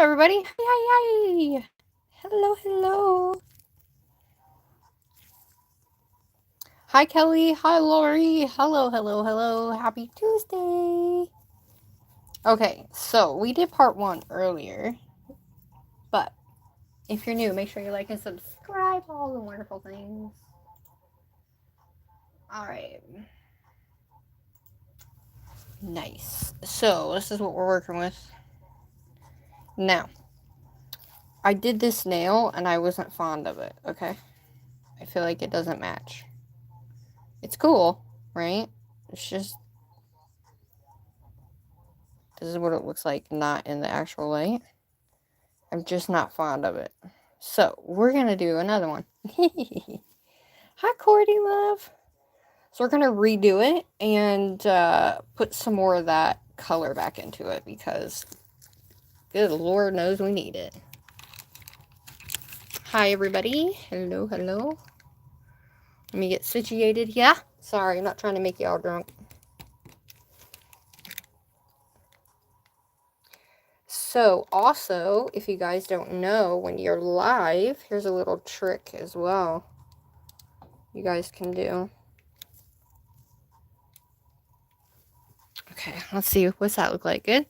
everybody. Hi. Hello. Hi, Kelly. Hi, Lori. Hello. Happy Tuesday. Okay, so we did part 1 earlier. But if you're new, make sure you like and subscribe. All the wonderful things. Alright. Nice. So, this is what we're working with. Now, I did this nail and I wasn't fond of it, okay? I feel like it doesn't match. It's cool, right? It's just, this is what it looks like, not in the actual light. I'm just not fond of it. So, we're going to do another one. Hi, Cordy, love. So, we're going to redo it and put some more of that color back into it because, good Lord knows we need it. Hi, everybody. Hello. Let me get situated. Yeah? Sorry, I'm not trying to make you all drunk. So, also, if you guys don't know, when you're live, here's a little trick as well you guys can do. Okay, let's see. What's that look like? Good?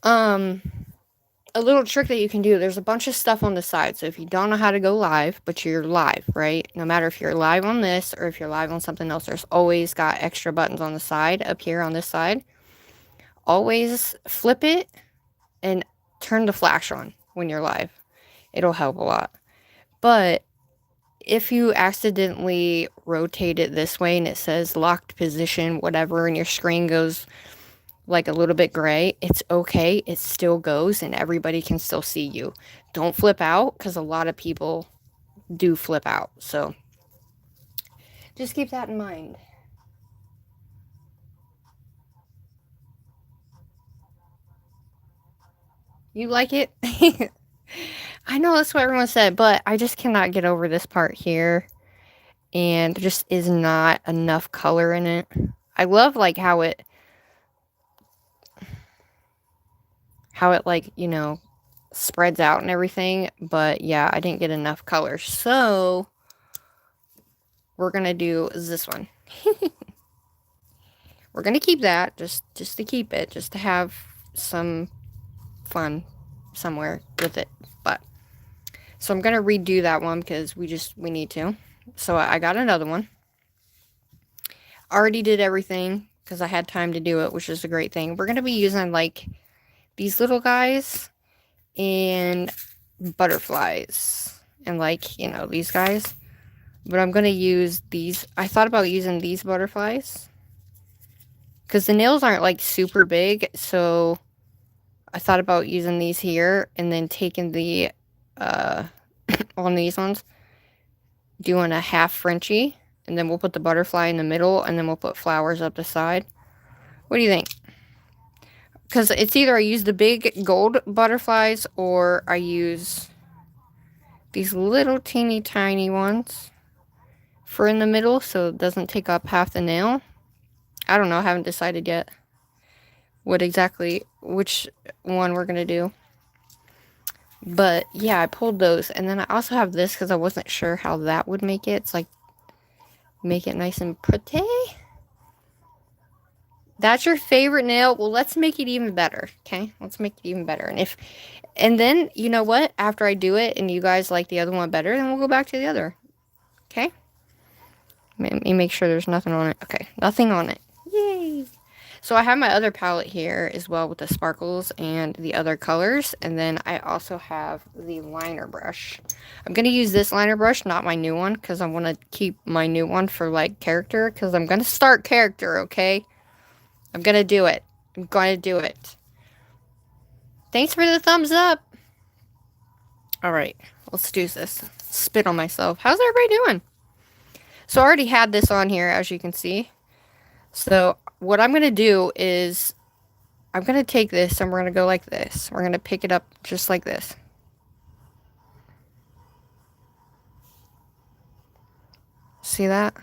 A little trick that you can do, there's a bunch of stuff on the side. So if you don't know how to go live, but you're live, right? No matter if you're live on this or if you're live on something else, there's always got extra buttons on the side, up here on this side. Always flip it and turn the flash on when you're live. It'll help a lot. But if you accidentally rotate it this way and it says locked position, whatever, and your screen goes like a little bit gray, it's okay. It still goes and everybody can still see you. Don't flip out because a lot of people do flip out. So just keep that in mind. You like it? I know that's what everyone said, but I just cannot get over this part here. And there just is not enough color in it. I love like how it like, you know, spreads out and everything, but yeah, I didn't get enough color. So we're going to do this one. We're going to keep that just to keep it, just to have some fun somewhere with it. But so I'm going to redo that one because we need to. So I got another one. Already did everything because I had time to do it, which is a great thing. We're going to be using like these little guys and butterflies and like, you know, these guys. But I'm going to use these. I thought about using these butterflies because the nails aren't like super big. So I thought about using these here and then taking the, on these ones, doing a half Frenchie. And then we'll put the butterfly in the middle and then we'll put flowers up the side. What do you think? Because it's either I use the big gold butterflies or I use these little teeny tiny ones for in the middle so it doesn't take up half the nail. I don't know. I haven't decided yet which one we're going to do. But yeah, I pulled those. And then I also have this because I wasn't sure how that would make it. It's like, make it nice and pretty. That's your favorite nail? Well, let's make it even better, okay? Let's make it even better. And then, you know what? After I do it and you guys like the other one better, then we'll go back to the other. Okay? Let me make sure there's nothing on it. Okay, nothing on it. Yay! So I have my other palette here as well with the sparkles and the other colors. And then I also have the liner brush. I'm going to use this liner brush, not my new one, because I want to keep my new one for, like, character. Because I'm going to start character, okay? I'm going to do it. I'm going to do it. Thanks for the thumbs up. Alright, let's do this. Spit on myself. How's everybody doing? So I already had this on here, as you can see. So what I'm going to do is I'm going to take this and we're going to go like this. We're going to pick it up just like this. See that?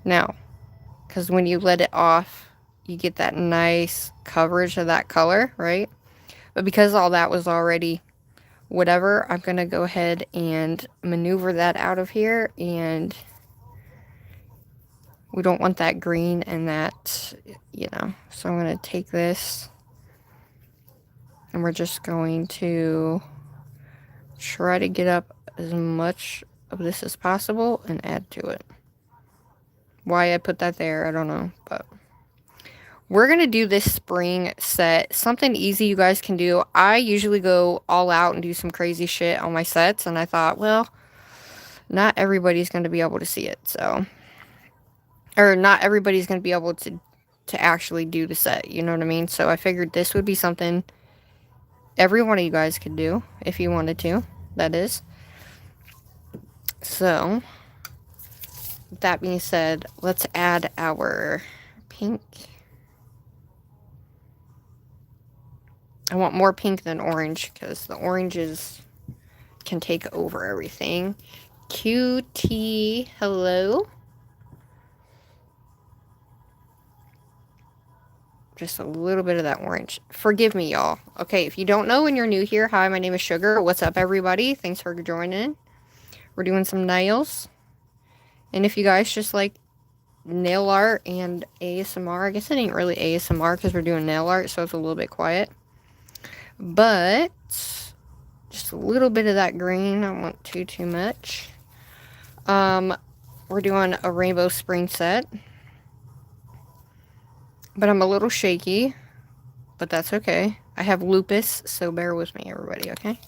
Now, because when you let it off, you get that nice coverage of that color, right? But because all that was already whatever, I'm going to go ahead and maneuver that out of here, and we don't want that green and that, you know. So I'm going to take this, and we're just going to try to get up as much of this as possible and add to it. Why I put that there, I don't know, but we're going to do this spring set. Something easy you guys can do. I usually go all out and do some crazy shit on my sets, and I thought, well, not everybody's going to be able to see it, so, or not everybody's going to be able to actually do the set, you know what I mean? So I figured this would be something every one of you guys could do if you wanted to, that is. So with that being said, let's add our pink. I want more pink than orange because the oranges can take over everything. QT, hello. Just a little bit of that orange. Forgive me, y'all. Okay, if you don't know and you're new here, hi, my name is Sugar. What's up, everybody? Thanks for joining. We're doing some nails. And if you guys just like nail art and ASMR, I guess it ain't really ASMR because we're doing nail art, so it's a little bit quiet. But just a little bit of that green. I don't want too much. We're doing a rainbow spring set. But I'm a little shaky. But that's okay. I have lupus, so bear with me, everybody, okay?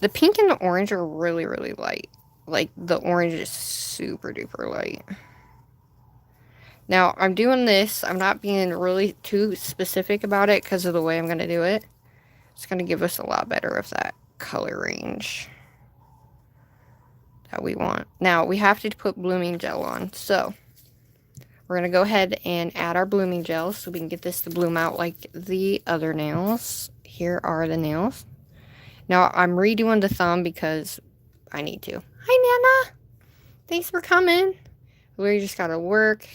The pink and the orange are really, really light. Like, the orange is super duper light. Now, I'm doing this. I'm not being really too specific about it because of the way I'm going to do it. It's going to give us a lot better of that color range that we want. Now, we have to put blooming gel on. So, we're going to go ahead and add our blooming gel so we can get this to bloom out like the other nails. Here are the nails. Now, I'm redoing the thumb because I need to. Hi, Nana. Thanks for coming. We just got to work.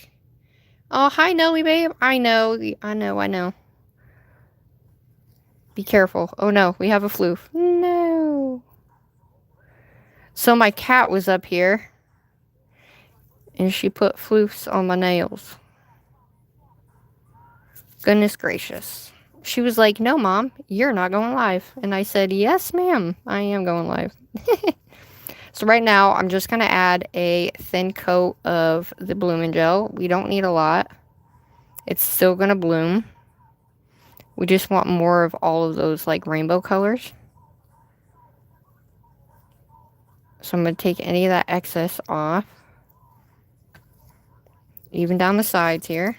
Oh, hi, Nelly, babe. I know. Be careful. Oh, no. We have a floof. No. So, my cat was up here. And she put floofs on my nails. Goodness gracious. She was like, no, Mom, you're not going live. And I said, yes, ma'am, I am going live. So right now, I'm just going to add a thin coat of the blooming gel. We don't need a lot. It's still going to bloom. We just want more of all of those, like, rainbow colors. So I'm going to take any of that excess off. Even down the sides here.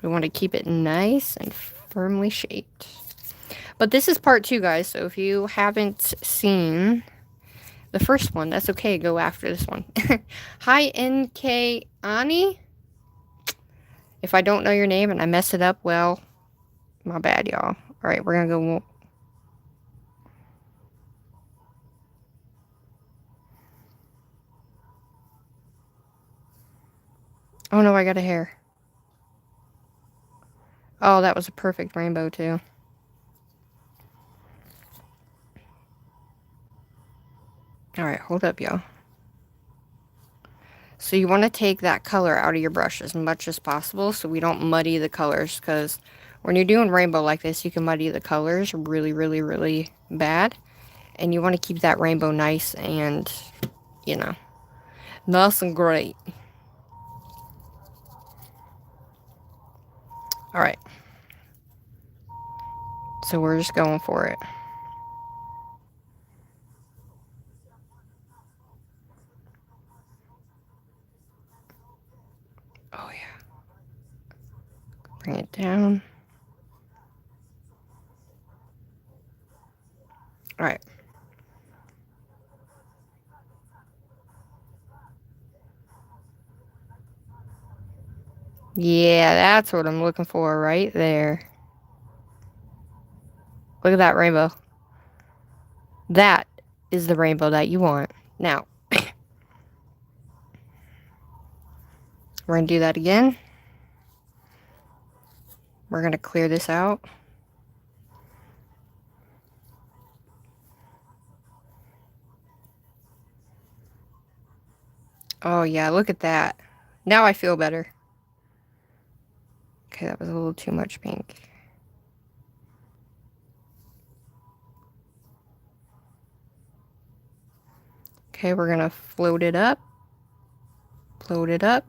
We want to keep it nice and firmly shaped. But this is part 2, guys. So if you haven't seen the first one, that's okay. Go after this one. Hi, NK Ani. If I don't know your name and I mess it up, well, my bad, y'all. All right, we're going to go. Oh, no, I got a hair. Oh, that was a perfect rainbow, too. All right, hold up, y'all. So you want to take that color out of your brush as much as possible so we don't muddy the colors, because when you're doing rainbow like this, you can muddy the colors really, really, really bad. And you want to keep that rainbow nice and, you know, nice and great. All right. So we're just going for it. Oh, yeah. Bring it down. All right. Yeah, that's what I'm looking for right there. Look at that rainbow. That is the rainbow that you want. Now, We're going to do that again. We're going to clear this out. Oh yeah, look at that. Now I feel better. Okay, that was a little too much pink. Okay, we're gonna float it up. Float it up.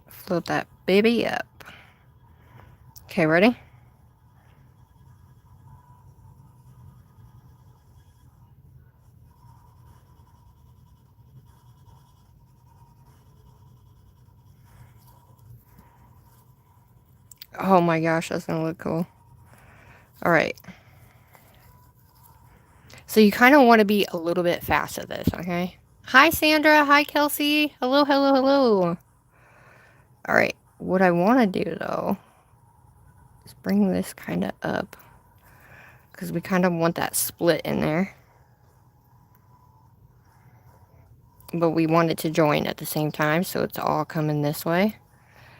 Float that baby up. Okay, ready? Oh my gosh, that's gonna look cool. Alright. So you kind of want to be a little bit fast at this, okay? Hi, Sandra. Hi, Kelsey. Hello, hello, hello. Alright, what I want to do, though, is bring this kind of up. Because we kind of want that split in there. But we want it to join at the same time, so it's all coming this way.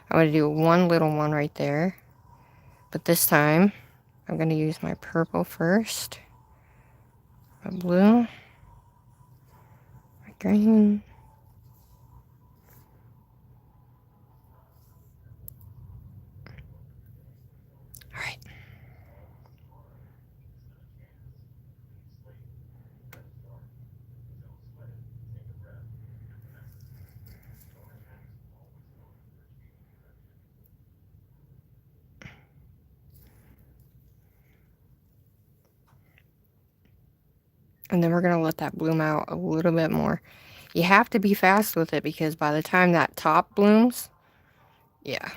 I'm going to do one little one right there. But this time, I'm going to use my purple first. My blue. My green. Alright. And then we're going to let that bloom out a little bit more. You have to be fast with it because by the time that top blooms, yeah.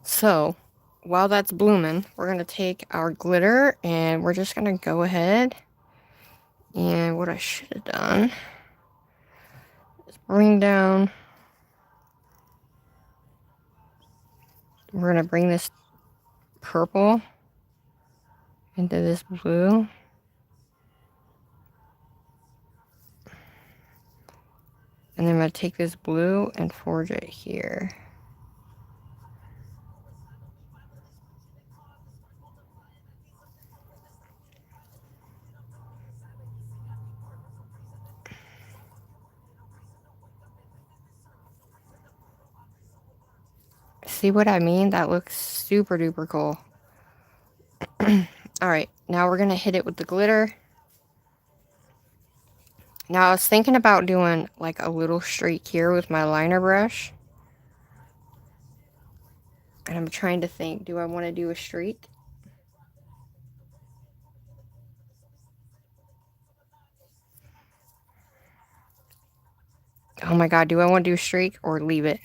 So, while that's blooming, we're going to take our glitter and we're just going to go ahead. And what I should have done is bring down. We're going to bring this purple into this blue. And then I'm going to take this blue and forge it here. See what I mean? That looks super duper cool. Alright, now we're going to hit it with the glitter. Now I was thinking about doing like a little streak here with my liner brush. And I'm trying to think, do I want to do a streak? Oh my god, do I want to do a streak or leave it?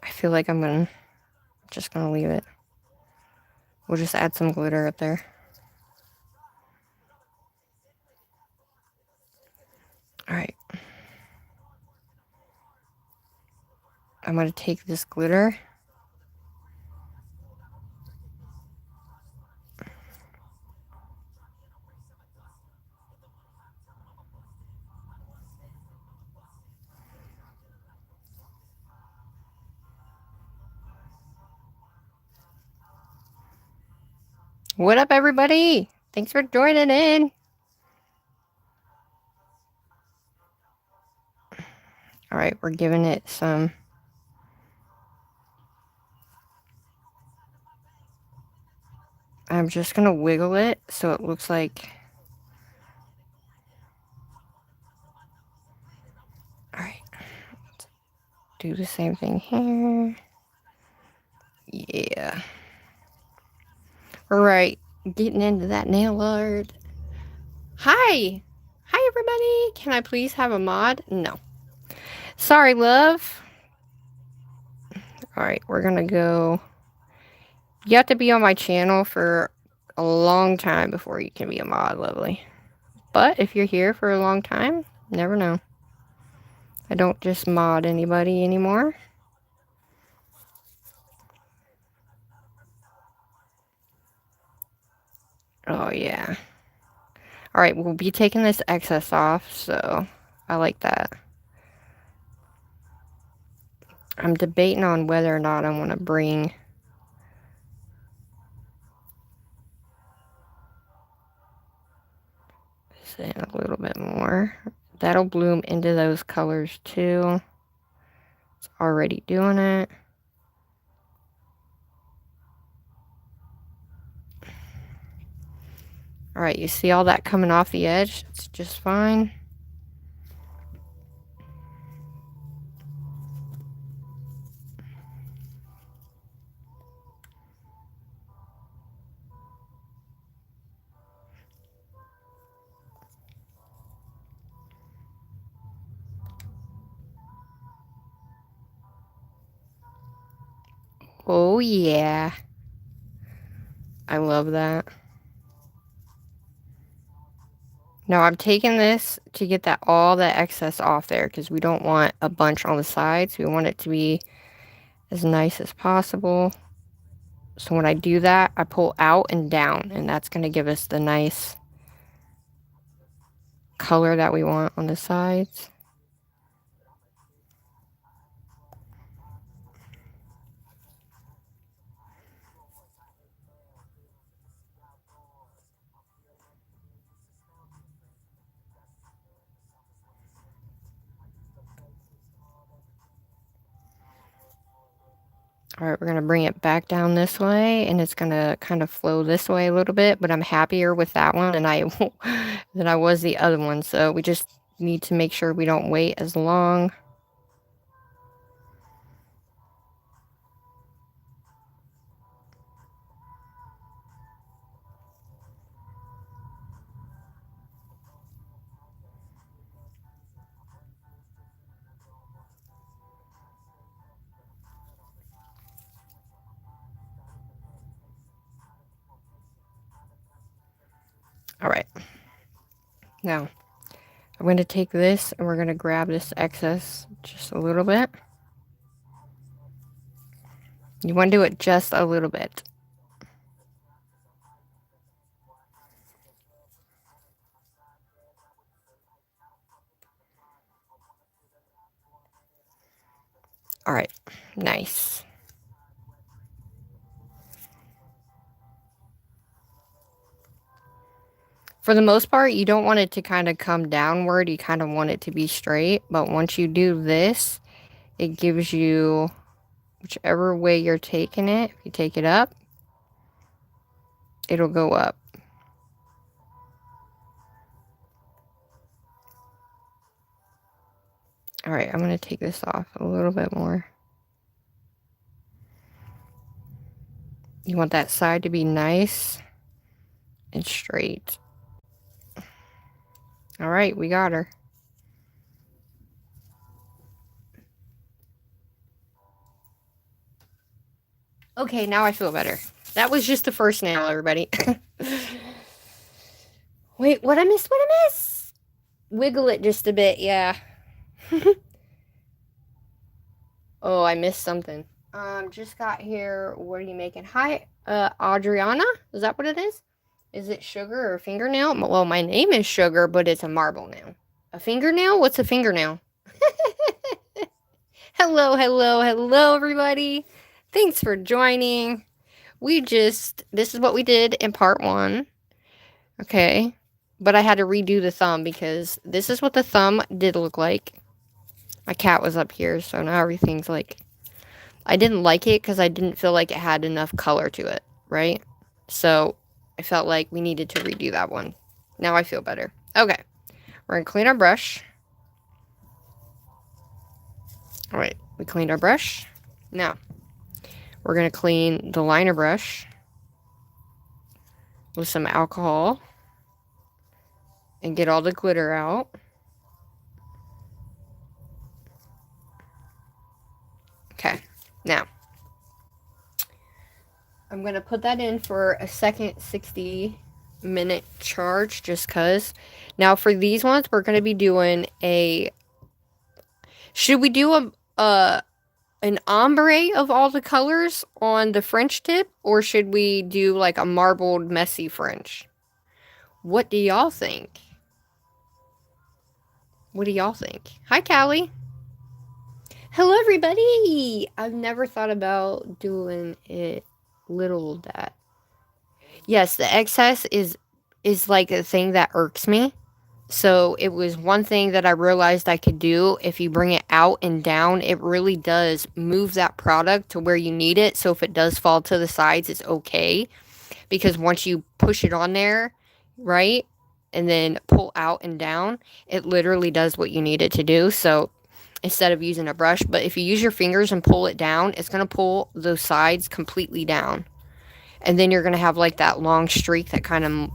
I feel like I'm just gonna leave it. We'll just add some glitter up there. Alright. I'm gonna take this glitter. What up, everybody? Thanks for joining in. Alright, we're giving it some. I'm just gonna wiggle it so it looks like. Alright. Do the same thing here. Yeah. Alright, getting into that nail art. Hi! Hi, everybody! Can I please have a mod? No. Sorry, love. Alright, we're gonna go. You have to be on my channel for a long time before you can be a mod, lovely. But if you're here for a long time, never know. I don't just mod anybody anymore. Oh, yeah. Alright, we'll be taking this excess off, so I like that. I'm debating on whether or not I want to bring this in a little bit more. That'll bloom into those colors too. It's already doing it. Alright, you see all that coming off the edge? It's just fine. Oh yeah. I love that. Now I'm taking this to get all that excess off there because we don't want a bunch on the sides. We want it to be as nice as possible. So when I do that, I pull out and down, and that's going to give us the nice color that we want on the sides. Alright, we're going to bring it back down this way, and it's going to kind of flow this way a little bit, but I'm happier with that one than I was the other one, so we just need to make sure we don't wait as long. Alright, now I'm going to take this and we're going to grab this excess just a little bit. You want to do it just a little bit. Alright, nice. For the most part, you don't want it to kind of come downward. You kind of want it to be straight. But once you do this, it gives you, whichever way you're taking it, if you take it up, it'll go up. Alright, I'm going to take this off a little bit more. You want that side to be nice and straight. Alright, we got her. Okay, now I feel better. That was just the first nail, everybody. Wait, what I missed? What I missed? Wiggle it just a bit, yeah. Oh, I missed something. Just got here. What are you making? Hi, Adriana? Is that what it is? Is it sugar or fingernail? Well, my name is Sugar, but it's a marble nail. A fingernail? What's a fingernail? Hello, hello, hello, everybody. Thanks for joining. This is what we did in part 1. Okay. But I had to redo the thumb because this is what the thumb did look like. My cat was up here, so now everything's like... I didn't like it because I didn't feel like it had enough color to it, right? So I felt like we needed to redo that one. Now I feel better. Okay. We're going to clean our brush. Alright, we cleaned our brush. Now, we're going to clean the liner brush with some alcohol and get all the glitter out. Okay, now, I'm going to put that in for a second 60-minute charge just because. Now, for these ones, we're going to be doing should we do an ombre of all the colors on the French tip, or should we do like a marbled messy French? What do y'all think? What do y'all think? Hi, Callie. Hello, everybody. I've never thought about doing it little that. Yes, the excess is like a thing that irks me. So it was one thing that I realized I could do. If you bring it out and down, it really does move that product to where you need it. So if it does fall to the sides, it's okay. Because once you push it on there, right, and then pull out and down, it literally does what you need it to do. So instead of using a brush, but if you use your fingers and pull it down, it's going to pull those sides completely down. And then you're going to have like that long streak that kind of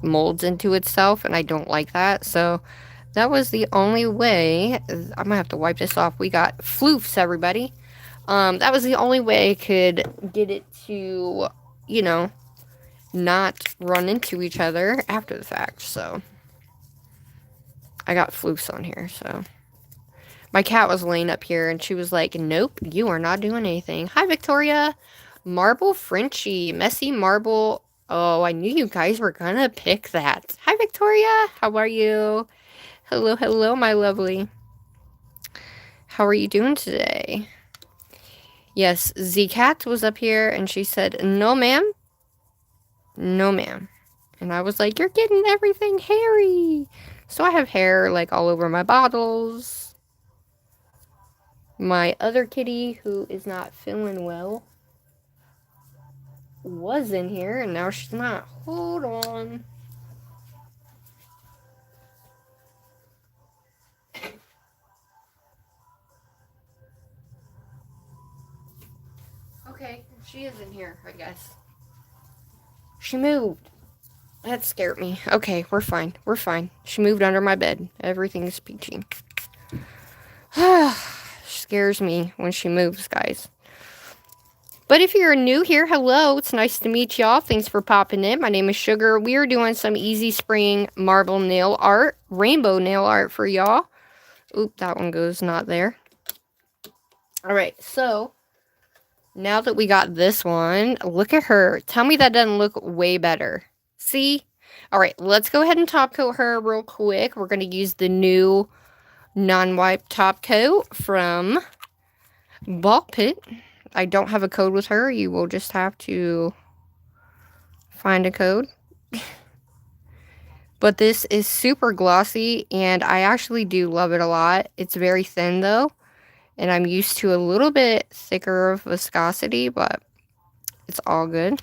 molds into itself, and I don't like that. So that was the only way. I'm going to have to wipe this off. We got floofs, everybody. That was the only way I could get it to, you know, not run into each other after the fact. So I got floofs on here. So my cat was laying up here and she was like, nope, you are not doing anything. Hi, Victoria. Marble Frenchie. Messy marble. Oh, I knew you guys were gonna pick that. Hi, Victoria. How are you? Hello, hello, my lovely. How are you doing today? Yes, Z-Cat was up here and she said, no, ma'am. No, ma'am. And I was like, you're getting everything hairy. So I have hair like all over my bottles. My other kitty, who is not feeling well, was in here and now she's not. Hold on. Okay, she is in here, I guess. She moved. That scared me. Okay, we're fine. We're fine. She moved under my bed. Everything's peachy. Scares me when she moves, guys. But if you're new here, hello. It's nice to meet y'all. Thanks for popping in. My name is Sugar. We are doing some easy spring marble nail art, rainbow nail art for y'all. Oop, that one goes not there. All right, so now that we got this one, look at her. Tell me that doesn't look way better. See? All right, let's go ahead and top coat her real quick. We're going to use the new non-wipe top coat from Ball Pit. I don't have a code with her. You will just have to find a code. But this is super glossy, and I actually do love it a lot. It's very thin, though, and I'm used to a little bit thicker viscosity, but it's all good.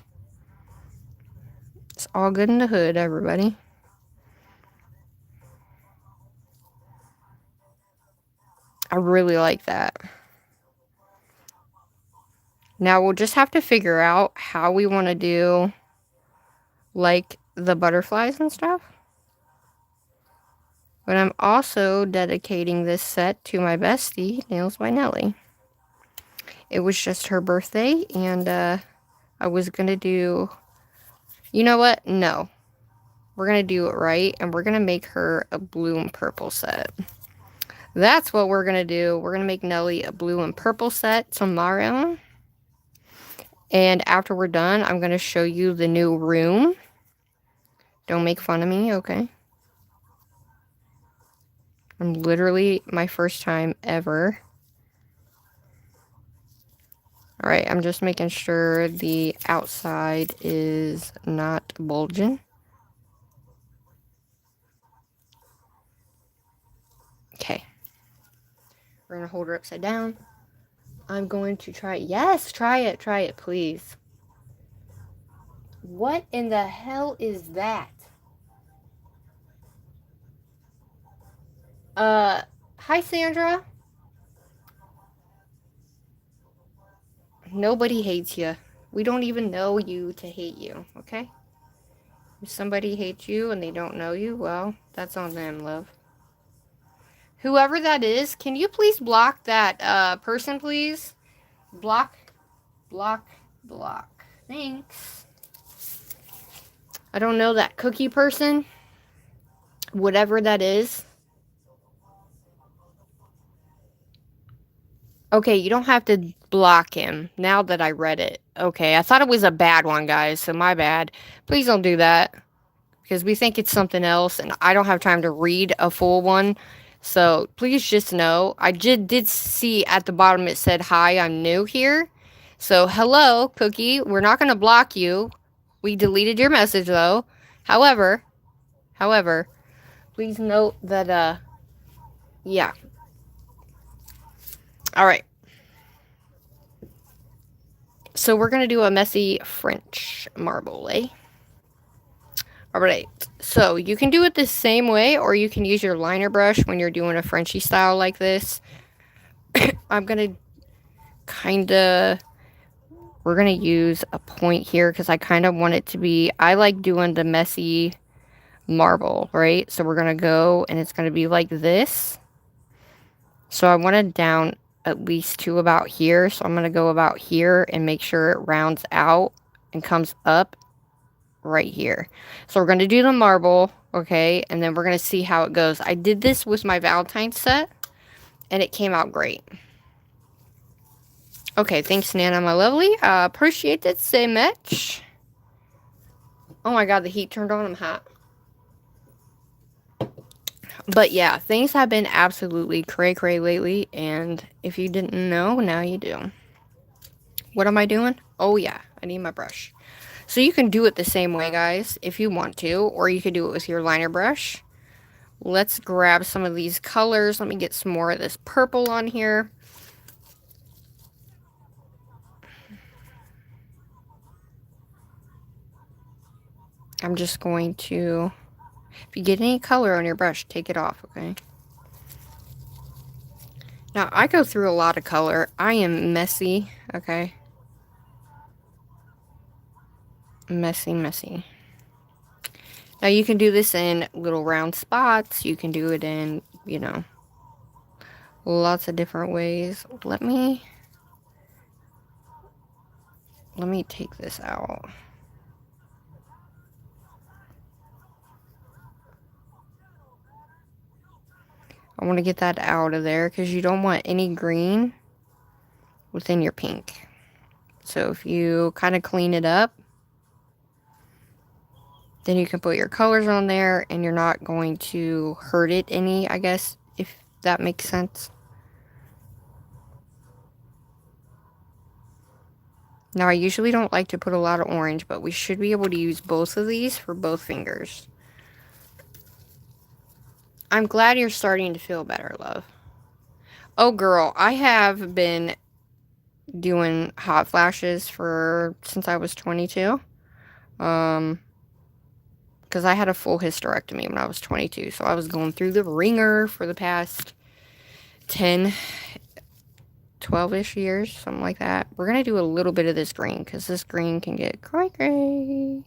It's all good in the hood, everybody. I really like that. Now we'll just have to figure out how we want to do, like, the butterflies and stuff. But I'm also dedicating this set to my bestie, Nails by Nelly. It was just her birthday, and I was going to do... You know what? No. We're going to do it right, and we're going to make her a blue and purple set. That's what we're going to do. We're going to make Nelly a blue and purple set tomorrow. And after we're done, I'm going to show you the new room. Don't make fun of me, okay? I'm literally my first time ever. Alright, I'm just making sure the outside is not bulging. Okay. We're going to hold her upside down. I'm going to try it. Yes, try it, please. What in the hell is that? Hi, Sandra. Nobody hates you. We don't even know you to hate you, okay? If somebody hates you and they don't know you, well, that's on them, love. Whoever that is, can you please block that person, please? Block. Thanks. I don't know that cookie person. Whatever that is. Okay, you don't have to block him now that I read it. Okay, I thought it was a bad one, guys, so my bad. Please don't do that. because we think it's something else, and I don't have time to read a full one. So please just know, I did see at the bottom it said, "Hi, I'm new here." So hello, Cookie. We're not going to block you. We deleted your message though. However, please note that yeah. All right. So we're going to do a messy French marble, eh? All right. So you can do it the same way, or you can use your liner brush when you're doing a Frenchy style like this. I'm going to we're going to use a point here because I kind of want it to be, I like doing the messy marble, right? So we're going to go, and it's going to be like this. So I want it down at least to about here. So I'm going to go about here and make sure it rounds out and comes up right here. So we're going to do the marble, okay? And then we're going to see how it goes. I did this with my Valentine's set, and it came out great. Okay, thanks, Nana, my lovely. Appreciate it so much. Oh my god, the heat turned on. I'm hot. But yeah, things have been absolutely cray-cray lately, and if you didn't know, now you do. What am I doing? Oh yeah, I need my brush. So you can do it the same way, guys, if you want to, or you could do it with your liner brush. Let's grab some of these colors. Let me get some more of this purple on here. I'm just going to, if you get any color on your brush, take it off, okay? Now, I go through a lot of color. I am messy, okay? Messy, messy. Now, you can do this in little round spots. You can do it in, you know, lots of different ways. Let me take this out. I want to get that out of there because you don't want any green within your pink. So if you kind of clean it up, then you can put your colors on there and you're not going to hurt it any, I guess, if that makes sense. Now, I usually don't like to put a lot of orange, but we should be able to use both of these for both fingers. I'm glad you're starting to feel better, love. Oh, girl, I have been doing hot flashes since I was 22. Because I had a full hysterectomy when I was 22, so I was going through the ringer for the past 10, 12-ish years, something like that. We're going to do a little bit of this green, because this green can get cray-cray.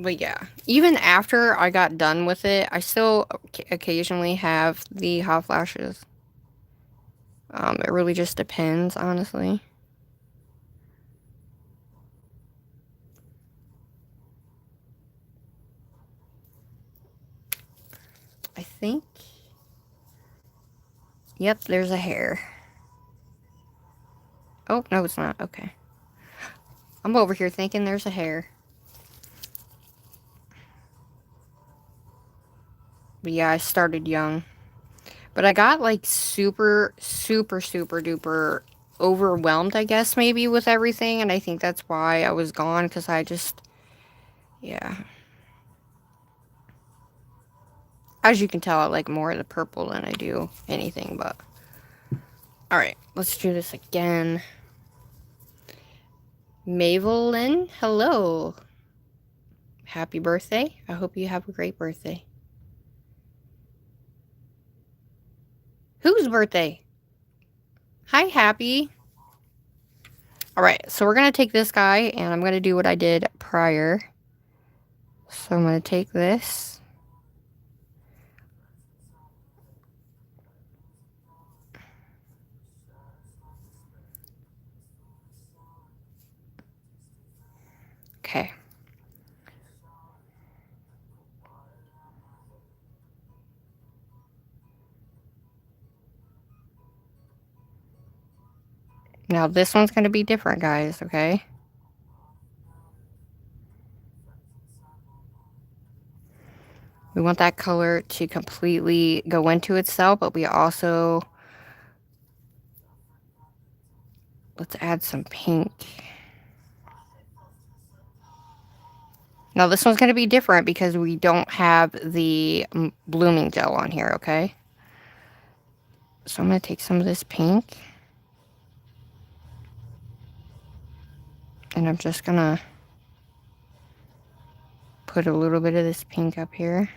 But yeah, even after I got done with it, I still occasionally have the hot flashes. It really just depends, honestly. I think... Yep, there's a hair. Oh, no, it's not. Okay. I'm over here thinking there's a hair. But yeah, I started young. But I got like super, super, super duper overwhelmed, I guess, maybe with everything. And I think that's why I was gone, because I just, yeah. As you can tell, I like more of the purple than I do anything, but. Alright, let's do this again. Mavelyn, hello. Happy birthday. I hope you have a great birthday. Whose birthday? Hi, Happy. Alright, so we're going to take this guy, and I'm going to do what I did prior. So I'm going to take this. Okay. Now this one's going to be different, guys, okay? We want that color to completely go into itself, but we also, let's add some pink. Now this one's going to be different because we don't have the blooming gel on here, okay? So I'm going to take some of this pink. And I'm just going to put a little bit of this pink up here.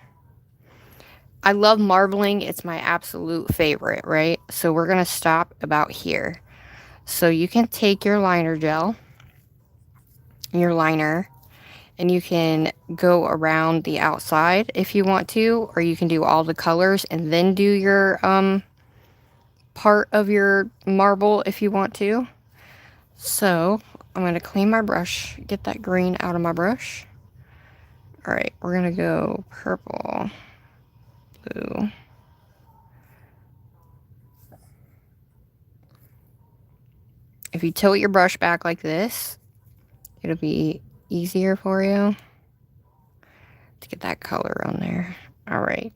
I love marbling. It's my absolute favorite, right? So we're going to stop about here. So you can take your liner gel, your liner, and you can go around the outside if you want to, or you can do all the colors and then do your part of your marble if you want to. So I'm going to clean my brush, get that green out of my brush. All right, we're going to go purple, blue. If you tilt your brush back like this, it'll be easier for you to get that color on there. All right.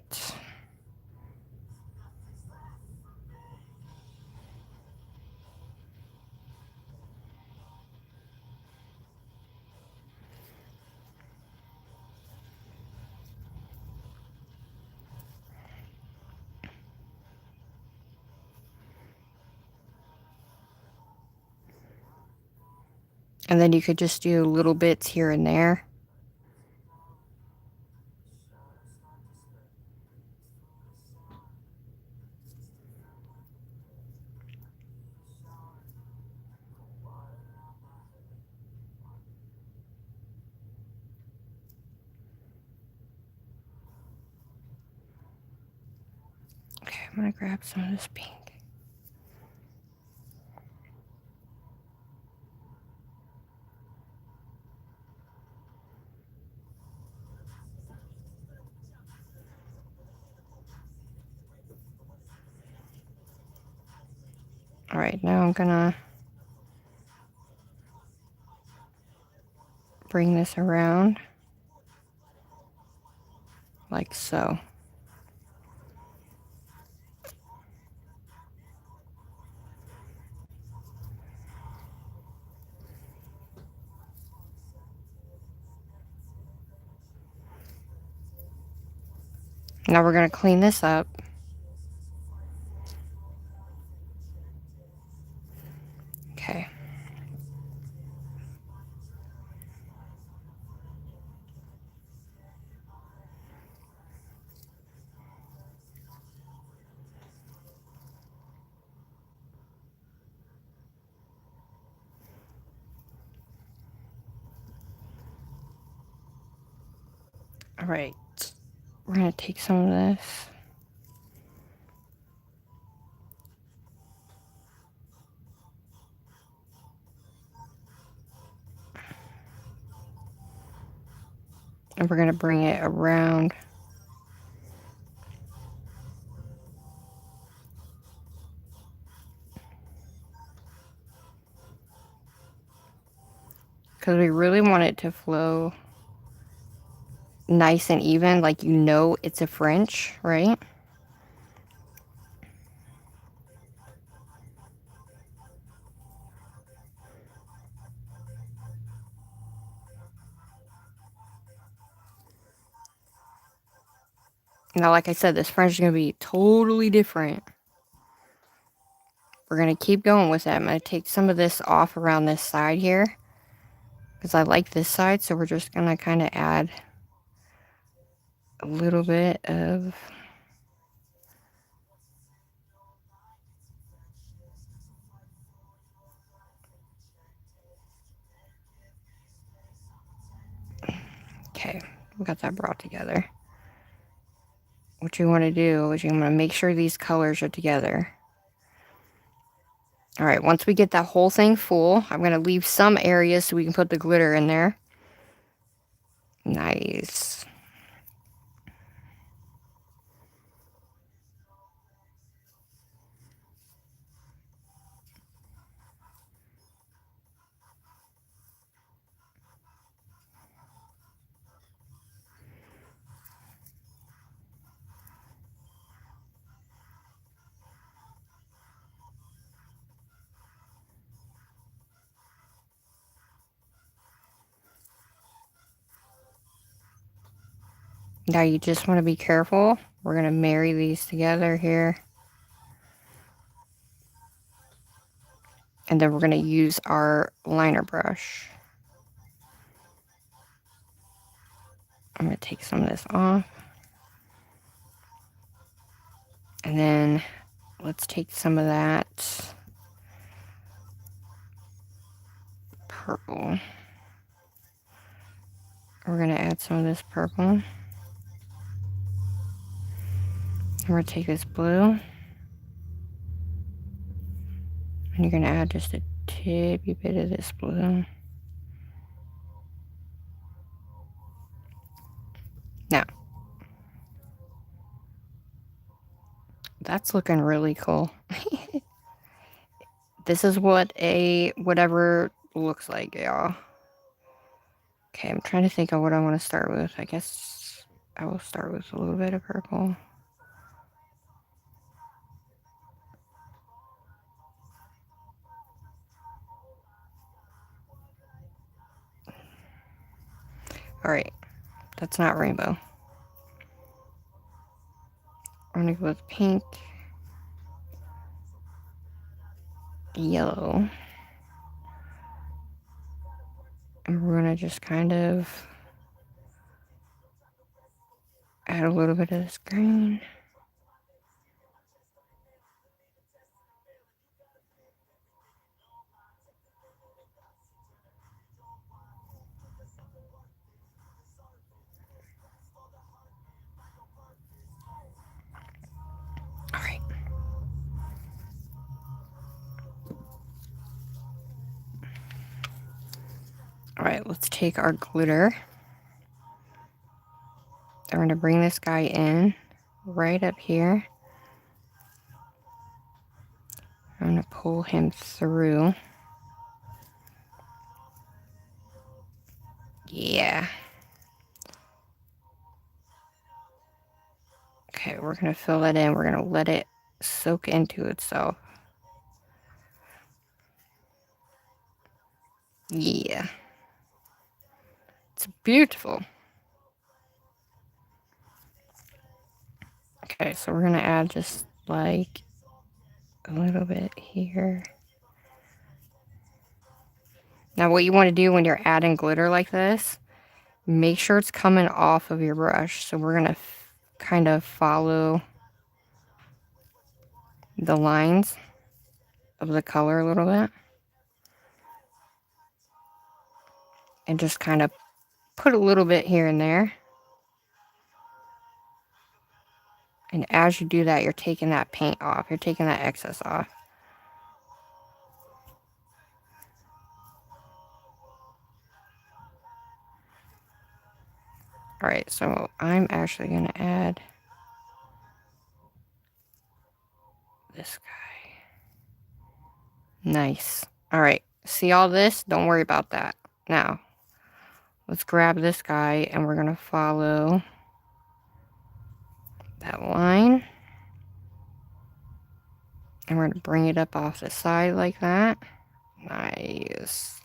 And then you could just do little bits here and there. Okay, I'm gonna grab some of this pink. All right, now I'm gonna bring this around like so. Now we're gonna clean this up. Okay. All right, we're gonna take some of this. And we're gonna bring it around. Because we really want it to flow nice and even, like you know it's a French, right? Now, like I said, this French is going to be totally different. We're going to keep going with that. I'm going to take some of this off around this side here. Because I like this side, so we're just going to kind of add a little bit of... Okay, we got that brought together. What you want to do is you want to make sure these colors are together. All right, once we get that whole thing full, I'm going to leave some areas so we can put the glitter in there. Nice. Now you just want to be careful. We're going to marry these together here. And then we're going to use our liner brush. I'm going to take some of this off. And then let's take some of that purple. We're going to add some of this purple. And we're going to take this blue. And you're going to add just a tippy bit of this blue. Now, that's looking really cool. This is what a whatever looks like, y'all. Okay, I'm trying to think of what I want to start with. I guess I will start with a little bit of purple. Alright, that's not rainbow. I'm gonna go with pink, yellow, and we're gonna just kind of add a little bit of this green. Alright. Alright, let's take our glitter. I'm going to bring this guy in right up here. I'm going to pull him through. Yeah. Okay, we're going to fill that in. We're going to let it soak into itself. Yeah. It's beautiful. Okay, so we're going to add just like a little bit here. Now what you want to do when you're adding glitter like this, make sure it's coming off of your brush. So we're going to kind of follow the lines of the color a little bit. And just kind of put a little bit here and there. And as you do that, you're taking that paint off. You're taking that excess off. Alright, so I'm actually going to add this guy. Nice. Alright, see all this? Don't worry about that. Now, let's grab this guy and we're going to follow that line. And we're going to bring it up off the side like that. Nice.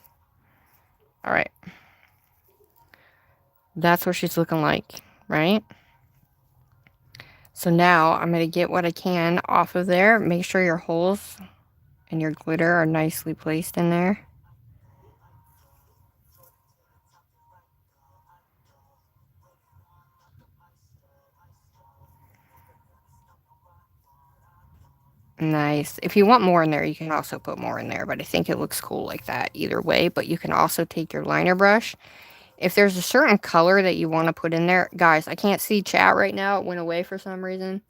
Alright. That's what she's looking like, right? So now I'm going to get what I can off of there. Make sure your holes and your glitter are nicely placed in there. Nice. If you want more in there, you can also put more in there, but I think it looks cool like that either way. But you can also take your liner brush. If there's a certain color that you want to put in there, guys, I can't see chat right now. It went away for some reason.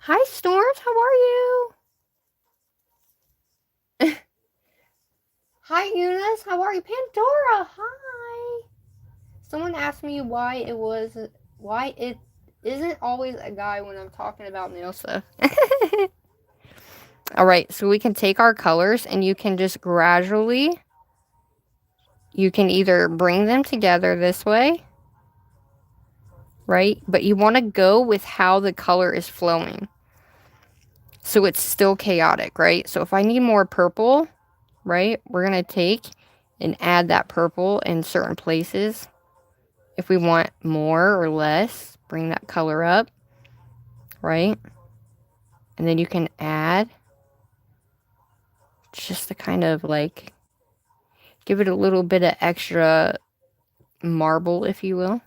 Hi, Storms. How are you? Hi, Eunice. How are you? Pandora. Hi. Someone asked me why it isn't always a guy when I'm talking about nail stuff. Alright, so we can take our colors and you can just gradually, you can either bring them together this way, right? But you want to go with how the color is flowing. So it's still chaotic, right? So if I need more purple, right, we're going to take and add that purple in certain places. if we want more or less, bring that color up, right? And then you can add just to kind of like give it a little bit of extra marble, if you will.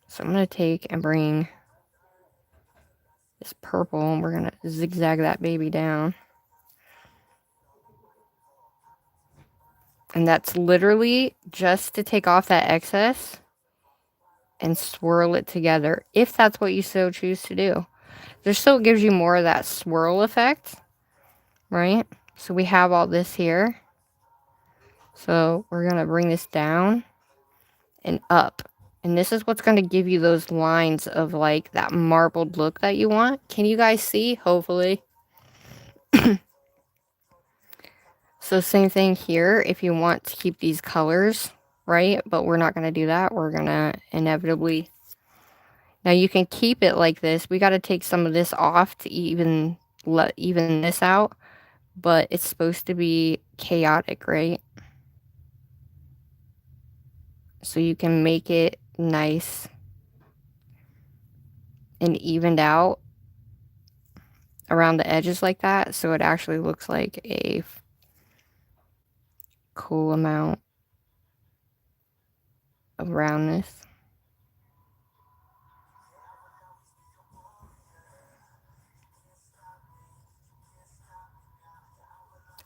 So I'm going to take and bring this purple and we're going to zigzag that baby down. And that's literally just to take off that excess and swirl it together, if that's what you so choose to do. Just so it gives you more of that swirl effect, right? So we have all this here. So we're going to bring this down and up. And this is what's going to give you those lines of like that marbled look that you want. Can you guys see? Hopefully. So same thing here. If you want to keep these colors, right? But we're not going to do that. We're going to inevitably... Now you can keep it like this. We got to take some of this off to even this out. But it's supposed to be chaotic, right? So you can make it nice and evened out around the edges like that, so it actually looks like a cool amount of roundness.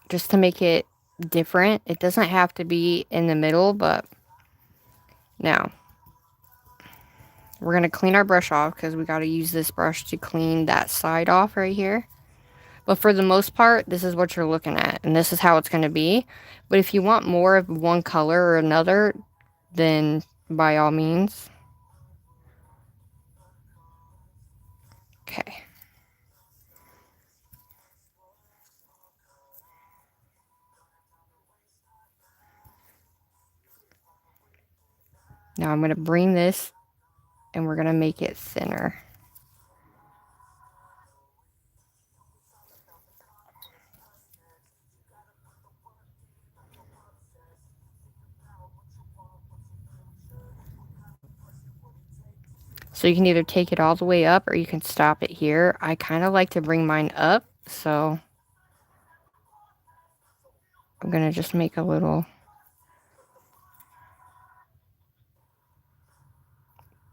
Just to make it different. It doesn't have to be in the middle, but now we're going to clean our brush off because we got to use this brush to clean that side off right here. But for the most part, this is what you're looking at, and this is how it's going to be. But if you want more of one color or another, then by all means. Okay. Now I'm going to bring this and we're going to make it thinner. So you can either take it all the way up or you can stop it here. I kind of like to bring mine up, so I'm going to just make a little,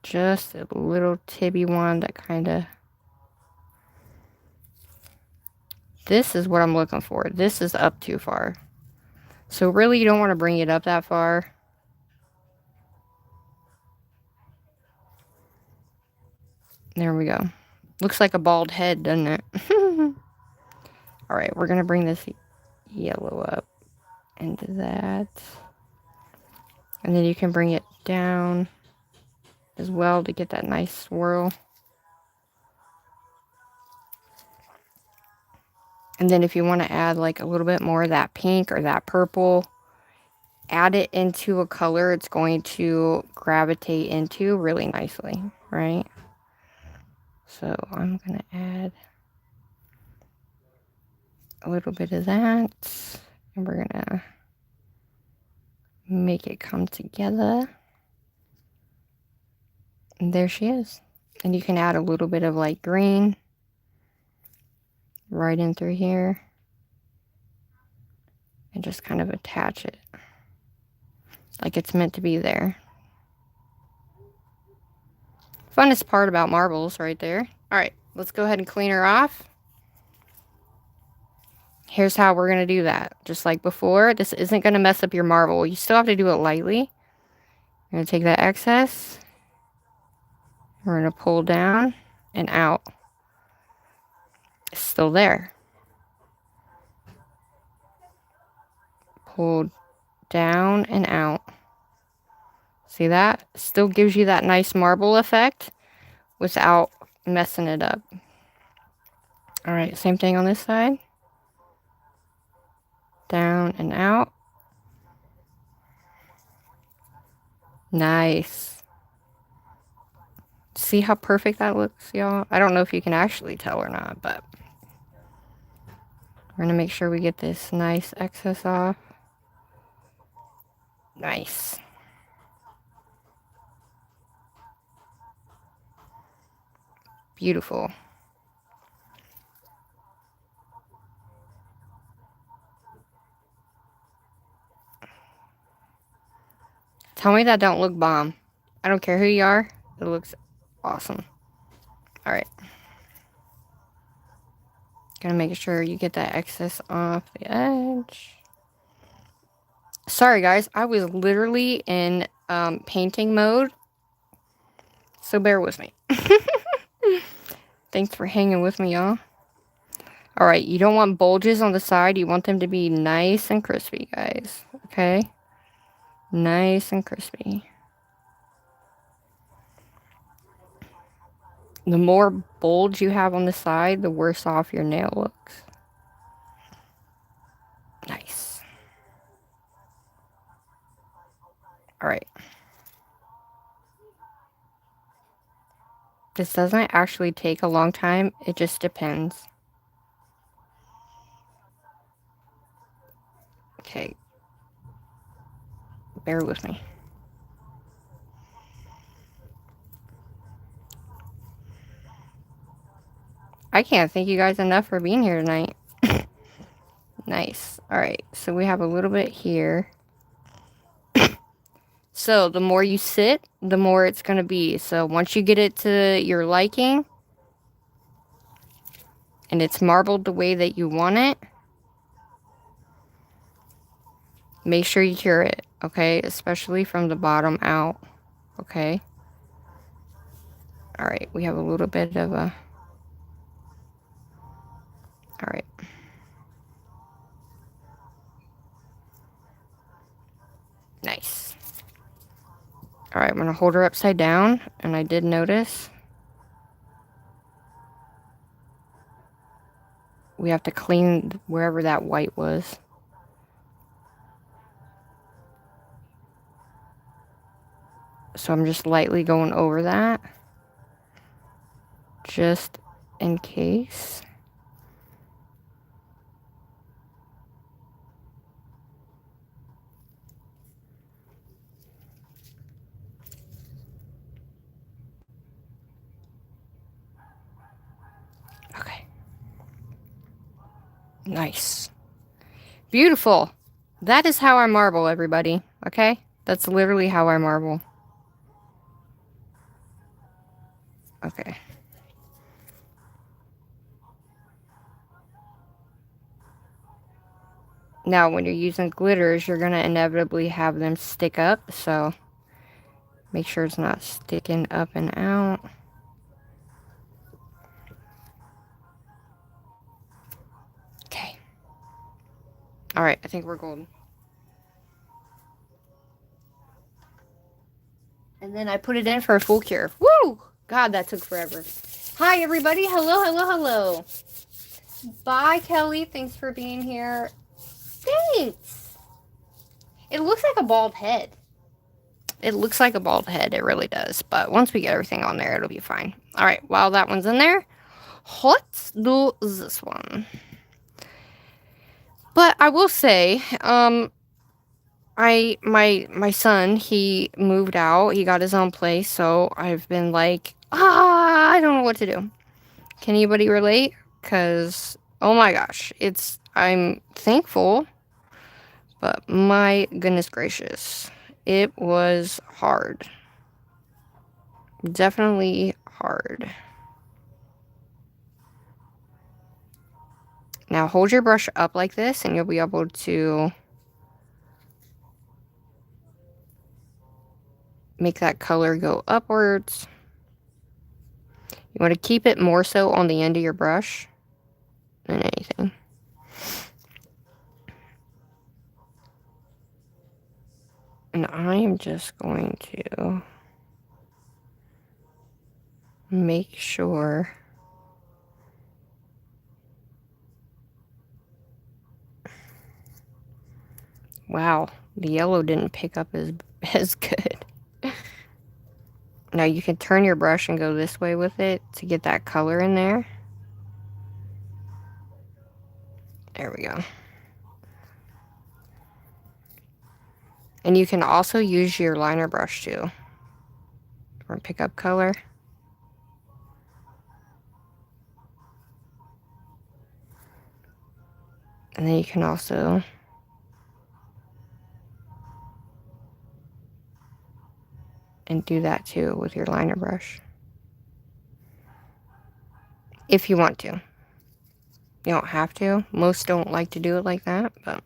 just a little tibby one that kind of, this is what I'm looking for. This is up too far. So really you don't want to bring it up that far. There we go. Looks like a bald head, doesn't it? Alright, we're going to bring this yellow up into that. And then you can bring it down as well to get that nice swirl. And then if you want to add like a little bit more of that pink or that purple, add it into a color it's going to gravitate into really nicely, right? So I'm going to add a little bit of that, and we're going to make it come together. And there she is. And you can add a little bit of light green right in through here and just kind of attach it like it's meant to be there. Funnest part about marbles right there. Alright, let's go ahead and clean her off. Here's how we're going to do that. Just like before, this isn't going to mess up your marble. You still have to do it lightly. You're going to take that excess. We're going to pull down and out. It's still there. Pull down and out. See that? Still gives you that nice marble effect without messing it up. Alright, same thing on this side. Down and out. Nice. See how perfect that looks, y'all? I don't know if you can actually tell or not, but we're going to make sure we get this nice excess off. Nice. Beautiful. Tell me that don't look bomb. I don't care who you are. It looks awesome. Alright. Gotta make sure you get that excess off the edge. Sorry guys, I was literally in painting mode. So bear with me. Thanks for hanging with me, y'all. Alright, you don't want bulges on the side. You want them to be nice and crispy, guys. Okay? Nice and crispy. The more bulge you have on the side, the worse off your nail looks. Nice. Alright. This doesn't actually take a long time. It just depends. Okay. Bear with me. I can't thank you guys enough for being here tonight. Nice. Alright, so we have a little bit here. So the more you sit, the more it's going to be. So once you get it to your liking, and it's marbled the way that you want it, make sure you cure it, okay? Especially from the bottom out, okay? Alright, we have a little bit of a... Alright. Nice. Alright, I'm going to hold her upside down, and I did notice we have to clean wherever that white was. So I'm just lightly going over that, just in case. Okay. Nice. Beautiful. That is how I marble, everybody. Okay? That's literally how I marble. Okay. Now, when you're using glitters, you're going to inevitably have them stick up, so make sure it's not sticking up and out. Okay. Alright, I think we're golden. And then I put it in for a full cure. Woo! God, that took forever. Hi, everybody. Hello, hello, hello. Bye, Kelly. Thanks for being here. Thanks. It looks like a bald head. It looks like a bald head. It really does. But once we get everything on there, it'll be fine. All right. While that one's in there, let's do this one. But I will say, my son, he moved out. He got his own place. So I've been like, I don't know what to do. Can anybody relate? Because, oh my gosh, I'm thankful. But my goodness gracious, it was hard. Definitely hard. Now hold your brush up like this and you'll be able to make that color go upwards. You want to keep it more so on the end of your brush than anything. And I am just going to make sure wow, the yellow didn't pick up as good. Now you can turn your brush and go this way with it to get that color in there. There we go. And you can also use your liner brush too. Or pick up color. And then you can also and do that too with your liner brush. If you want to. You don't have to. Most don't like to do it like that, but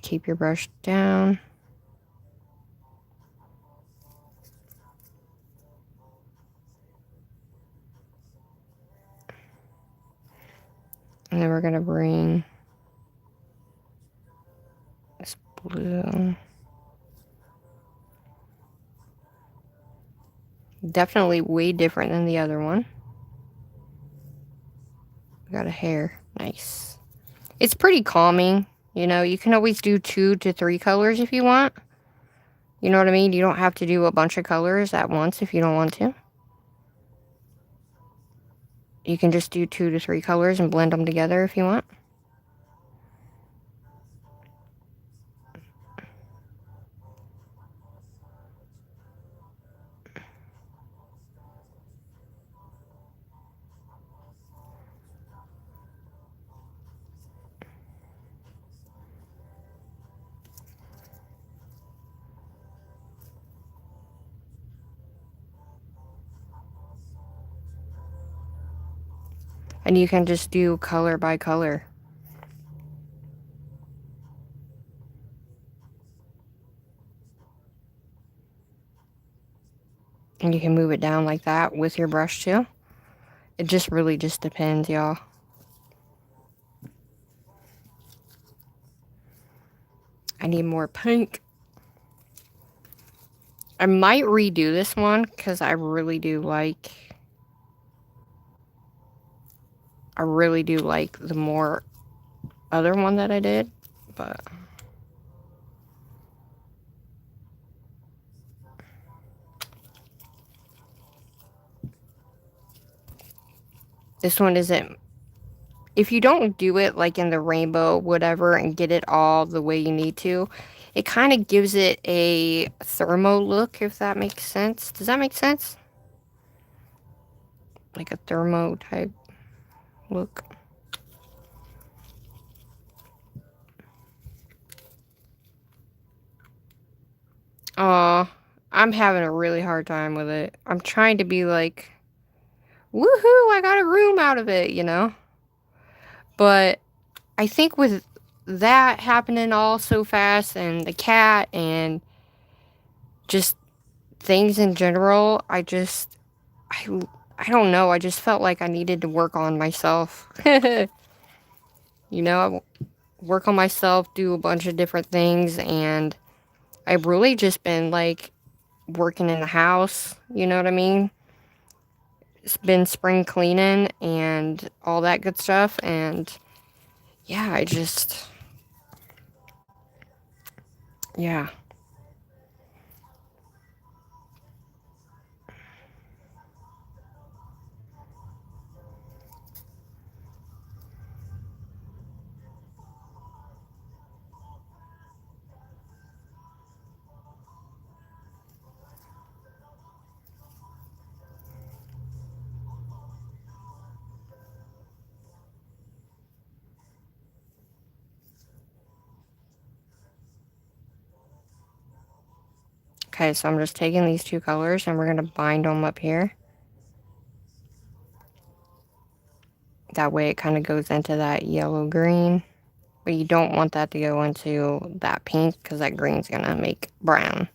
keep your brush down. And then we're going to bring this blue. Definitely way different than the other one. We got a hair. Nice. It's pretty calming. You know, you can always do 2 to 3 colors if you want. You know what I mean? You don't have to do a bunch of colors at once if you don't want to. You can just do 2 to 3 colors and blend them together if you want. And you can just do color by color. And you can move it down like that with your brush too. It just really just depends, y'all. I need more pink. I might redo this one because I really do like the more other one that I did, but this one isn't. If you don't do it like in the rainbow, whatever, and get it all the way you need to, it kind of gives it a thermo look, if that makes sense. Does that make sense? Like a thermo type look. Aw, I'm having a really hard time with it. I'm trying to be like, woohoo, I got a room out of it, you know? But I think with that happening all so fast and the cat and just things in general, I don't know. I just felt like I needed to work on myself. You know, work on myself, do a bunch of different things, and I've really just been like working in the house, you know what I mean? It's been spring cleaning and all that good stuff, and yeah, yeah. Okay, so I'm just taking these 2 colors and we're going to bind them up here. That way it kind of goes into that yellow-green. But you don't want that to go into that pink because that green's going to make brown.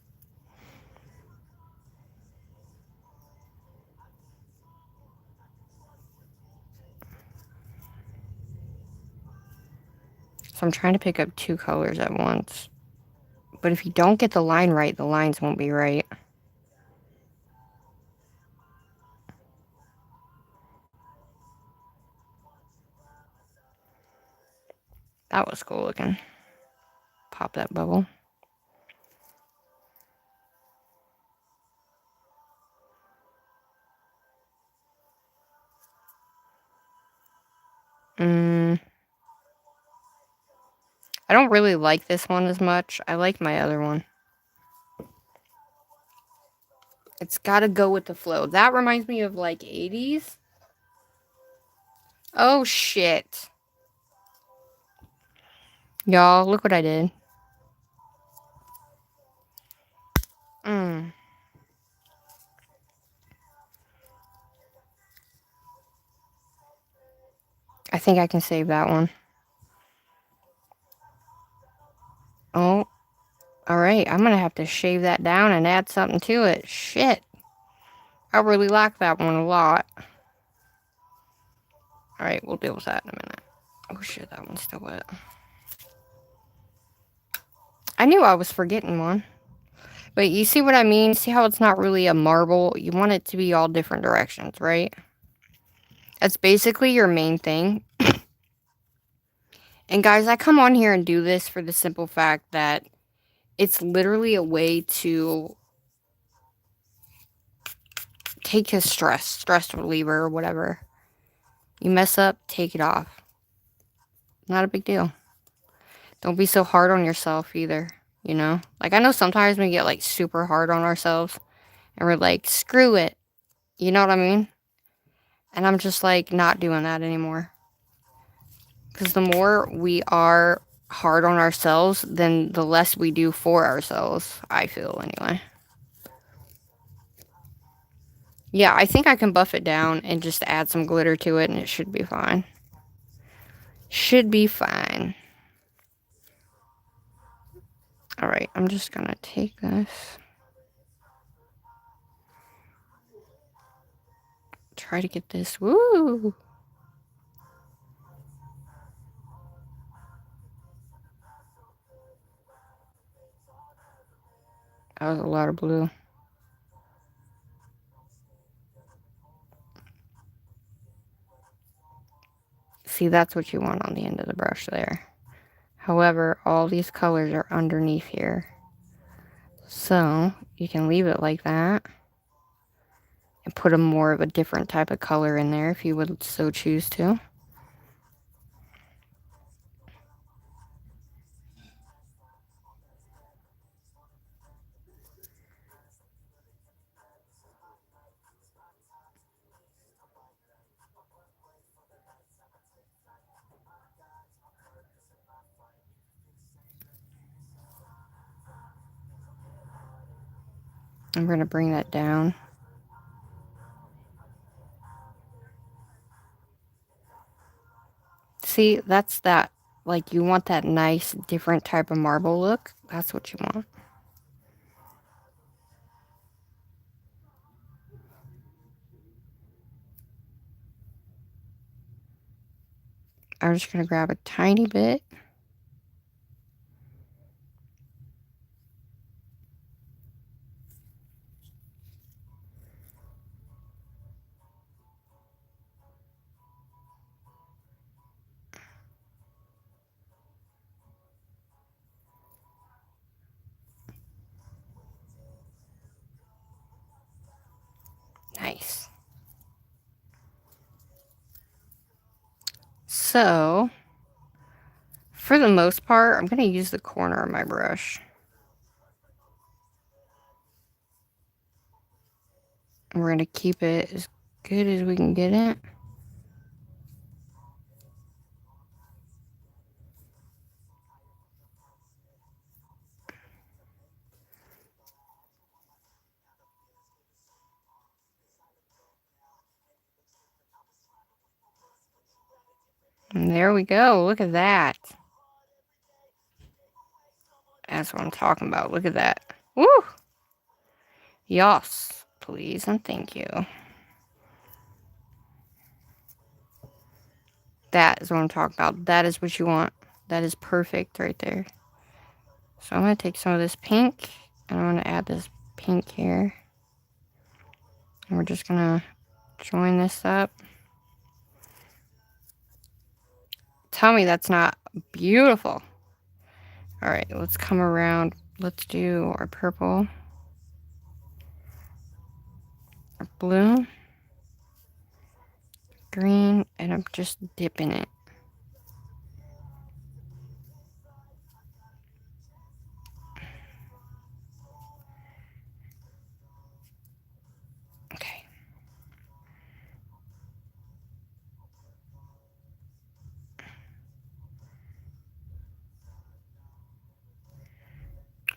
So I'm trying to pick up 2 colors at once. But if you don't get the line right, the lines won't be right. That was cool looking. Pop that bubble. I don't really like this one as much. I like my other one. It's gotta go with the flow. That reminds me of like 80s. Oh shit. Y'all, look what I did. I think I can save that one. Oh, alright. I'm gonna have to shave that down and add something to it. Shit. I really like that one a lot. Alright, we'll deal with that in a minute. Oh shit, that one's still wet. I knew I was forgetting one. But you see what I mean? See how it's not really a marble? You want it to be all different directions, right? That's basically your main thing. And guys, I come on here and do this for the simple fact that it's literally a way to take his stress reliever or whatever. You mess up, take it off. Not a big deal. Don't be so hard on yourself either, you know? Like, I know sometimes we get, like, super hard on ourselves. And we're like, screw it. You know what I mean? And I'm just, like, not doing that anymore. Because the more we are hard on ourselves, then the less we do for ourselves. I feel, anyway. Yeah, I think I can buff it down and just add some glitter to it, and it should be fine. Should be fine. Alright, I'm just gonna take this. Try to get this. Woo! That was a lot of blue. See, that's what you want on the end of the brush there. However, all these colors are underneath here. So, you can leave it like that. And put a more of a different type of color in there if you would so choose to. I'm going to bring that down. See, that's that. Like, you want that nice, different type of marble look. That's what you want. I'm just going to grab a tiny bit. Nice. So, for the most part, I'm going to use the corner of my brush. And we're going to keep it as good as we can get it. And there we go. Look at that. That's what I'm talking about. Look at that. Woo! Yes, please and thank you. That is what I'm talking about. That is what you want. That is perfect right there. So I'm going to take some of this pink, and I'm going to add this pink here. And we're just going to join this up. Tell me that's not beautiful. Alright, let's come around. Let's do our purple. Our blue. Green. And I'm just dipping it.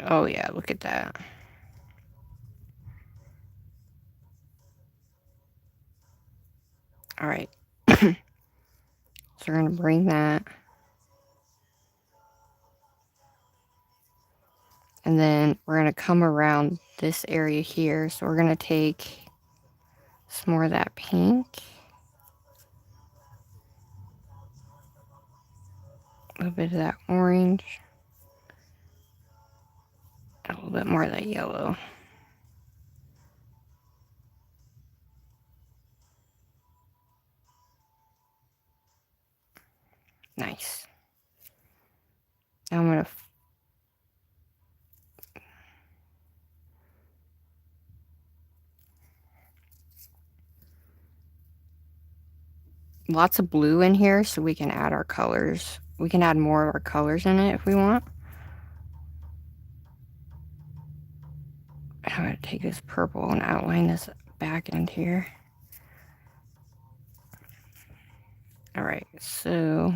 Oh yeah, look at that. All right. So we're going to bring that. And then we're going to come around this area here. So we're going to take some more of that pink. A little bit of that orange. A little bit more of that yellow. Nice. Now I'm going to lots of blue in here so we can add our colors. We can add more of our colors in it if we want. I'm going to take this purple and outline this back end here. Alright, so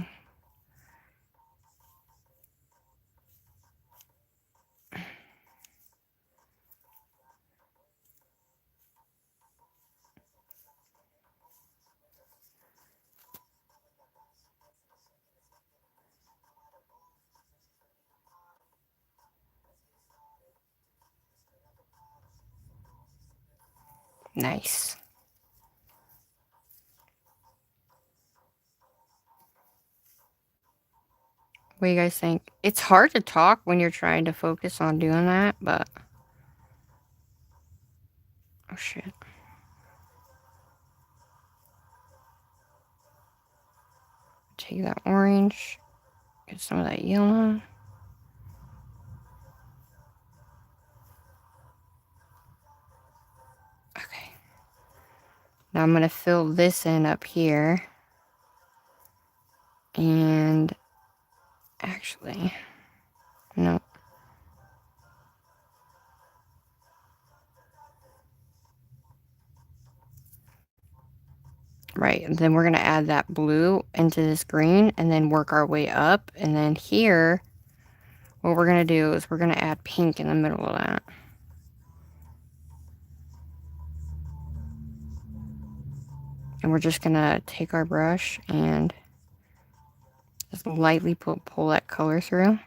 nice. What do you guys think? It's hard to talk when you're trying to focus on doing that, but... Oh, shit. Take that orange. Get some of that yellow. Okay. Now I'm going to fill this in up here. And... Actually... No. Right, and then we're going to add that blue into this green and then work our way up. And then here, what we're going to do is we're going to add pink in the middle of that. And we're just going to take our brush and just lightly pull that color through.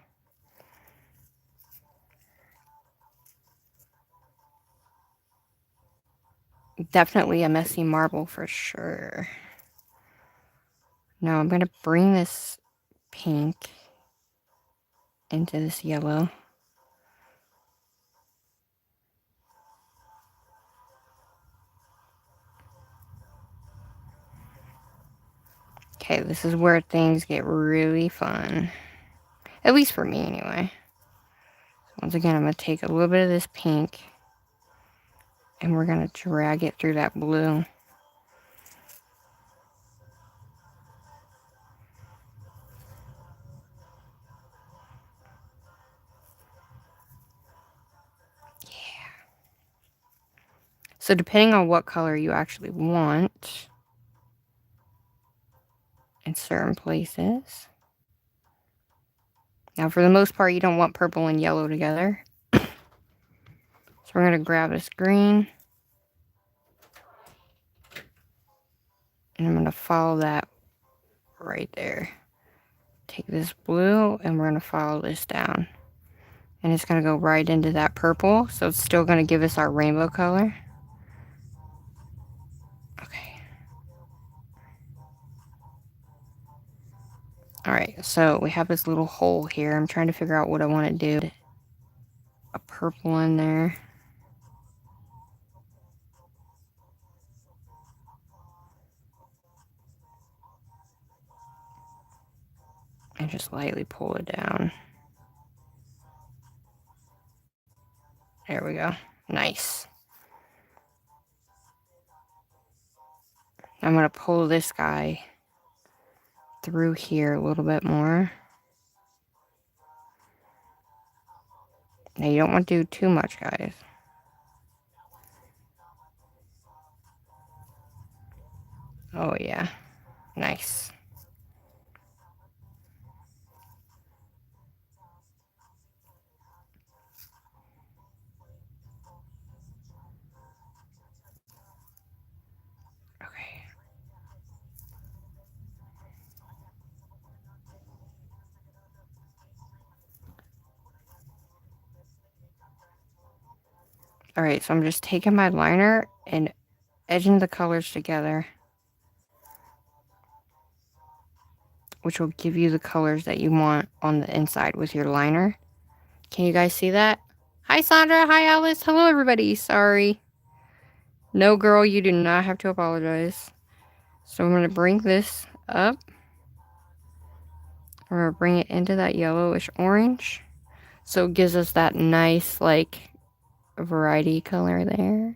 Definitely a messy marble for sure. Now I'm going to bring this pink into this yellow. Okay, this is where things get really fun. At least for me, anyway. Once again, I'm going to take a little bit of this pink and we're going to drag it through that blue. Yeah. So depending on what color you actually want in certain places. Now, for the most part, you don't want purple and yellow together. So we're going to grab this green. And I'm going to follow that right there. Take this blue and we're going to follow this down. And it's going to go right into that purple. So it's still going to give us our rainbow color. Okay. Alright, so we have this little hole here. I'm trying to figure out what I want to do. A purple in there. And just lightly pull it down. There we go. Nice. I'm going to pull this guy through here a little bit more. Now you don't want to do too much, guys. Oh yeah. Nice. Alright, so I'm just taking my liner and edging the colors together, which will give you the colors that you want on the inside with your liner. Can you guys see that? Hi, Sandra. Hi, Alice. Hello, everybody. Sorry. No, girl, you do not have to apologize. So I'm going to bring this up. We're going to bring it into that yellowish orange. So it gives us that nice, like, variety color there.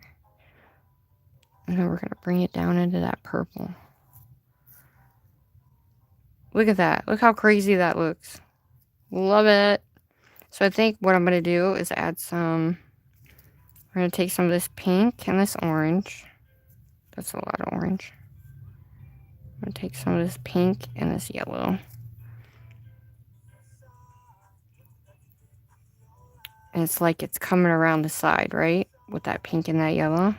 And then we're going to bring it down into that purple. Look at that. Look how crazy that looks. Love it. So I think what I'm going to do is add some... We're going to take some of this pink and this orange. That's a lot of orange. I'm going to take some of this pink and this yellow. And it's like it's coming around the side, right? With that pink and that yellow.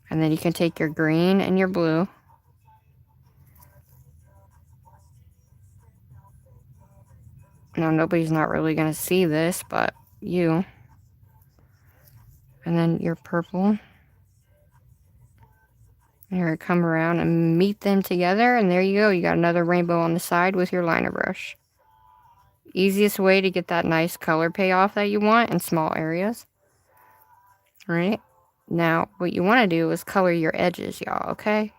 And then you can take your green and your blue. Now, nobody's not really going to see this, but you. And then your purple. And you're going to come around and meet them together. And there you go. You got another rainbow on the side with your liner brush. Easiest way to get that nice color payoff that you want in small areas. Right? Now, what you want to do is color your edges, y'all, okay?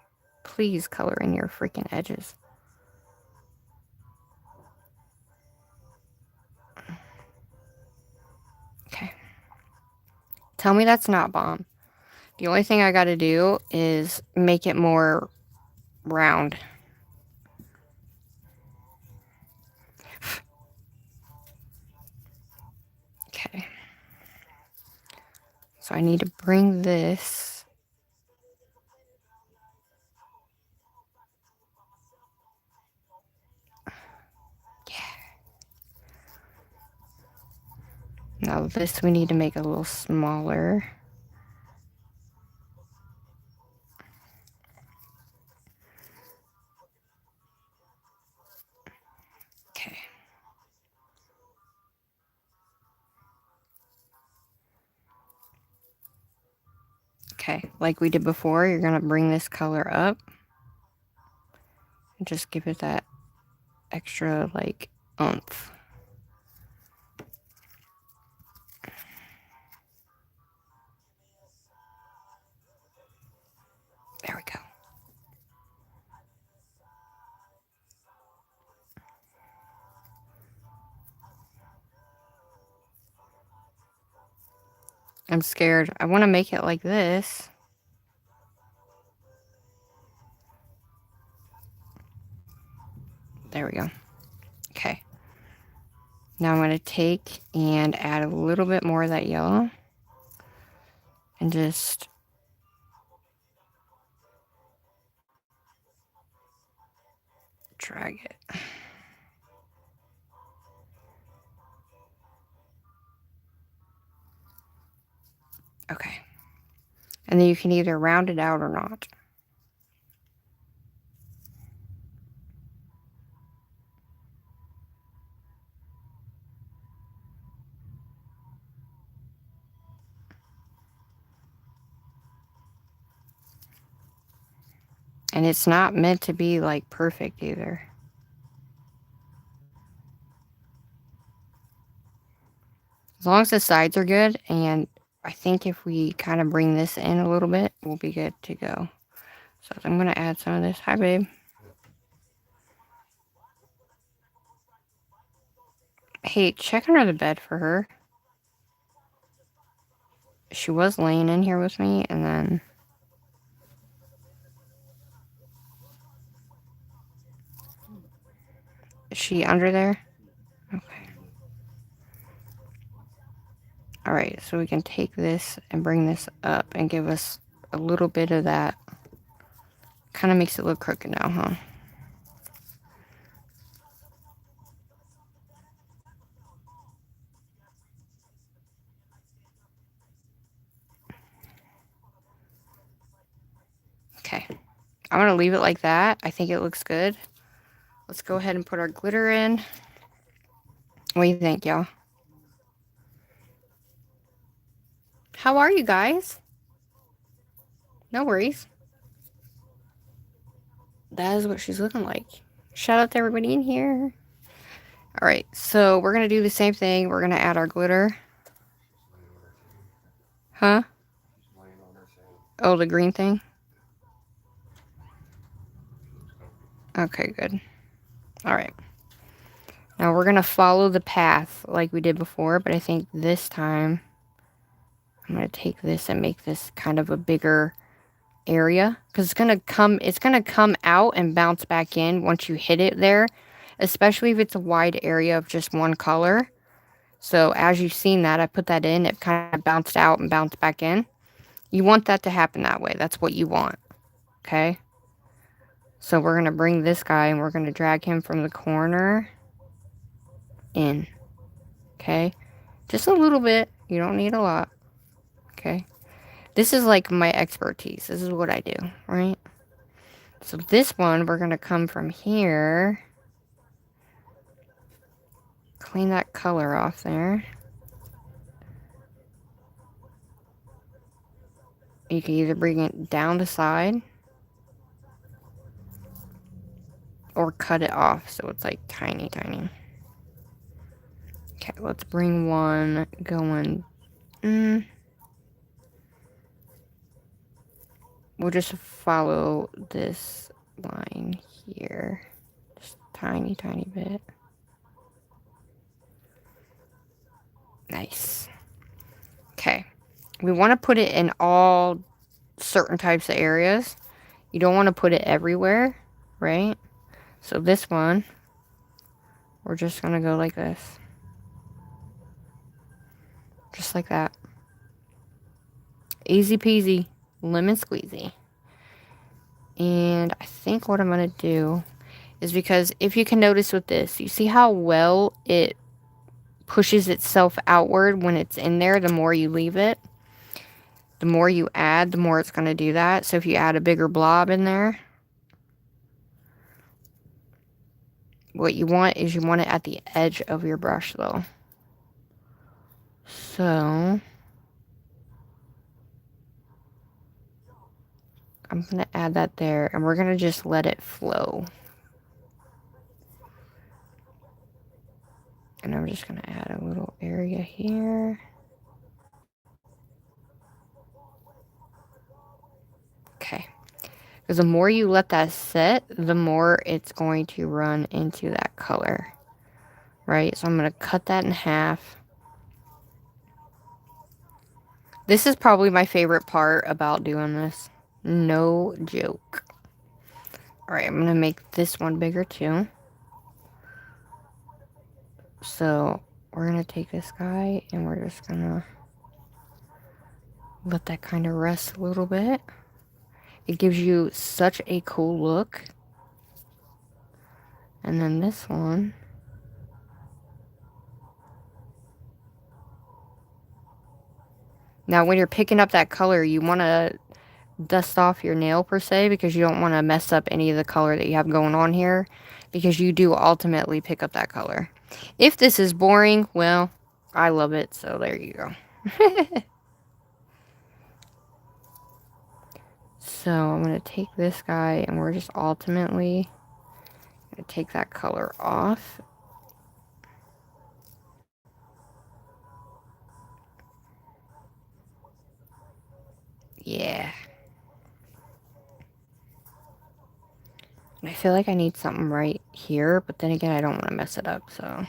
Please color in your freaking edges. Okay. Tell me that's not bomb. The only thing I gotta do is make it more round. Okay. So I need to bring this. Yeah. Now this we need to make a little smaller. Okay. Okay, like we did before, you're gonna bring this color up. And just give it that extra, like, oomph. There we go. I'm scared. I want to make it like this. There we go. Okay. Now I'm going to take and add a little bit more of that yellow. And just drag it. Okay. And then you can either round it out or not. And it's not meant to be like perfect either. As long as the sides are good, and I think if we kind of bring this in a little bit, we'll be good to go. So I'm going to add some of this. Hi, babe. Hey, check under the bed for her. She was laying in here with me, and then... Is she under there? Okay. Alright, so we can take this and bring this up and give us a little bit of that. Kind of makes it look crooked now, huh? Okay. I'm going to leave it like that. I think it looks good. Let's go ahead and put our glitter in. What do you think, y'all? How are you guys? No worries. That is what she's looking like. Shout out to everybody in here. Alright, so we're going to do the same thing. We're going to add our glitter. Huh? Oh, the green thing? Okay, good. Alright. Now we're going to follow the path like we did before, but I think this time I'm going to take this and make this kind of a bigger area, because it's going to come out and bounce back in once you hit it there, especially if it's a wide area of just one color. So as you've seen that, I put that in, it kind of bounced out and bounced back in. You want that to happen that way. That's what you want. Okay? So we're going to bring this guy and we're going to drag him from the corner in. Okay? Just a little bit. You don't need a lot. Okay? This is like my expertise. This is what I do, right? So this one, we're going to come from here. Clean that color off there. You can either bring it down the side or cut it off so it's like tiny, tiny. Okay, let's bring one going. We'll just follow this line here. Just tiny, tiny bit. Nice. Okay. We want to put it in all certain types of areas. You don't want to put it everywhere, right? So this one, we're just going to go like this. Just like that. Easy peasy, lemon squeezy. And I think what I'm going to do is, because if you can notice with this, you see how well it pushes itself outward when it's in there. The more you leave it, the more you add, the more it's going to do that. So if you add a bigger blob in there, what you want is you want it at the edge of your brush though. So I'm going to add that there, and we're going to just let it flow. And I'm just going to add a little area here. Okay. Because the more you let that set, the more it's going to run into that color. Right? So I'm going to cut that in half. This is probably my favorite part about doing this. No joke. Alright, I'm going to make this one bigger too. So we're going to take this guy and we're just going to let that kind of rest a little bit. It gives you such a cool look. And then this one. Now when you're picking up that color, you want to dust off your nail per se, because you don't want to mess up any of the color that you have going on here, because you do ultimately pick up that color. If this is boring, well, I love it, so there you go. So I'm going to take this guy and we're just ultimately going to take that color off. Yeah. I feel like I need something right here, but then again, I don't want to mess it up, so.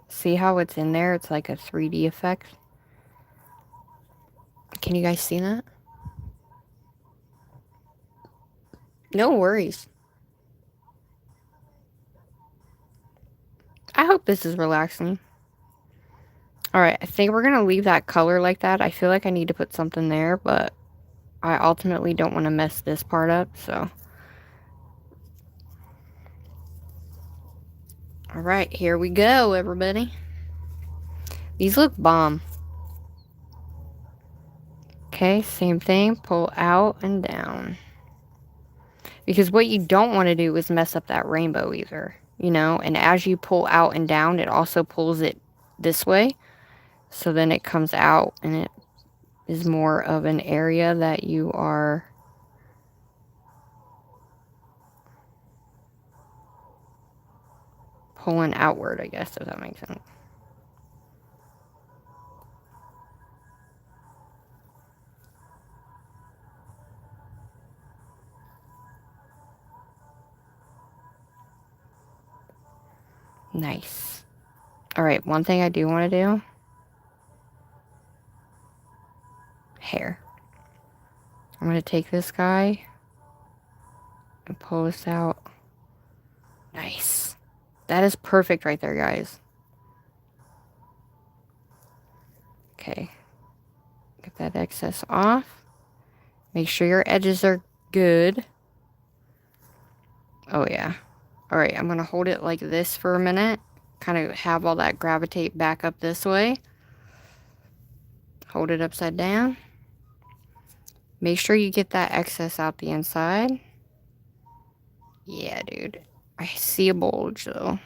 See how it's in there? It's like a 3D effect. Can you guys see that? No worries. I hope this is relaxing. Alright, I think we're going to leave that color like that. I feel like I need to put something there, but I ultimately don't want to mess this part up, so. Alright, here we go, everybody. These look bomb. Okay, same thing. Pull out and down. Because what you don't want to do is mess up that rainbow either, you know? And as you pull out and down, it also pulls it this way. So then it comes out and it is more of an area that you are pulling outward, I guess, if that makes sense. Nice. Alright, one thing I do want to do. Hair. I'm going to take this guy and pull this out. Nice. That is perfect right there, guys. Okay. Get that excess off. Make sure your edges are good. Oh, yeah. Alright, I'm going to hold it like this for a minute. Kind of have all that gravitate back up this way. Hold it upside down. Make sure you get that excess out the inside. Yeah, dude. I see a bulge, though.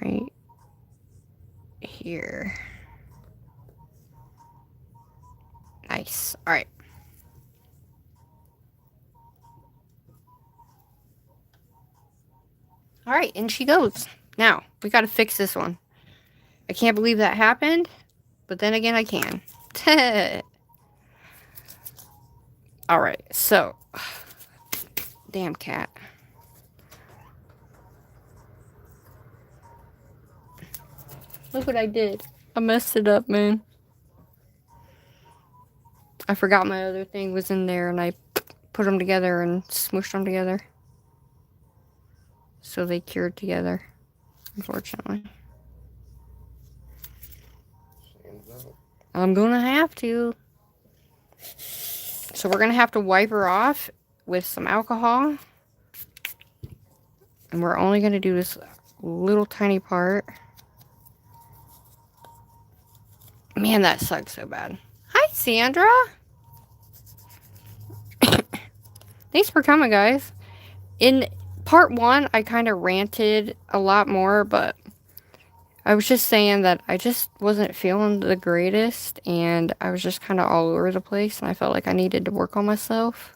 Right here. Nice. Alright. Alright, and she goes. Now, we gotta fix this one. I can't believe that happened, but then again, I can. Alright, so. Damn cat. Look what I did. I messed it up, man. I forgot my other thing was in there and I put them together and smooshed them together. So they cured together, unfortunately. I'm gonna have to. So we're gonna have to wipe her off with some alcohol. And we're only gonna do this little tiny part. Man, that sucks so bad. Hi, Sandra. Thanks for coming, guys. In part 1, I kind of ranted a lot more, but I was just saying that I just wasn't feeling the greatest, and I was just kind of all over the place, and I felt like I needed to work on myself.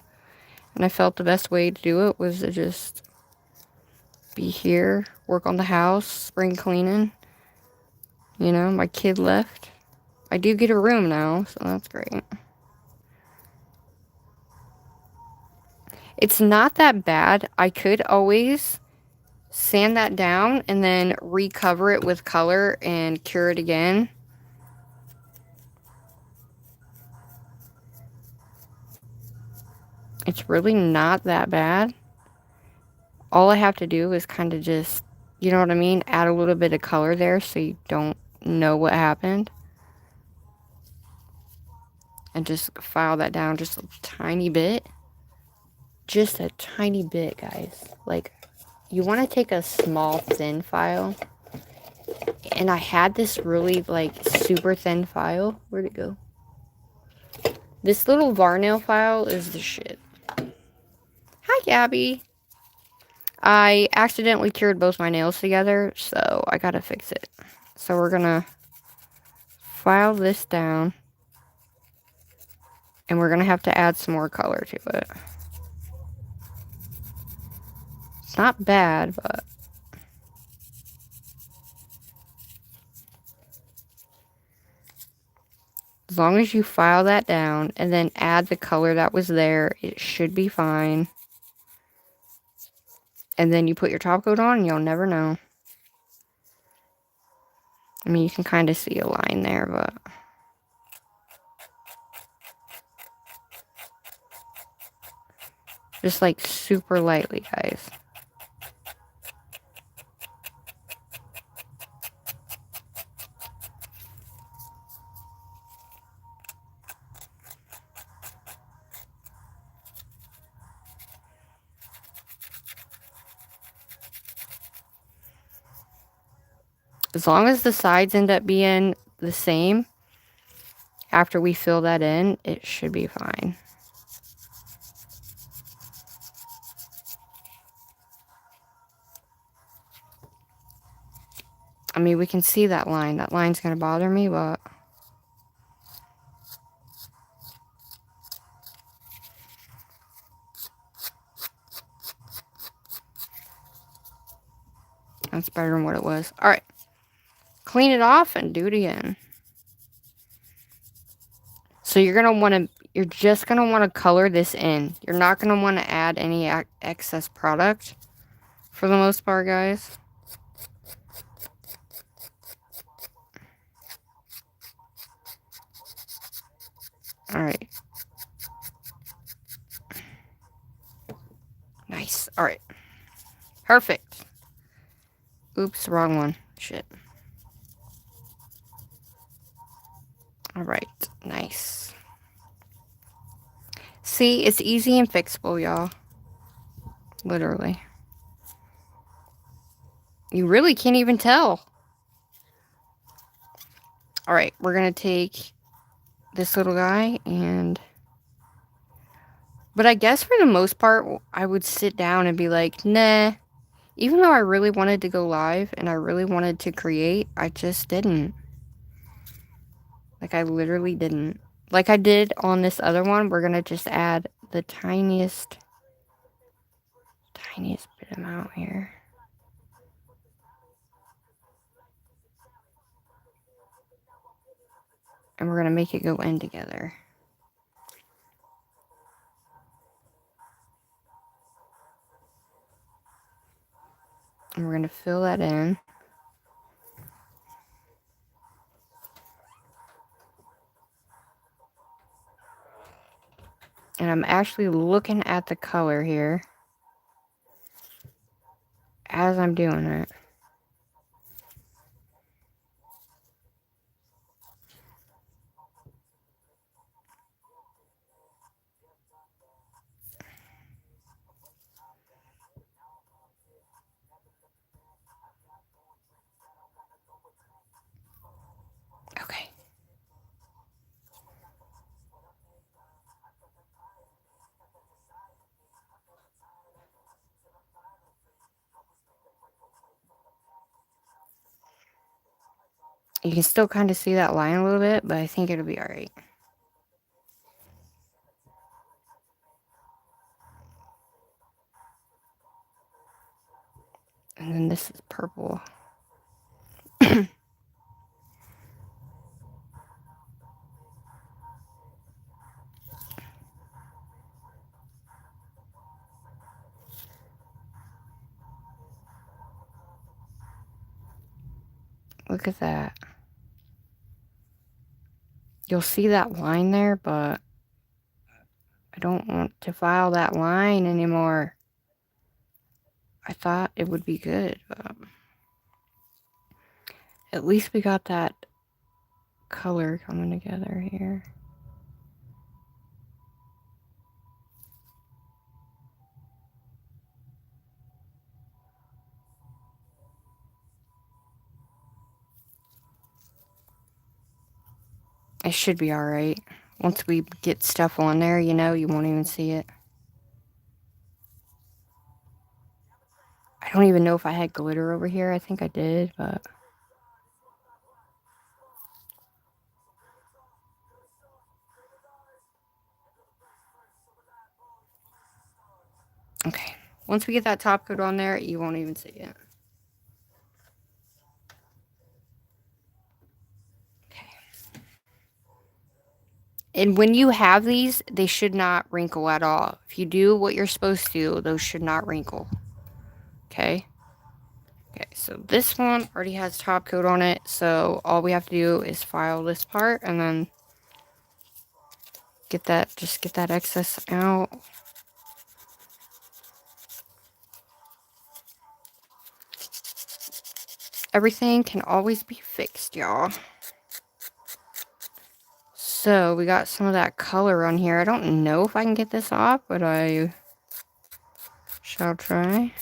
And I felt the best way to do it was to just be here, work on the house, spring cleaning. You know, my kid left. I do get a room now, so that's great. It's not that bad. I could always sand that down and then recover it with color and cure it again. It's really not that bad. All I have to do is kind of just, you know what I mean? Add a little bit of color there so you don't know what happened. And just file that down just a tiny bit. Just a tiny bit, guys. Like, you want to take a small, thin file. And I had this really, like, super thin file. Where'd it go? This little VARNAIL file is the shit. Hi, Gabby. I accidentally cured both my nails together, so I gotta fix it. So we're gonna file this down. And we're gonna have to add some more color to it. It's not bad, but as long as you file that down and then add the color that was there, it should be fine. And then you put your top coat on and you'll never know. I mean, you can kind of see a line there, but just like super lightly, guys. As long as the sides end up being the same after we fill that in, it should be fine. I mean, we can see that line. That line's going to bother me, but... That's better than what it was. Alright. Clean it off and do it again. So you're going to want to... You're just going to want to color this in. You're not going to want to add any excess product. For the most part, guys. Alright. Nice. Alright. Perfect. Oops, wrong one. Shit. Alright. Nice. See, it's easy and fixable, y'all. Literally. You really can't even tell. Alright, we're going to take this little guy and... But I guess for the most part, I would sit down and be like, nah. Even though I really wanted to go live and I really wanted to create, I just didn't. Like, I literally didn't. Like I did on this other one, we're going to just add the tiniest bit amount here. And we're going to make it go in together. And we're going to fill that in. And I'm actually looking at the color here as I'm doing it. Okay. You can still kind of see that line a little bit, but I think it'll be alright. And then this is purple. Look at that. You'll see that line there, but I don't want to file that line anymore. I thought it would be good, but at least we got that color coming together here. It should be alright. Once we get stuff on there, you know, you won't even see it. I don't even know if I had glitter over here. I think I did, but... Okay. Once we get that top coat on there, you won't even see it. And when you have these, they should not wrinkle at all. If you do what you're supposed to, those should not wrinkle. Okay? Okay, so this one already has top coat on it, so all we have to do is file this part and then get that excess out. Everything can always be fixed, y'all. So, we got some of that color on here. I don't know if I can get this off, but I shall try.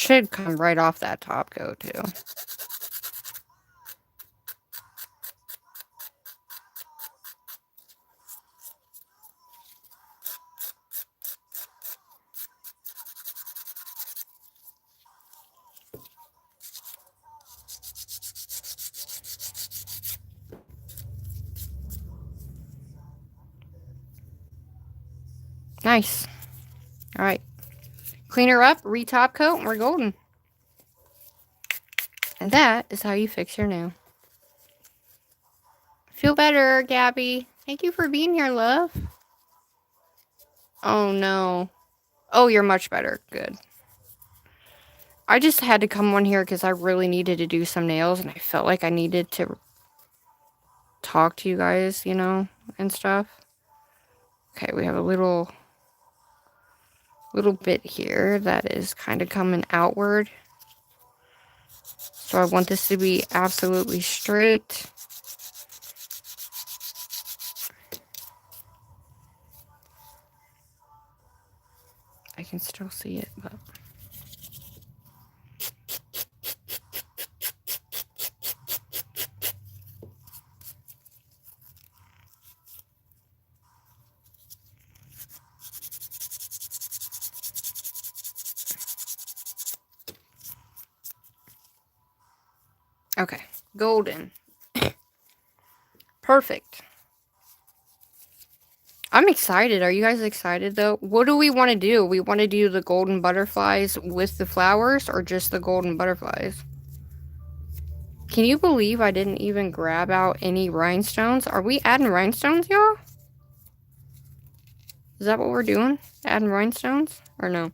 should come right off that top coat too. Nice. All right. Clean her up, re-top coat, and we're golden. And that is how you fix your nail. Feel better, Gabby. Thank you for being here, love. Oh, no. Oh, you're much better. Good. I just had to come on here because I really needed to do some nails, and I felt like I needed to talk to you guys, you know, and stuff. Okay, we have a little bit here that is kind of coming outward. So I want this to be absolutely straight. I can still see it, but... Okay, golden. Perfect. I'm excited. Are you guys excited, though? What do we want to do? We want to do the golden butterflies with the flowers or just the golden butterflies? Can you believe I didn't even grab out any rhinestones? Are we adding rhinestones, y'all? Is that what we're doing? Adding rhinestones? Or no?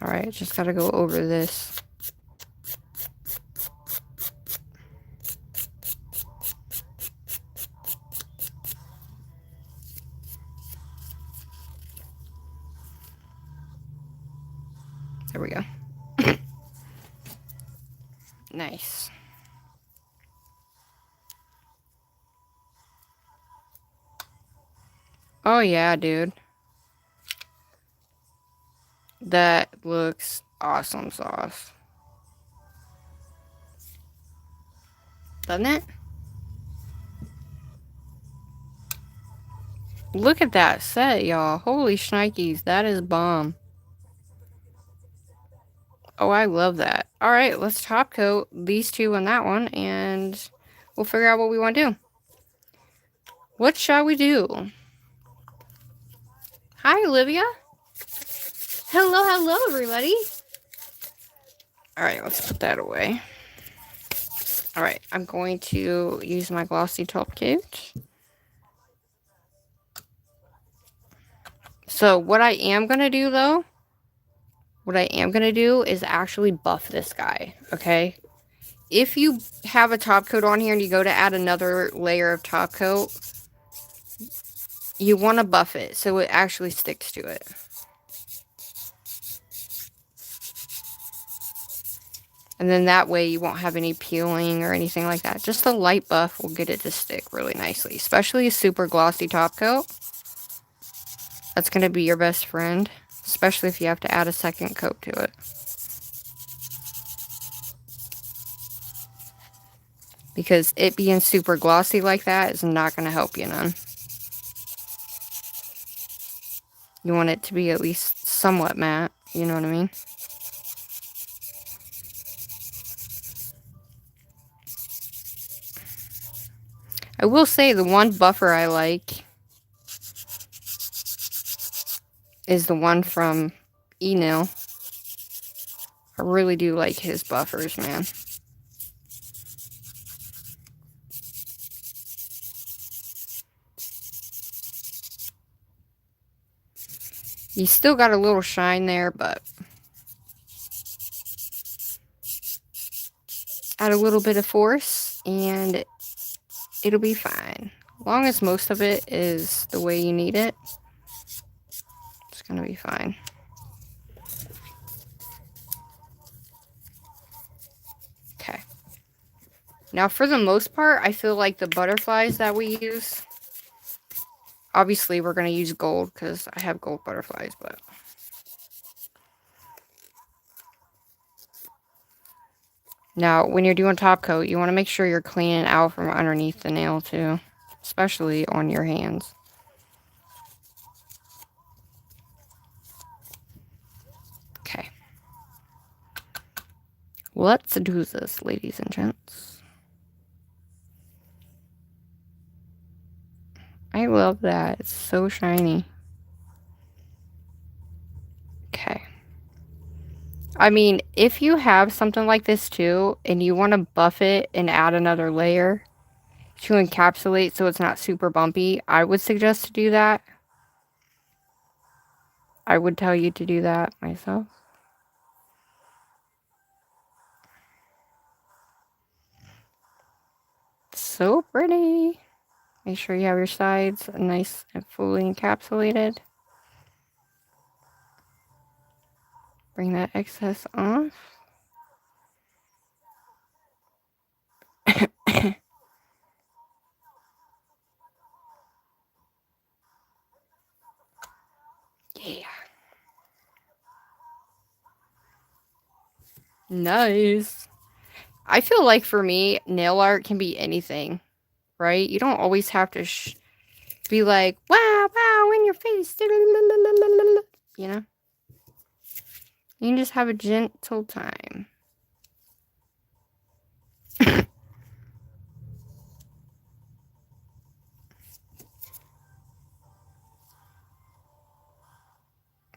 Alright, just gotta go over this. There we go. Nice. Oh yeah, dude. That looks awesome sauce. Doesn't it? Look at that set, y'all. Holy shnikes, that is bomb. Oh, I love that. Alright, let's top coat these two on that one, and we'll figure out what we want to do. What shall we do? Hi, Olivia. Hello, hello, everybody. Alright, let's put that away. Alright, I'm going to use my glossy top coat. So, what I am going to do, though, is actually buff this guy, okay? If you have a top coat on here and you go to add another layer of top coat, you want to buff it so it actually sticks to it. And then that way you won't have any peeling or anything like that. Just a light buff will get it to stick really nicely. Especially a super glossy top coat. That's going to be your best friend. Especially if you have to add a second coat to it. Because it being super glossy like that is not going to help you none. You want it to be at least somewhat matte. You know what I mean? I will say the one buffer I like is the one from E-Nail. I really do like his buffers, man. You still got a little shine there, but add a little bit of force and it'll be fine. As long as most of it is the way you need it, it's gonna be fine. Okay. Now for the most part, I feel like the butterflies that we use, obviously we're gonna use gold because I have gold butterflies, but now when you're doing top coat, you want to make sure you're cleaning out from underneath the nail too, especially on your hands. Okay. Let's do this, ladies and gents. I love that. It's so shiny. Okay. I mean, if you have something like this too, and you want to buff it and add another layer to encapsulate so it's not super bumpy, I would suggest to do that. I would tell you to do that myself. So pretty. Make sure you have your sides nice and fully encapsulated. Bring that excess off. Yeah. Nice. I feel like for me, nail art can be anything, right? You don't always have to be like, wow, wow, in your face. You know? You can just have a gentle time.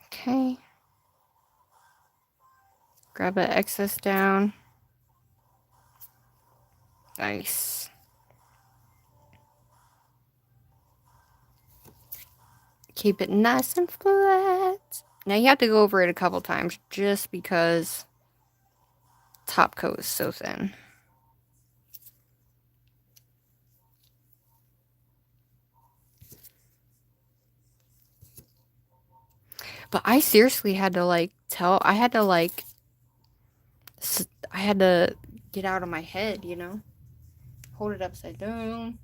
Okay. Grab that excess down. Nice. Keep it nice and flat. Now you have to go over it a couple times just because top coat is so thin. But I seriously had to like I had to get out of my head, you know? Hold it upside down.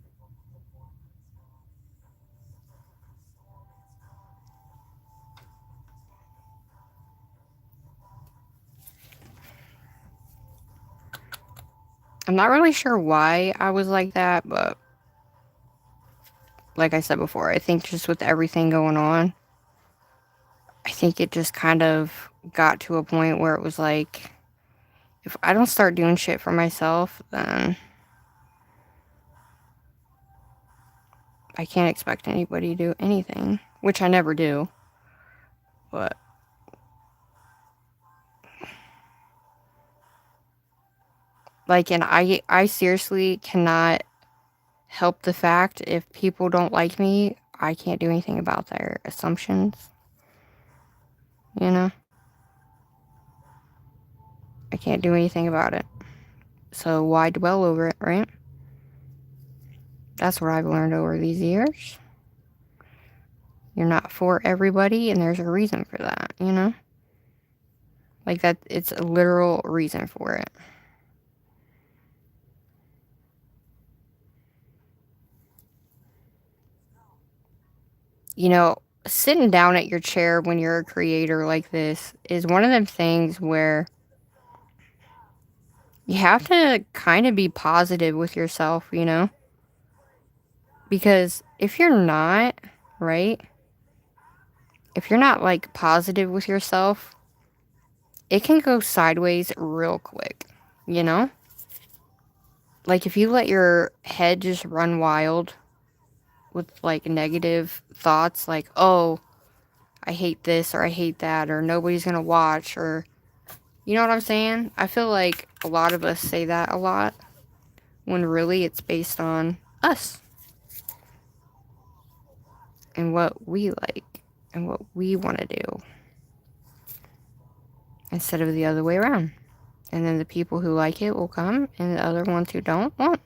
I'm not really sure why I was like that, but like I said before, I think just with everything going on, I think it just kind of got to a point where it was like, if I don't start doing shit for myself, then I can't expect anybody to do anything, which I never do. But like, and I seriously cannot help the fact if people don't like me, I can't do anything about their assumptions. You know? I can't do anything about it. So why dwell over it, right? That's what I've learned over these years. You're not for everybody, and there's a reason for that, you know? Like that, it's a literal reason for it. You know, sitting down at your chair when you're a creator like this is one of them things where you have to kind of be positive with yourself, you know? Because if you're not, right? If you're not like positive with yourself, it can go sideways real quick, you know? Like if you let your head just run wild with like negative thoughts like, oh, I hate this or I hate that or nobody's gonna watch or, you know what I'm saying? I feel like a lot of us say that a lot when really it's based on us and what we like and what we want to do instead of the other way around. And then the people who like it will come, and the other ones who don't won't.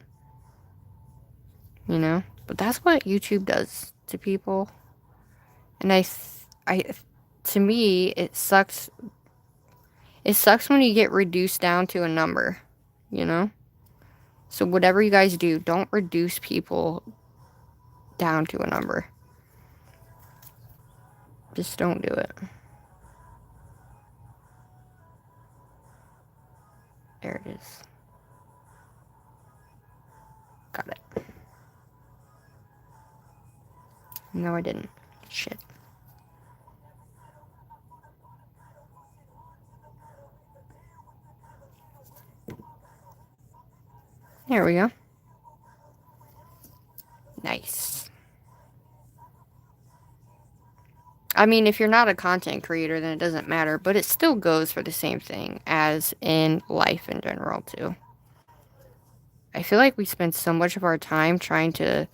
You know? But that's what YouTube does to people. And to me, it sucks. It sucks when you get reduced down to a number, you know? So whatever you guys do, don't reduce people down to a number. Just don't do it. There it is. Got it. No, I didn't. Shit. There we go. Nice. I mean, if you're not a content creator, then it doesn't matter, but it still goes for the same thing as in life in general, too. I feel like we spend so much of our time trying to,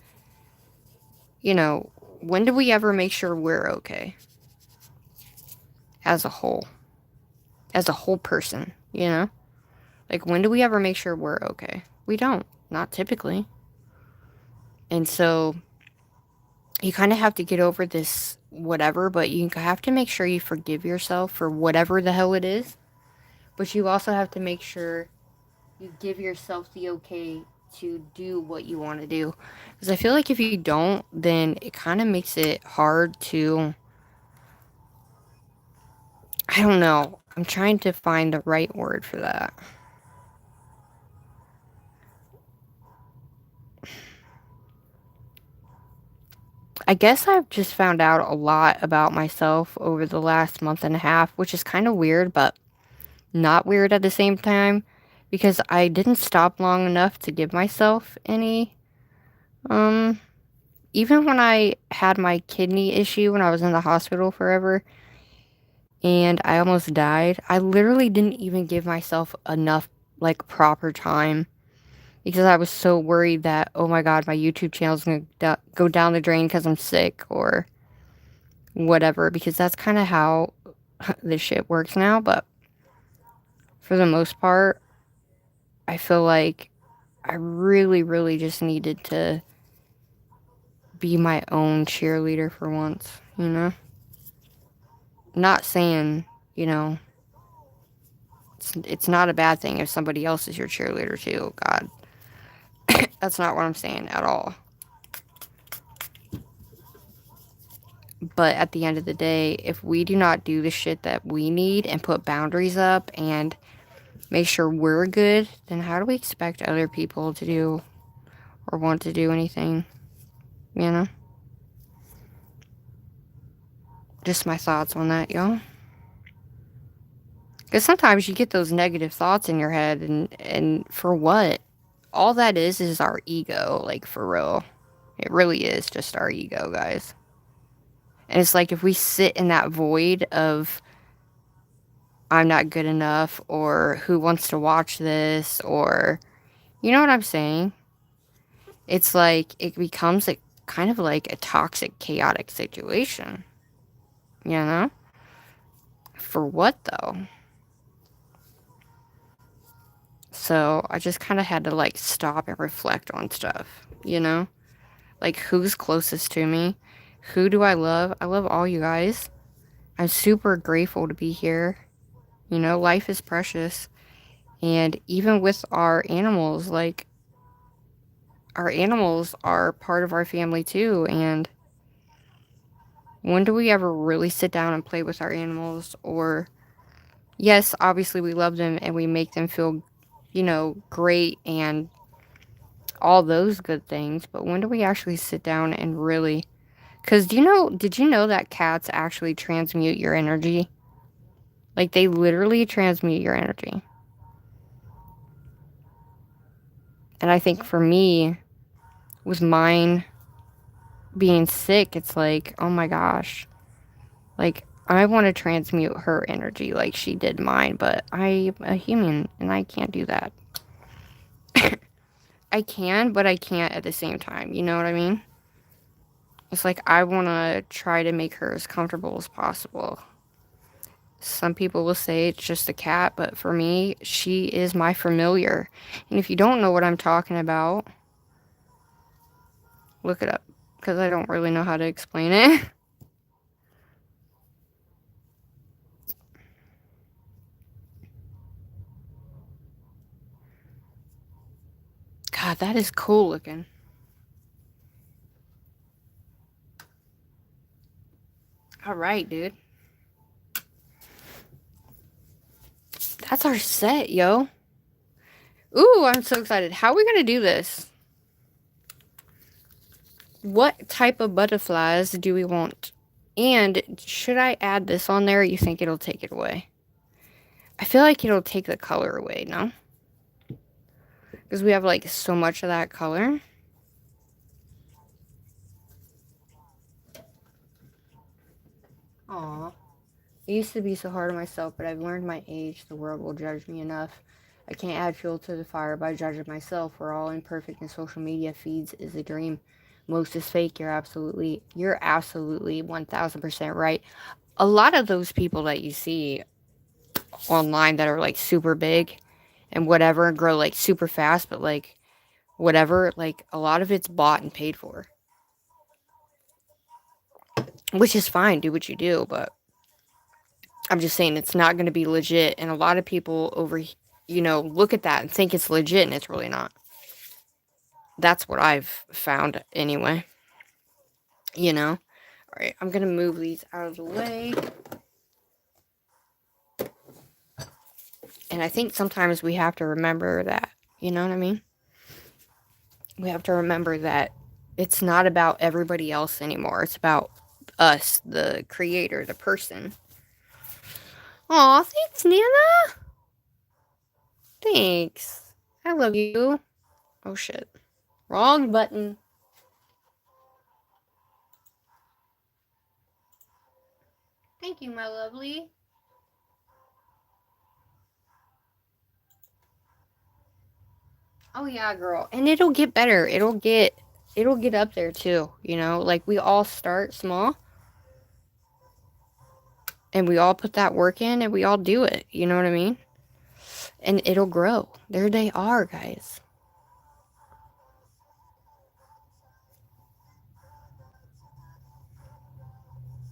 you know, when do we ever make sure we're okay? As a whole. As a whole person, you know? Like, when do we ever make sure we're okay? We don't. Not typically. And so, you kind of have to get over this whatever, but you have to make sure you forgive yourself for whatever the hell it is. But you also have to make sure you give yourself the okay to do what you want to do. Because I feel like if you don't, then it kind of makes it hard to... I don't know. I'm trying to find the right word for that. I guess I've just found out a lot about myself over the last month and a half, which is kind of weird, but not weird at the same time, because I didn't stop long enough to give myself any, even when I had my kidney issue when I was in the hospital forever, and I almost died, I literally didn't even give myself enough, like, proper time, because I was so worried that, oh my god, my YouTube channel's gonna go down the drain because I'm sick, or whatever, because that's kind of how this shit works now, but for the most part, I feel like I really, really just needed to be my own cheerleader for once, you know? Not saying, you know, it's not a bad thing if somebody else is your cheerleader too, God. That's not what I'm saying at all. But at the end of the day, if we do not do the shit that we need and put boundaries up and make sure we're good, then how do we expect other people to do or want to do anything, you know? Just my thoughts on that, y'all. Because sometimes you get those negative thoughts in your head, and for what? All that is our ego, like, for real. It really is just our ego, guys. And it's like if we sit in that void of, I'm not good enough, or who wants to watch this, or, you know what I'm saying? It's like, it becomes a kind of like a toxic, chaotic situation. You know? For what, though? So, I just kind of had to, like, stop and reflect on stuff, you know? Like, who's closest to me? Who do I love? I love all you guys. I'm super grateful to be here. You know, life is precious. And even with our animals, like, our animals are part of our family too. And when do we ever really sit down and play with our animals? Or, yes, obviously we love them and we make them feel, you know, great and all those good things. But when do we actually sit down and really... Because, did you know that cats actually transmute your energy? Like, they literally transmute your energy. And I think for me, with mine being sick, it's like, oh my gosh. Like, I want to transmute her energy like she did mine, but I'm a human and I can't do that. I can, but I can't at the same time. You know what I mean? It's like I want to try to make her as comfortable as possible. Some people will say it's just a cat, but for me, she is my familiar. And if you don't know what I'm talking about, look it up, because I don't really know how to explain it. God, that is cool looking. All right, dude. That's our set, yo. Ooh, I'm so excited. How are we going to do this? What type of butterflies do we want? And should I add this on there, or you think it'll take it away? I feel like it'll take the color away, no? Because we have like so much of that color. Aw. I used to be so hard on myself, but I've learned my age. The world will judge me enough. I can't add fuel to the fire by judging myself. We're all imperfect, and social media feeds is a dream. Most is fake. You're absolutely 1000% right. A lot of those people that you see online that are like super big and whatever, and grow like super fast, but like whatever, like a lot of it's bought and paid for, which is fine. Do what you do, but I'm just saying it's not going to be legit. And a lot of people look at that and think it's legit, and it's really not. That's what I've found anyway. All right, I'm going to move these out of the way. And I think sometimes we have to remember that, you know what I mean? We have to remember that it's not about everybody else anymore. It's about us, the creator, the person. Aw, thanks, Nana. Thanks. I love you. Oh, shit. Wrong button. Thank you, my lovely. Oh, yeah, girl. And it'll get better. It'll get up there, too. Like, we all start small. And we all put that work in, and we all do it. You know what I mean? And it'll grow. There they are, guys.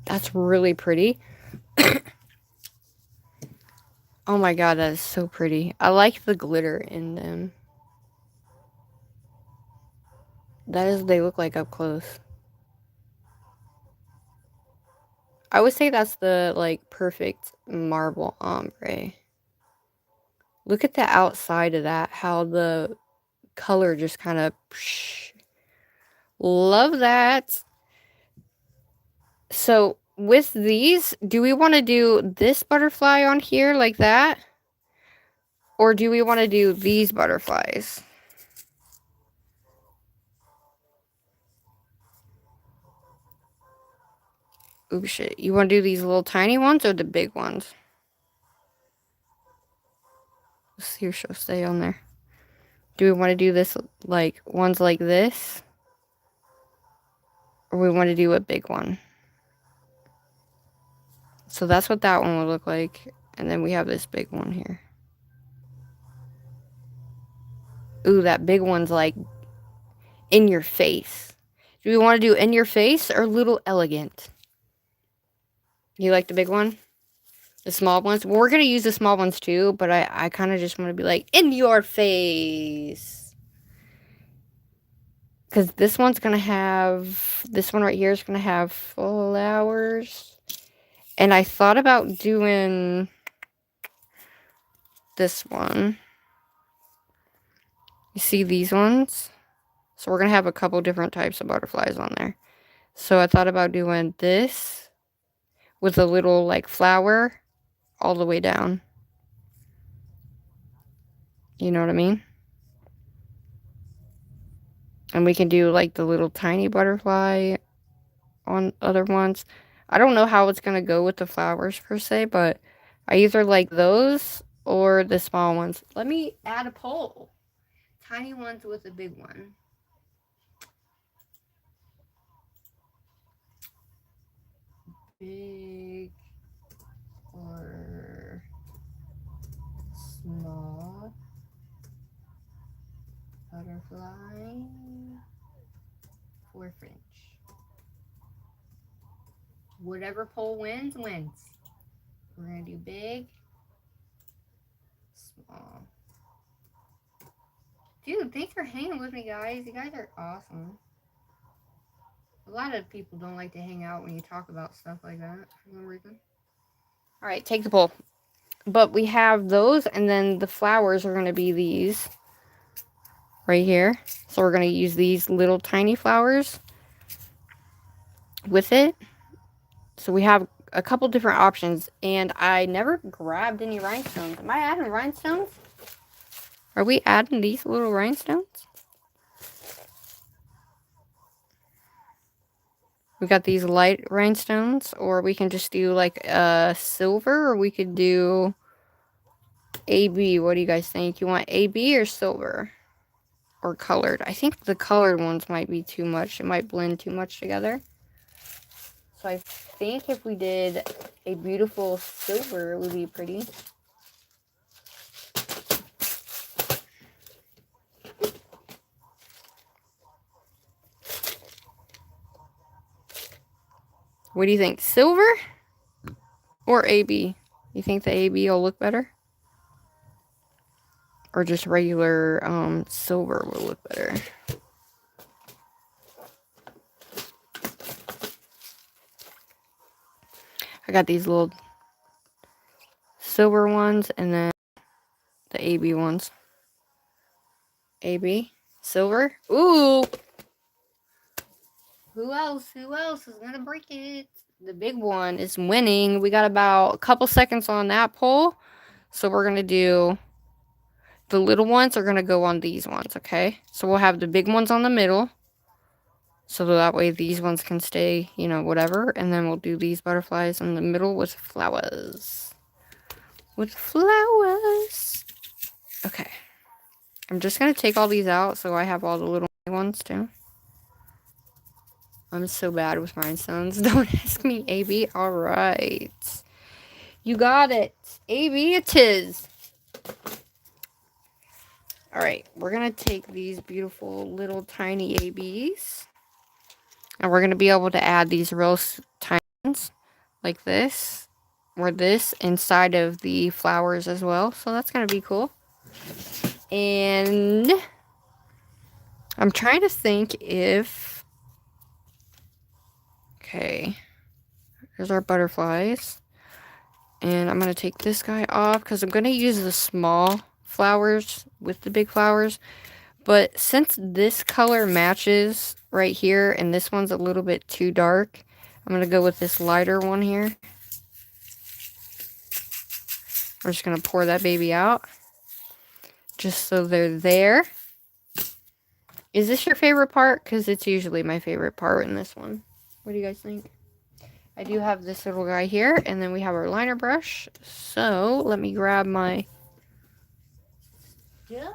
That's really pretty. Oh my god, that is so pretty. I like the glitter in them. They look like up close. I would say that's the, like, perfect marble ombre. Look at the outside of that, how the color just kind of... Love that. So, with these, do we want to do this butterfly on here like that? Or do we want to do these butterflies? Ooh, shit. You want to do these little tiny ones or the big ones? Let's see if she'll stay on there. Do we want to do this, like, ones like this? Or we want to do a big one? So that's what that one would look like. And then we have this big one here. Ooh, that big one's like in your face. Do we want to do in your face or little elegant? You like the big one? The small ones? Well, we're going to use the small ones too, but I kind of just want to be like, in your face. Because this one's going to have, this one right here is going to have flowers. And I thought about doing this one. You see these ones? So we're going to have a couple different types of butterflies on there. So I thought about doing this with a little, like, flower all the way down. You know what I mean? And we can do, like, the little tiny butterfly on other ones. I don't know how it's going to go with the flowers per se, but I either like those or the small ones. Let me add a poll. Tiny ones with a big one. big or small butterfly for French. Whatever pole wins, wins. We're going to do big, small. Dude, thanks for hanging with me, guys. You guys are awesome. A lot of people don't like to hang out when you talk about stuff like that for some reason. All right, take the pole. But we have those, and then the flowers are going to be these right here. So we're going to use these little tiny flowers with it. So we have a couple different options, and I never grabbed any rhinestones. Am I adding rhinestones? Are we adding these little rhinestones? We got these light rhinestones, or we can just do like silver, or we could do AB. What do you guys think? You want AB or silver? Or colored? I think the colored ones might be too much. It might blend too much together. So I think if we did a beautiful silver, it would be pretty. What do you think? Silver or AB? You think the AB will look better? Or just regular silver will look better? I got these little silver ones and then the AB ones. AB? Silver? Ooh! Who else? Who else is gonna break it? The big one is winning. We got about a couple seconds on that pole. So we're gonna do the little ones are gonna go on these ones, okay? So we'll have the big ones on the middle. So that way these ones can stay, you know, whatever. And then we'll do these butterflies in the middle with flowers. With flowers. Okay. I'm just gonna take all these out so I have all the little ones too. I'm so bad with rhinestones. Don't ask me, AB. Alright. You got it. AB it is. Alright, we're going to take these beautiful little tiny ABs. And we're going to be able to add these real tiny ones. Like this. Or this inside of the flowers as well. So that's going to be cool. And I'm trying to think if... Okay. Here's our butterflies. And I'm going to take this guy off because I'm going to use the small flowers with the big flowers. But since this color matches right here and this one's a little bit too dark, I'm going to go with this lighter one here. We're just going to pour that baby out. Just so they're there. Is this your favorite part? Because it's usually my favorite part in this one. What do you guys think? I do have this little guy here, and then we have our liner brush. So, let me grab my... Yeah.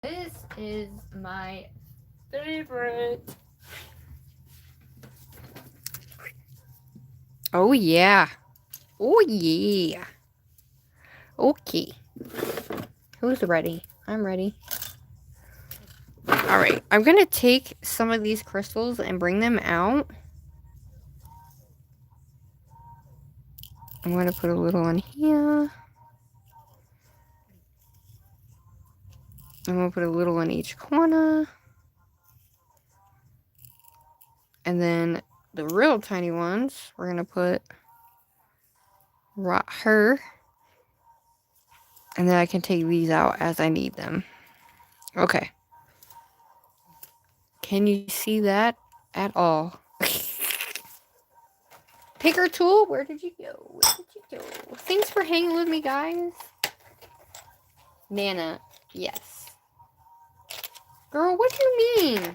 This is my favorite. Oh, yeah. Oh, yeah. Okay. Who's ready? I'm ready. Alright, I'm going to take some of these crystals and bring them out. I'm going to put a little in here. I'm going to put a little in each corner. And then the real tiny ones, we're going to put right here. And then I can take these out as I need them. Okay. Can you see that at all? Picker tool, where did you go? Where did you go? Thanks for hanging with me, guys. Nana, yes. Girl, what do you mean?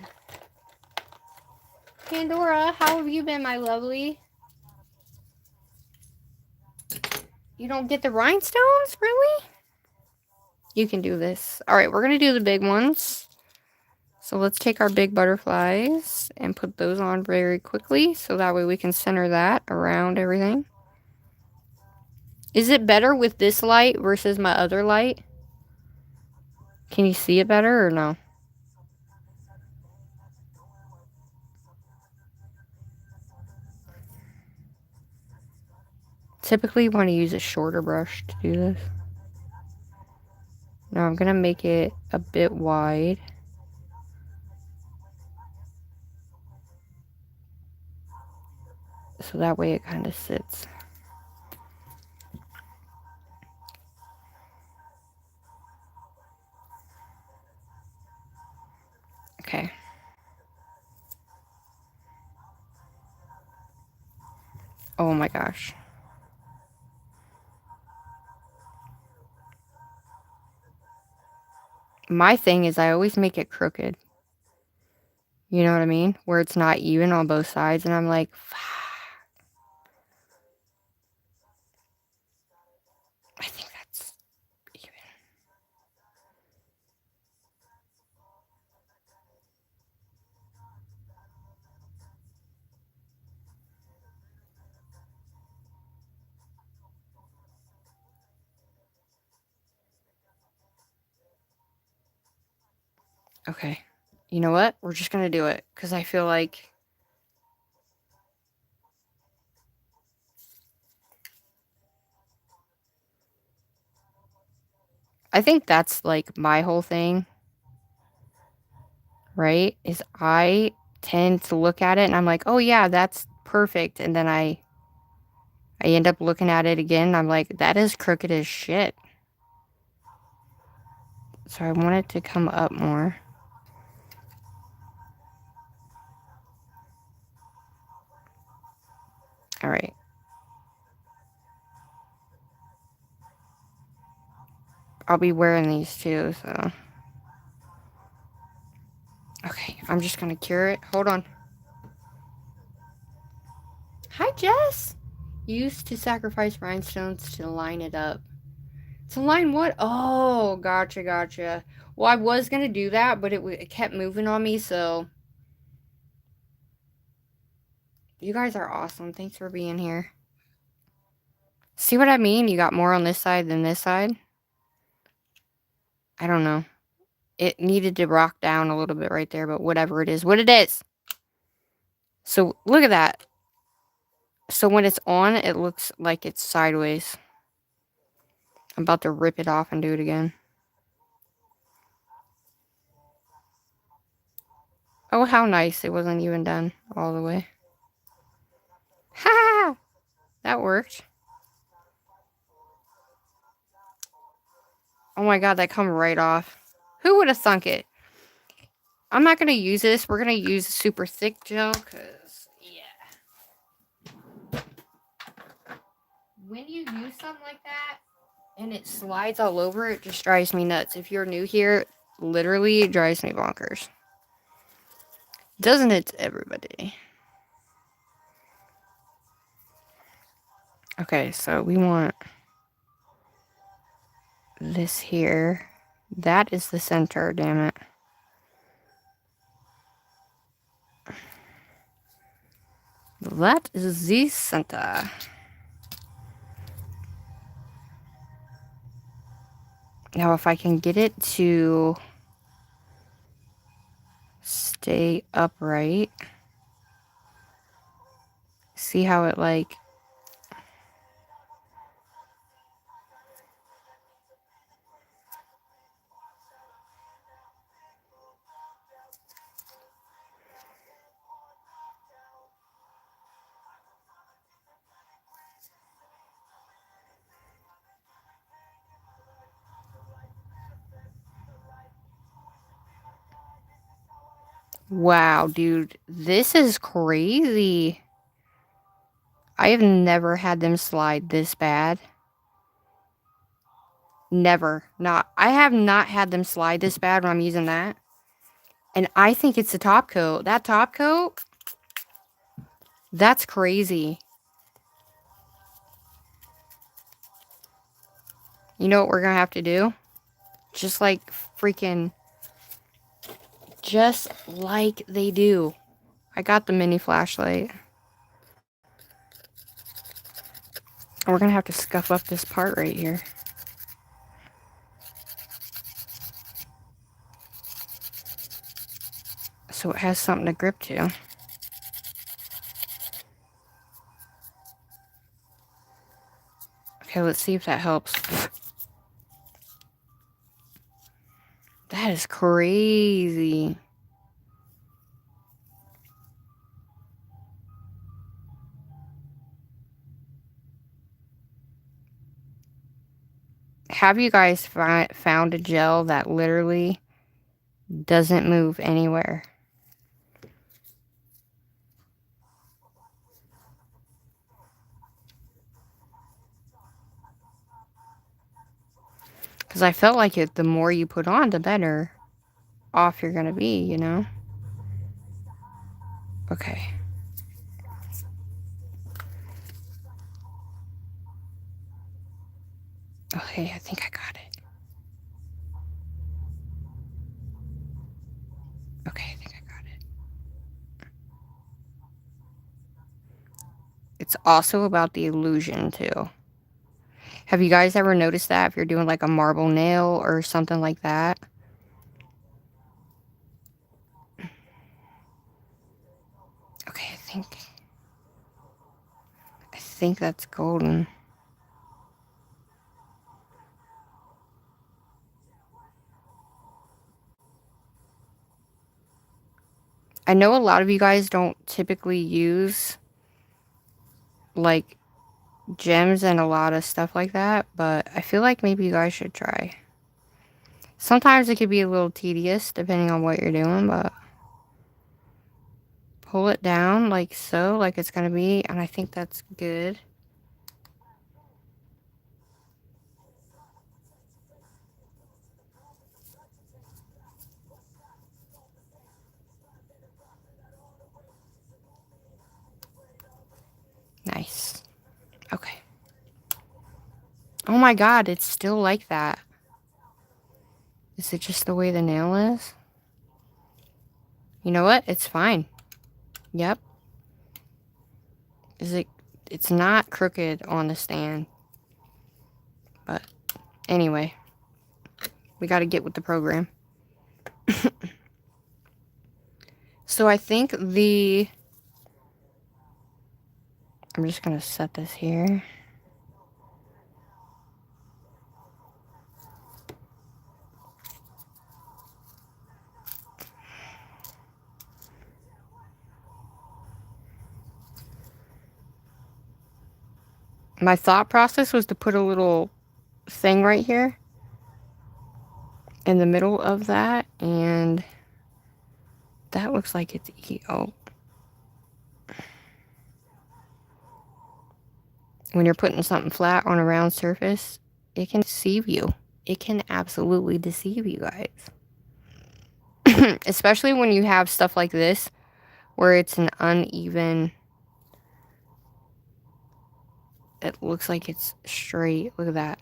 Pandora, how have you been, my lovely? You don't get the rhinestones? Really? You can do this. Alright, we're going to do the big ones. So let's take our big butterflies and put those on very quickly so that way we can center that around everything. Is it better with this light versus my other light? Can you see it better or no? Typically you want to use a shorter brush to do this. Now I'm going to make it a bit wide. So that way it kind of sits. Okay. Oh my gosh. My thing is I always make it crooked. You know what I mean? Where it's not even on both sides. And I'm like, I think that's even. Okay. You know what? We're just going to do it. Because I feel like... I think that's like my whole thing. Right? Is I tend to look at it and I'm like, oh yeah, that's perfect. And then I end up looking at it again and I'm like, that is crooked as shit. So I want it to come up more. All right. I'll be wearing these too, so. Okay, I'm just gonna cure it. Hold on. Hi, Jess. Used to sacrifice rhinestones to line it up. To line what? Oh, gotcha, gotcha. Well, I was gonna do that, but it kept moving on me, so. You guys are awesome. Thanks for being here. See what I mean? You got more on this side than this side. I don't know. It needed to rock down a little bit right there, but whatever it is, what it is. So look at that. So when it's on, it looks like it's sideways. I'm about to rip it off and do it again. Oh, how nice. It wasn't even done all the way. Ha! That worked. Oh my god, that come right off. Who would have thunk it? I'm not going to use this. We're going to use super thick gel because, yeah. When you use something like that and it slides all over, it just drives me nuts. If you're new here, literally it drives me bonkers. Doesn't it to everybody? Okay, so we want this here. That is the center, damn it. That is the center. Now, if I can get it to stay upright, see how it like... Wow, dude, this is crazy. I have never had them slide this bad. Never. I have not had them slide this bad when I'm using that. And I think it's the top coat. That top coat, that's crazy. You know what we're going to have to do? Just just like they do. I got the mini flashlight. We're gonna have to scuff up this part right here. So it has something to grip to. Okay, let's see if that helps. That is crazy. Have you guys found a gel that literally doesn't move anywhere? Because I felt like the more you put on, the better off you're going to be, you know? Okay. Okay, I think I got it. Okay, I think I got it. It's also about the illusion, too. Have you guys ever noticed that if you're doing like a marble nail or something like that? Okay, I think that's golden. I know a lot of you guys don't typically use like gems and a lot of stuff like that, but I feel like maybe you guys should try. Sometimes it could be a little tedious depending on what you're doing, but pull it down like so, like it's gonna be, and I think that's good. Nice. Okay. Oh my god, it's still like that. Is it just the way the nail is? You know what? It's fine. Yep. It's not crooked on the stand. But anyway, we got to get with the program. So I think I'm just going to set this here. My thought process was to put a little thing right here in the middle of that, and that looks like it's oh. When you're putting something flat on a round surface, it can deceive you. It can absolutely deceive you guys. Especially when you have stuff like this where it's an uneven, it looks like it's straight. Look at that.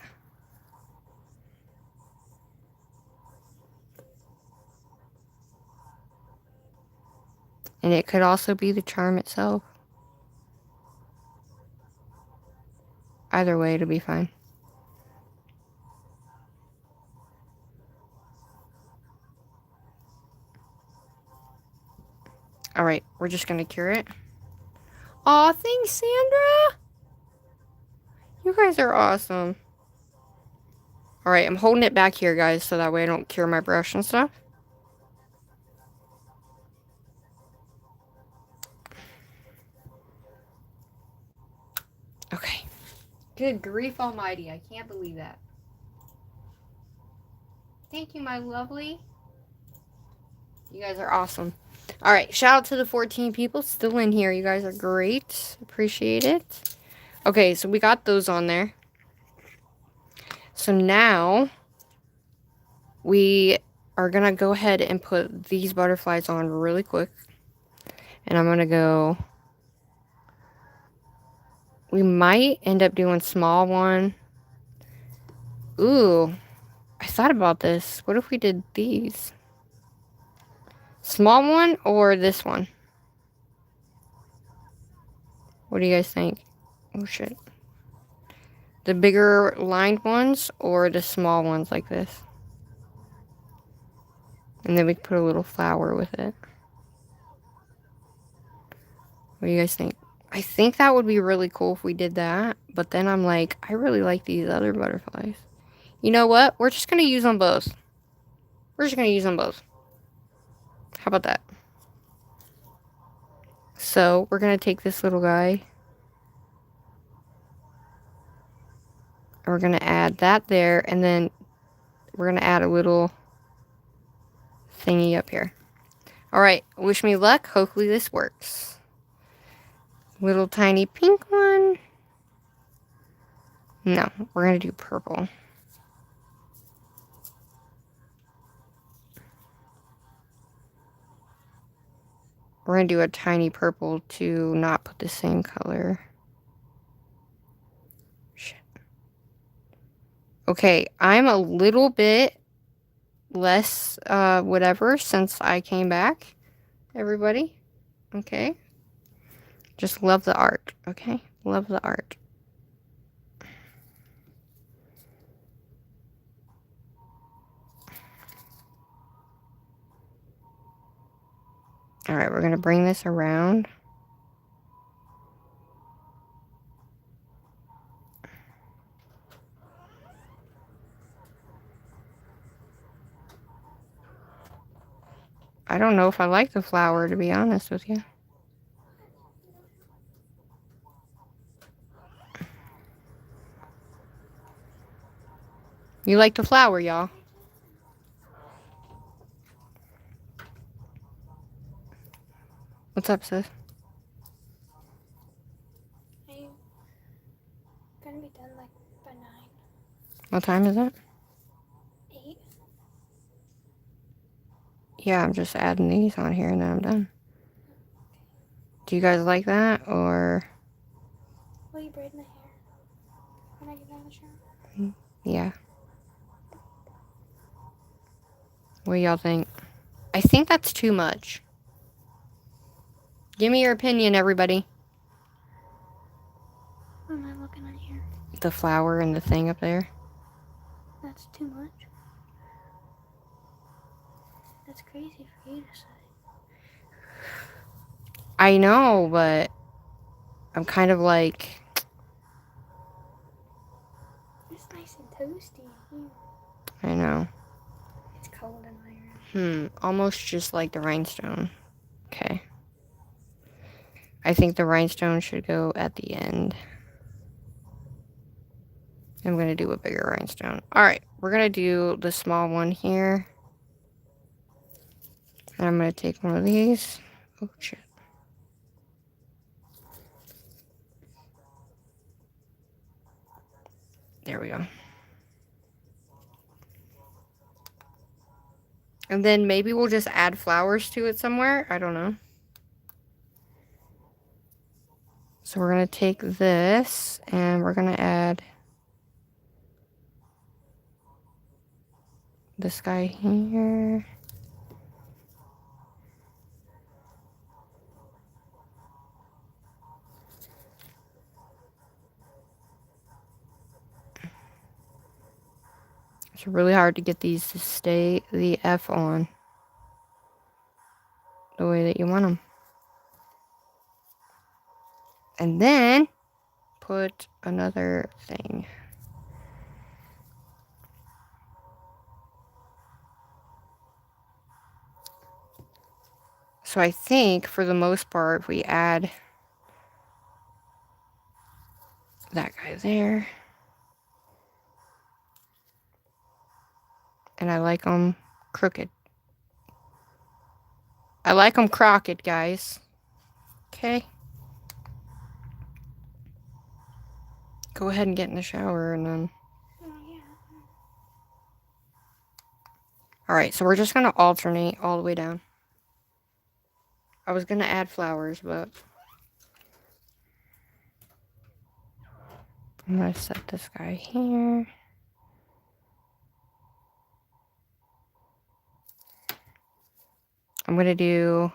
And it could also be the charm itself. Either way, it'll be fine. Alright, we're just gonna cure it. Aw, thanks, Sandra! You guys are awesome. Alright, I'm holding it back here, guys, so that way I don't cure my brush and stuff. Okay. Good grief almighty, I can't believe that. Thank you, my lovely. You guys are awesome. Alright, shout out to the 14 people still in here. You guys are great. Appreciate it. Okay, so we got those on there. So now we are going to go ahead and put these butterflies on really quick. And I'm going to go... We might end up doing small one. Ooh, I thought about this. What if we did these? small one or this one? What do you guys think? Oh shit. The bigger lined ones or the small ones like this? And then we can put a little flower with it. What do you guys think? I think that would be really cool if we did that. But then I'm like, I really like these other butterflies. You know what? We're just going to use them both. We're just going to use them both. How about that? So we're going to take this little guy. And we're going to add that there. And then we're going to add a little thingy up here. Alright, wish me luck. Hopefully this works. Little tiny pink one. No, we're going to do purple. We're going to do a tiny purple to not put the same color. Shit. Okay, I'm a little bit less whatever since I came back. Everybody. Okay. Just love the art. Okay. Love the art. Alright, we're going to bring this around. I don't know if I like the flower, to be honest with you. You like the flower, y'all? What's up, sis? I'm gonna be done like by 9. What time is it? 8. Yeah, I'm just adding these on here and then I'm done. Do you guys like that, or? Will you braid my hair when I get out of the shower? Yeah. What do y'all think? I think that's too much. Give me your opinion, everybody. What am I looking at here? The flower and the thing up there. That's too much. That's crazy for you to say. I know, but I'm kind of like... It's nice and toasty in here. I know. It's cold in my room. Almost just like the rhinestone. Okay. I think the rhinestone should go at the end. I'm going to do a bigger rhinestone. Alright, we're going to do the small one here. And I'm going to take one of these. Oh, shit. There we go. And then maybe we'll just add flowers to it somewhere. I don't know. So we're going to take this and we're going to add this guy here. It's really hard to get these to stay the F on the way that you want them. And then put another thing. So I think for the most part, if we add that guy there. And I like them crooked. I like them crooked, guys. Okay. Go ahead and get in the shower and then... Oh, yeah. Alright, so we're just going to alternate all the way down. I was going to add flowers, but... I'm going to set this guy here. I'm going to do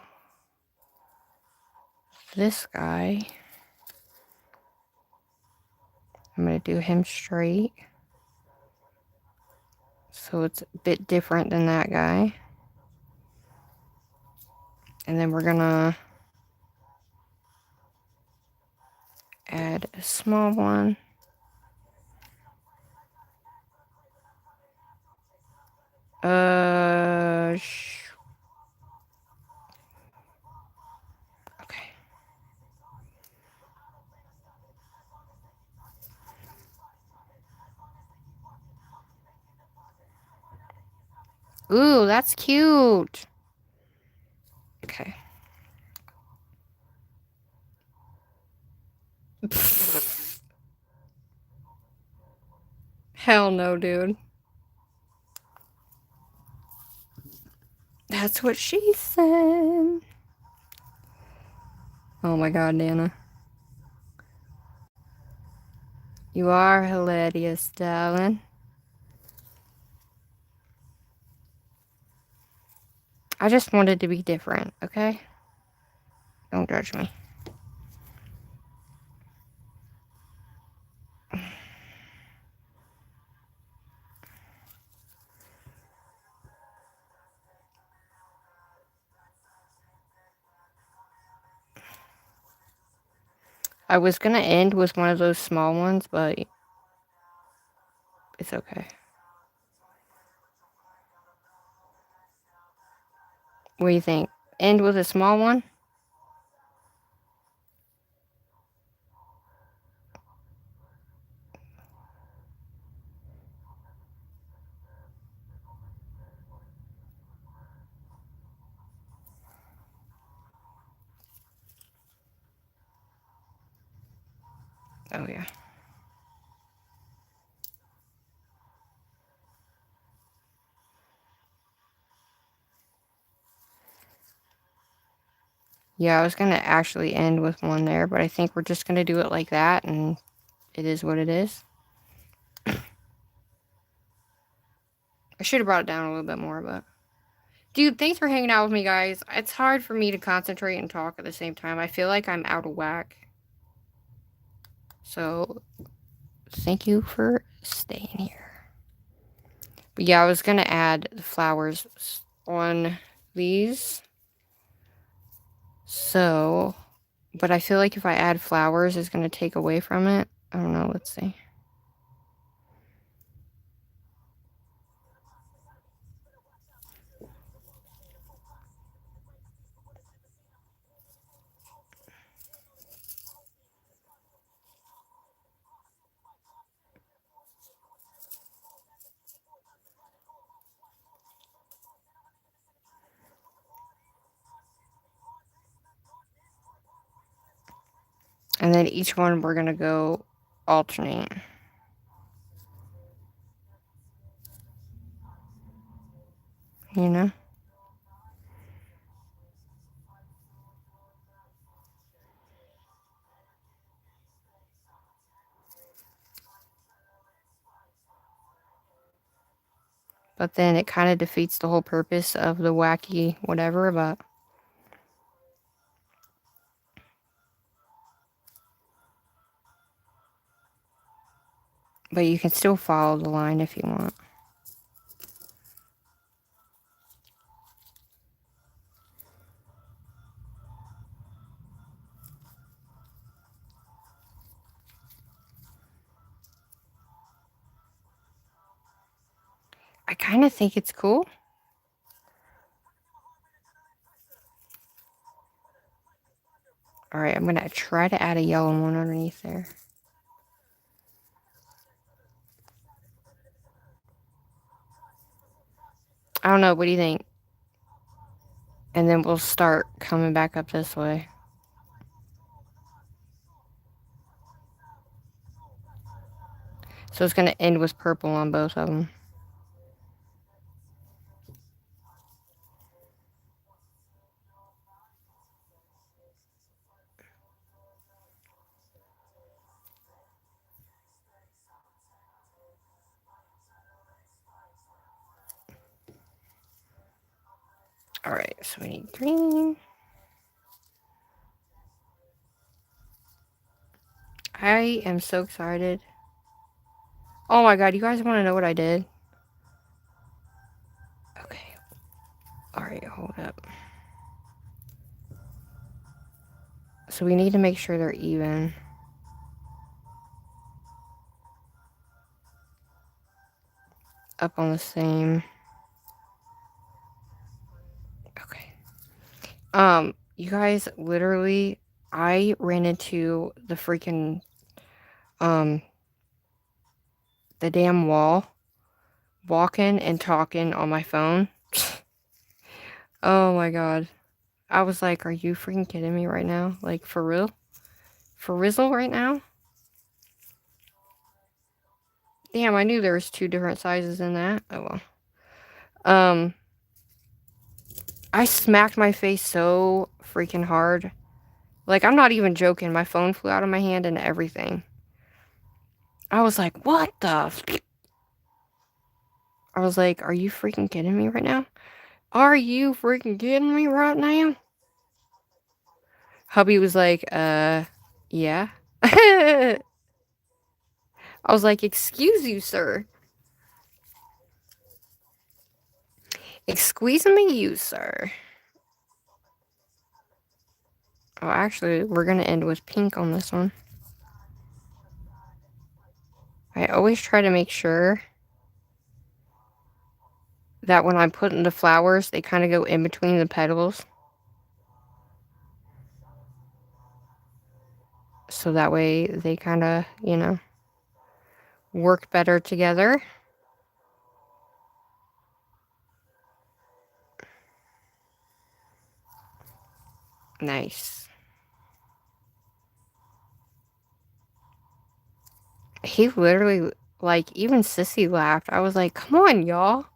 this guy. I'm going to do him straight. So it's a bit different than that guy. And then we're going to add a small one. Okay. Ooh, that's cute. Okay. Hell no, dude. That's what she said. Oh my god, Nana. You are hilarious, darling. I just wanted to be different, okay? Don't judge me. I was gonna end with one of those small ones, but it's okay. What do you think? End with a small one? Oh, yeah. Yeah, I was gonna actually end with one there, but I think we're just gonna do it like that, and it is what it is. I should have brought it down a little bit more, but... Dude, thanks for hanging out with me, guys. It's hard for me to concentrate and talk at the same time. I feel like I'm out of whack. So, thank you for staying here. But yeah, I was gonna add the flowers on these. So, but I feel like if I add flowers, it's gonna take away from it. I don't know, let's see. And then each one we're gonna go alternate. You know? But then it kind of defeats the whole purpose of the wacky whatever, but you can still follow the line if you want. I kind of think it's cool. Alright, I'm gonna try to add a yellow one underneath there. I don't know, what do you think? And then we'll start coming back up this way. So it's gonna end with purple on both of them. Alright, so we need green. I am so excited. Oh my god, you guys want to know what I did? Okay. Alright, hold up. So we need to make sure they're even. Up on the same. Okay. You guys, literally, I ran into the freaking, the damn wall, walking and talking on my phone. Oh my god. I was like, are you freaking kidding me right now? Like, for real? For Rizzle right now? Damn, I knew there was 2 different sizes in that. Oh well. I smacked my face so freaking hard. Like, I'm not even joking. My phone flew out of my hand and everything. I was like, what the? I was like, are you freaking kidding me right now? Are you freaking kidding me right now? Hubby was like, yeah. I was like, excuse you, sir. Excuse me, you, sir. Oh, actually, we're gonna end with pink on this one. I always try to make sure that when I'm putting the flowers, they kind of go in between the petals. So that way they kind of, you know, work better together. Nice. He literally, like, even Sissy laughed. I was like, come on, y'all.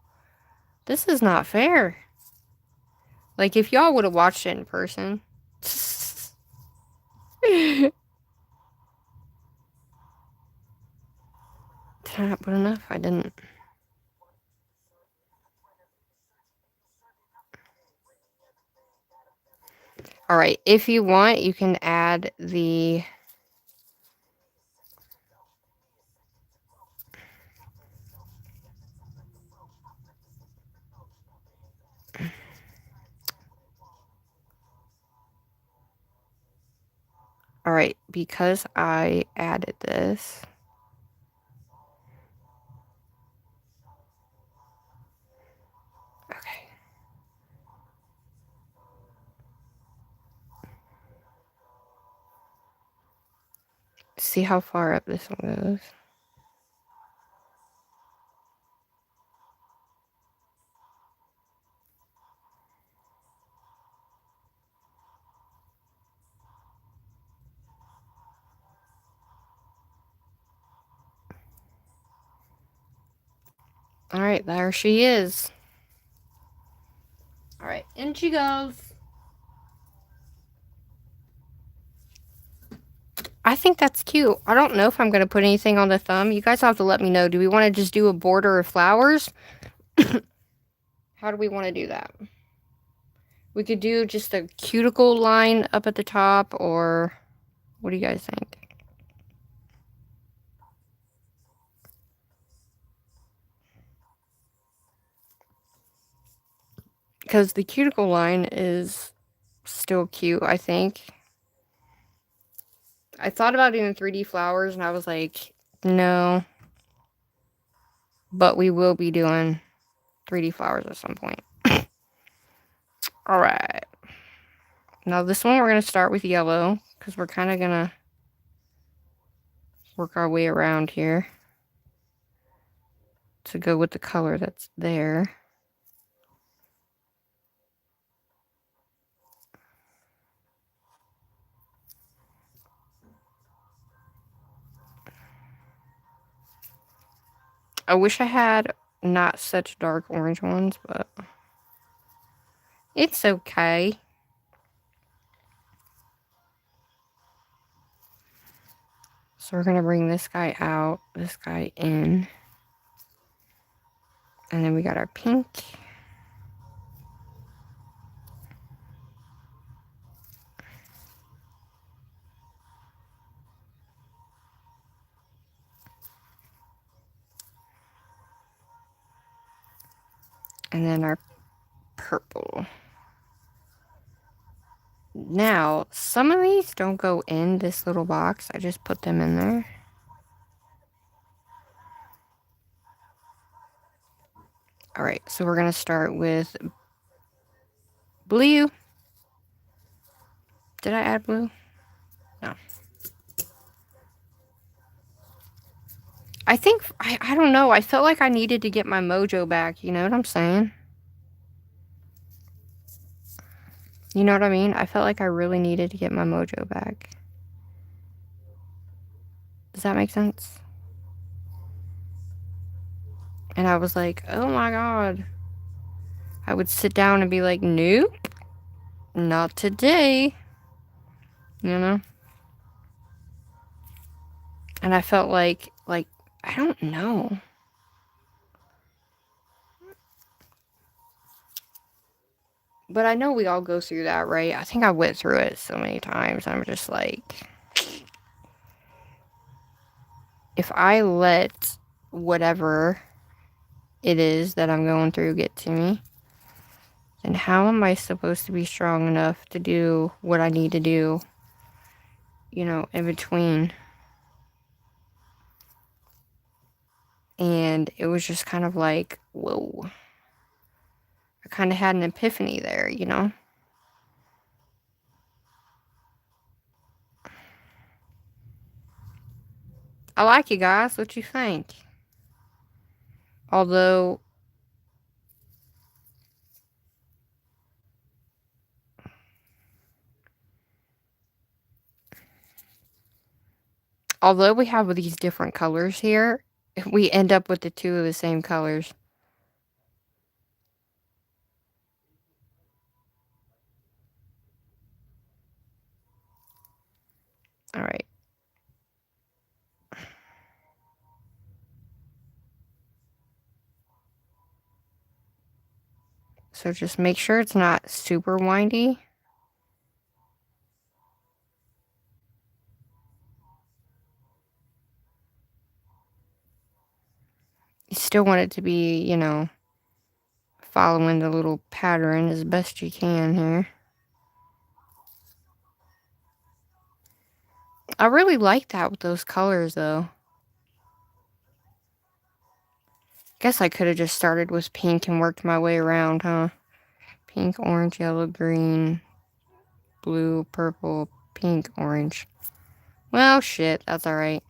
This is not fair. Like, if y'all would have watched it in person. Did I not put enough? I didn't. Alright, if you want, you can add the... Alright, because I added this... Okay. See how far up this one goes. Alright, there she is. Alright, in she goes. I think that's cute. I don't know if I'm going to put anything on the thumb. You guys have to let me know. Do we want to just do a border of flowers? How do we want to do that? We could do just a cuticle line up at the top, or what do you guys think? Because the cuticle line is still cute, I think. I thought about doing 3D flowers, and I was like, no. But we will be doing 3D flowers at some point. Alright. Now this one we're going to start with yellow, because we're kind of going to work our way around here to go with the color that's there. I wish I had not such dark orange ones, but it's okay. So we're going to bring this guy out, this guy in. And then we got our pink. And then our purple. Now, some of these don't go in this little box. I just put them in there. Alright, so we're going to start with blue. Did I add blue? No. I think, I don't know. I felt like I needed to get my mojo back. You know what I'm saying? You know what I mean? I felt like I really needed to get my mojo back. Does that make sense? And I was like, oh my god. I would sit down and be like, nope. Not today. You know? And I felt like, I don't know. But I know we all go through that, right? I think I went through it so many times. I'm just like, if I let whatever it is that I'm going through get to me, then how am I supposed to be strong enough to do what I need to do, you know, in between? And it was just kind of like, whoa. I kind of had an epiphany there, you know? I like you guys. What you think? Although we have these different colors here, we end up with the two of the same colors. All right. So just make sure it's not super windy. You still want it to be, you know, following the little pattern as best you can here. I really like that with those colors, though. Guess I could have just started with pink and worked my way around, huh? Pink, orange, yellow, green, blue, purple, pink, orange. Well, shit, that's alright.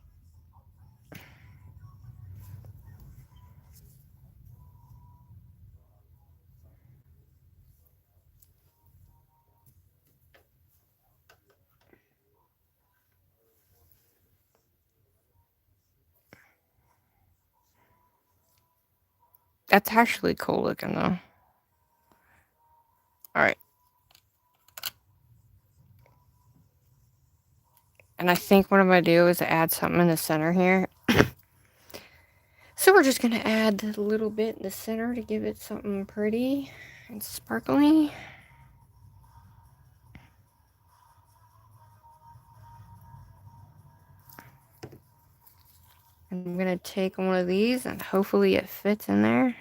That's actually cool looking, though. Alright. And I think what I'm going to do is add something in the center here. So we're just going to add a little bit in the center to give it something pretty and sparkly. And I'm going to take one of these and hopefully it fits in there.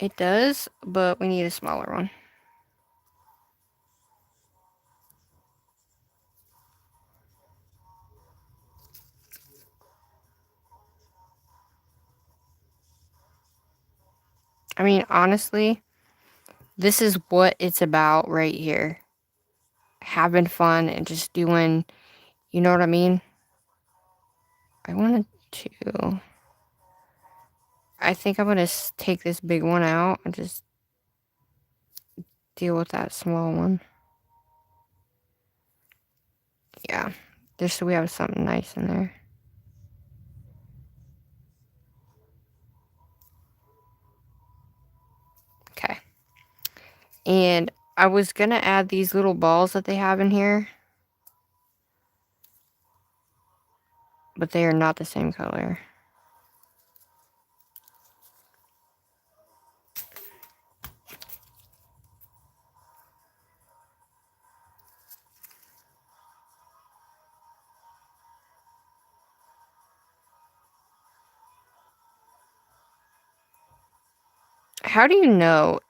It does, but we need a smaller one. I mean, honestly, this is what it's about right here. Having fun and just doing, you know what I mean? I wanted to... I think I'm going to take this big one out and just deal with that small one. Yeah, just so we have something nice in there. Okay. And I was going to add these little balls that they have in here. But they are not the same color. How do you know?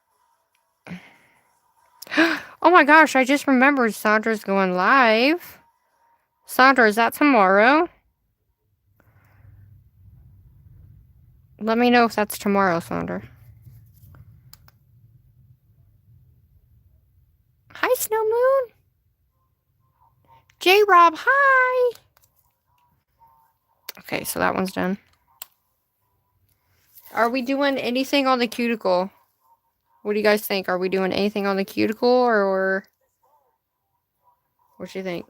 Oh my gosh, I just remembered Sandra's going live. Sandra, is that tomorrow? Let me know if that's tomorrow, Sandra. Hi, Snow Moon. J-Rob, hi. Okay, so that one's done. Are we doing anything on the cuticle? What do you guys think? Are we doing anything on the cuticle or what do you think?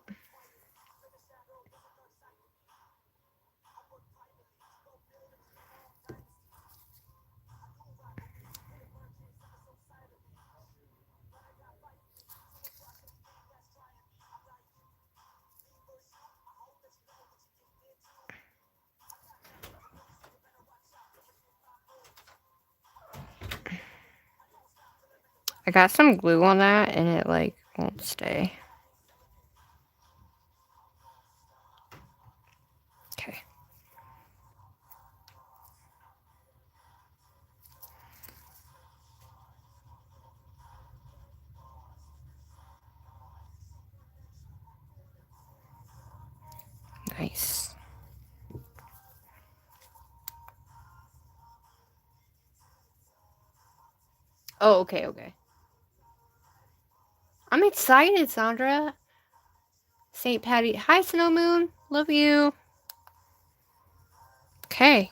I got some glue on that and it like won't stay. Okay. Nice. Oh, okay, okay. I'm excited, Sandra. St. Patty. Hi, Snow Moon. Love you. Okay.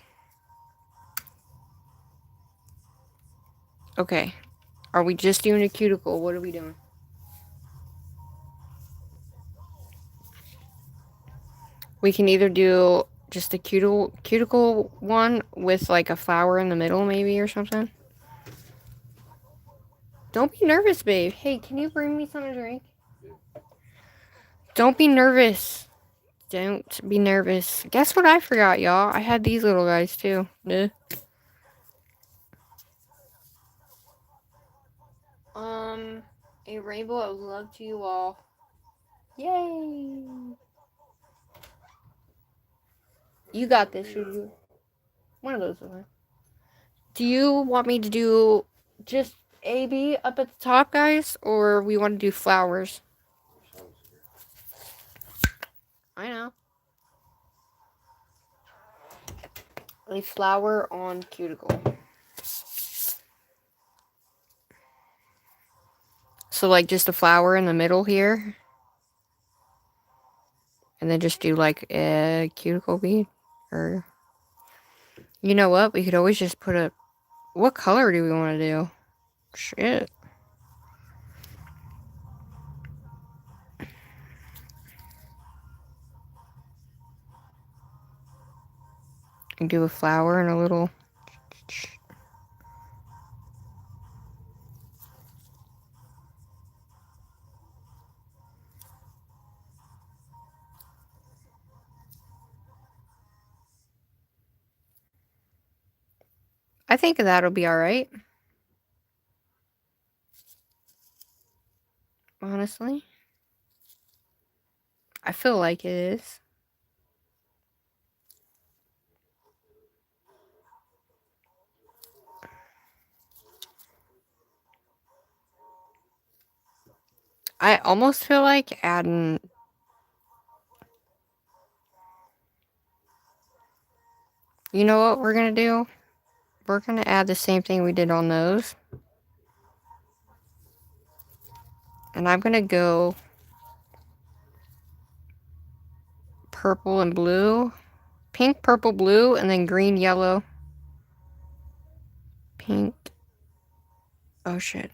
Okay. Are we just doing a cuticle? What are we doing? We can either do just a cuticle one with like a flower in the middle maybe or something. Don't be nervous, babe. Hey, can you bring me something to drink? Don't be nervous. Don't be nervous. Guess what I forgot, y'all? I had these little guys too. Duh. A rainbow of love to you all. Yay! You got this, you. One of those. Do you want me to do just AB up at the top, guys, or we want to do flowers? I know. A flower on cuticle. So like just a flower in the middle here. And then just do like a cuticle bead. Or you know what? We could always just put a... What color do we want to do? Shit. And do a flower and a little... I think that'll be alright. Honestly. I feel like it is. I almost feel like adding... You know what we're gonna do? We're gonna add the same thing we did on those. And I'm gonna go purple and blue. Pink, purple, blue, and then green, yellow. Pink. Oh shit.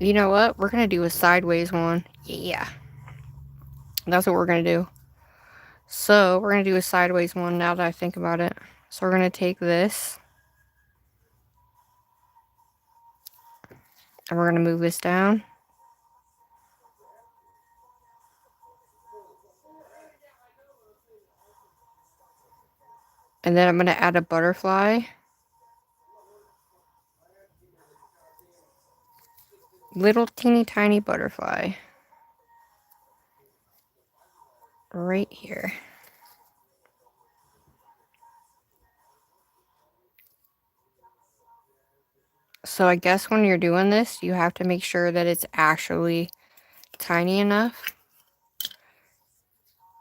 You know what? We're gonna do a sideways one. Yeah. That's what we're gonna do. So, we're gonna do a sideways one now that I think about it. So, we're gonna take this. And we're gonna move this down. And then I'm going to add a butterfly. Little teeny tiny butterfly. Right here. So I guess when you're doing this, you have to make sure that it's actually tiny enough.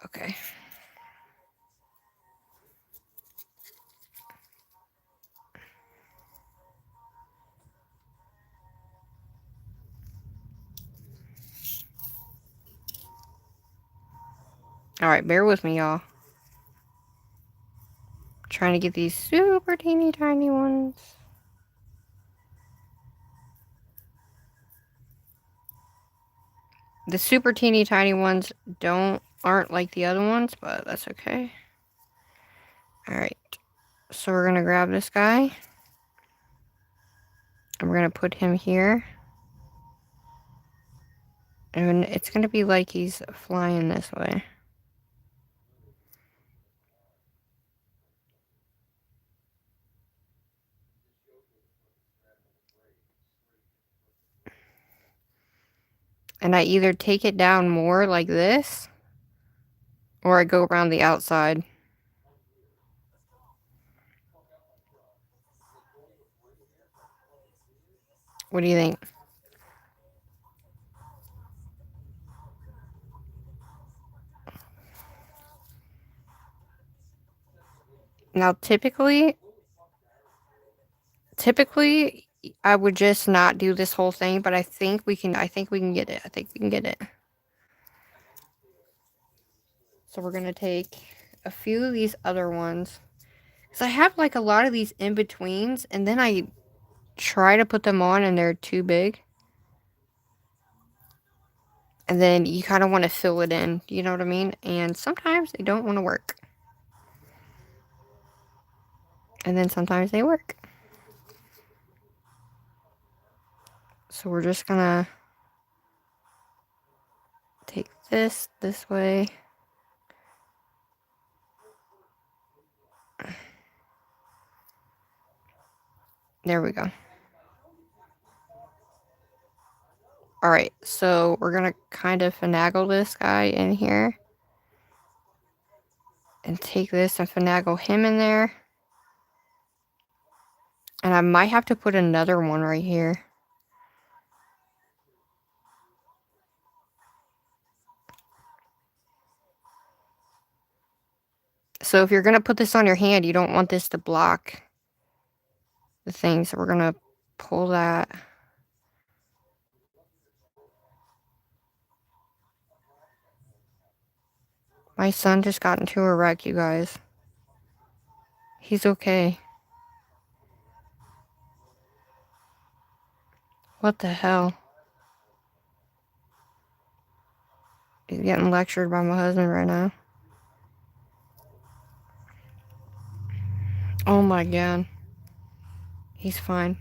Okay. Alright, bear with me, y'all. Trying to get these super teeny tiny ones. The super teeny tiny ones aren't like the other ones, but that's okay. Alright. So we're gonna grab this guy. And we're gonna put him here. And it's gonna be like he's flying this way. And I either take it down more like this, or I go around the outside. What do you think? Now, typically, I would just not do this whole thing, but I think we can get it. I think we can get it. So we're gonna take a few of these other ones. Because I have like a lot of these in-betweens, and then I try to put them on and they're too big. And then you kind of want to fill it in, you know what I mean? And sometimes they don't want to work. And then sometimes they work. So we're just gonna take this way. There we go. Alright, so we're gonna kind of finagle this guy in here. And take this and finagle him in there. And I might have to put another one right here. So if you're gonna put this on your hand, you don't want this to block the thing. So we're gonna pull that. My son just got into a wreck, you guys. He's okay. What the hell? He's getting lectured by my husband right now. Oh my god. He's fine.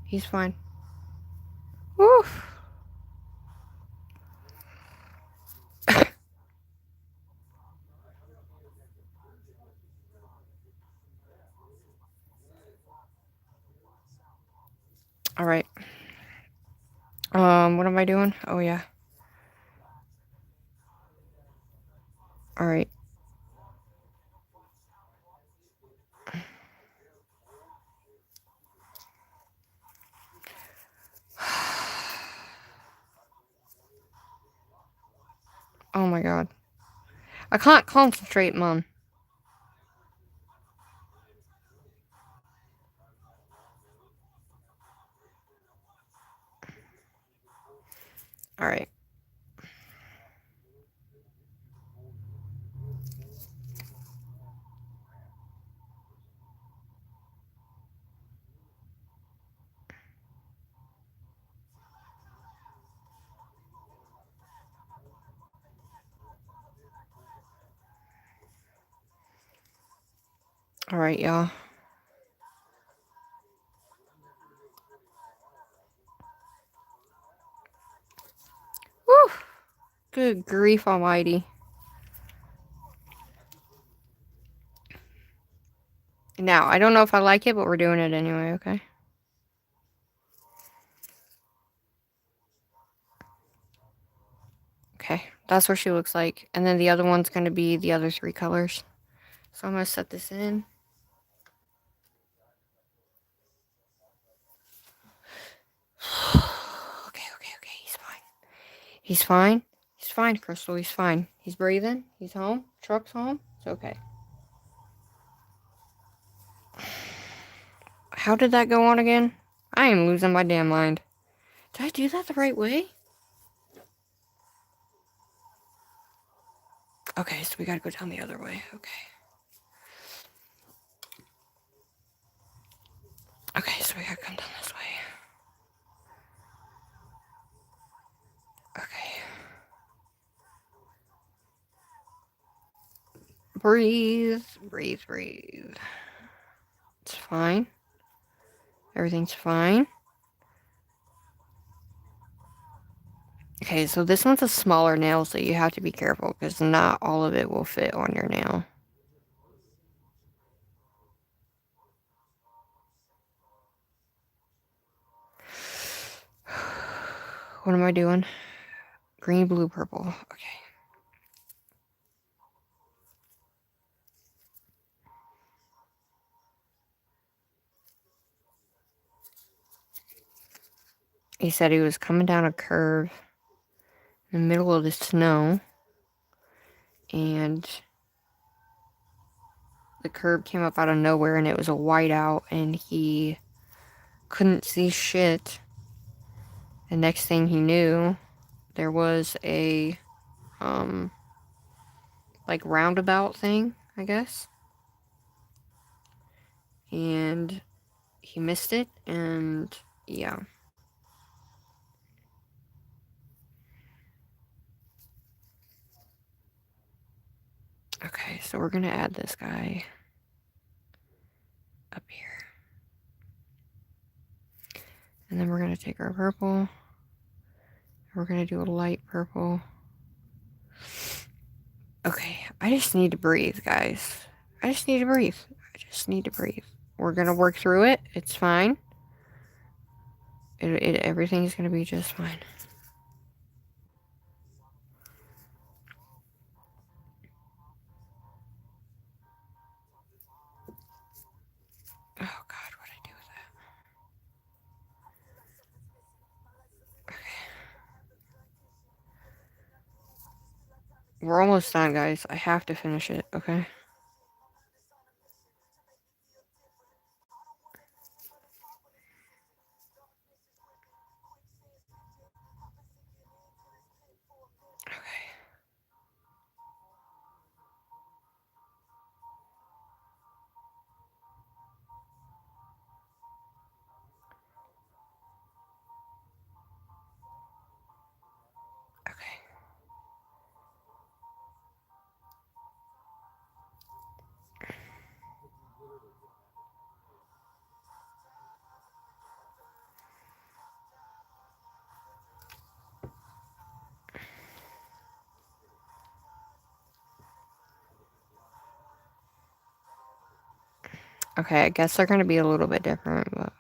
He's fine. Woo! Alright. What am I doing? Oh yeah. Alright. Oh my god. I can't concentrate, Mom. Alright. Alright, y'all. Woo! Good grief almighty. Now, I don't know if I like it, but we're doing it anyway, okay? Okay, that's what she looks like. And then the other one's going to be the other 3 colors. So I'm going to set this in. Okay, he's fine. He's fine. He's fine, Crystal, he's fine. He's breathing. He's home. Truck's home. It's okay. How did that go on again? I am losing my damn mind. Did I do that the right way? Okay, so we gotta go down the other way. Okay. Okay, so we gotta come down this way. Okay. Breathe, breathe, breathe. It's fine. Everything's fine. Okay, so this one's a smaller nail, so you have to be careful because not all of it will fit on your nail. What am I doing? Green, blue, purple. Okay. He said he was coming down a curve in the middle of the snow, and the curb came up out of nowhere, and it was a whiteout, and he couldn't see shit. The next thing he knew, there was a, like, roundabout thing, I guess. And he missed it, and yeah. Okay, so we're gonna add this guy up here. And then we're gonna take our purple. We're gonna do a light purple. Okay, I just need to breathe, guys. I just need to breathe. I just need to breathe. We're gonna work through it. It's fine. Everything's gonna be just fine. Oh God, what'd I do with that? Okay. We're almost done, guys. I have to finish it, okay? Okay. Okay. Okay, I guess they're gonna be a little bit different, but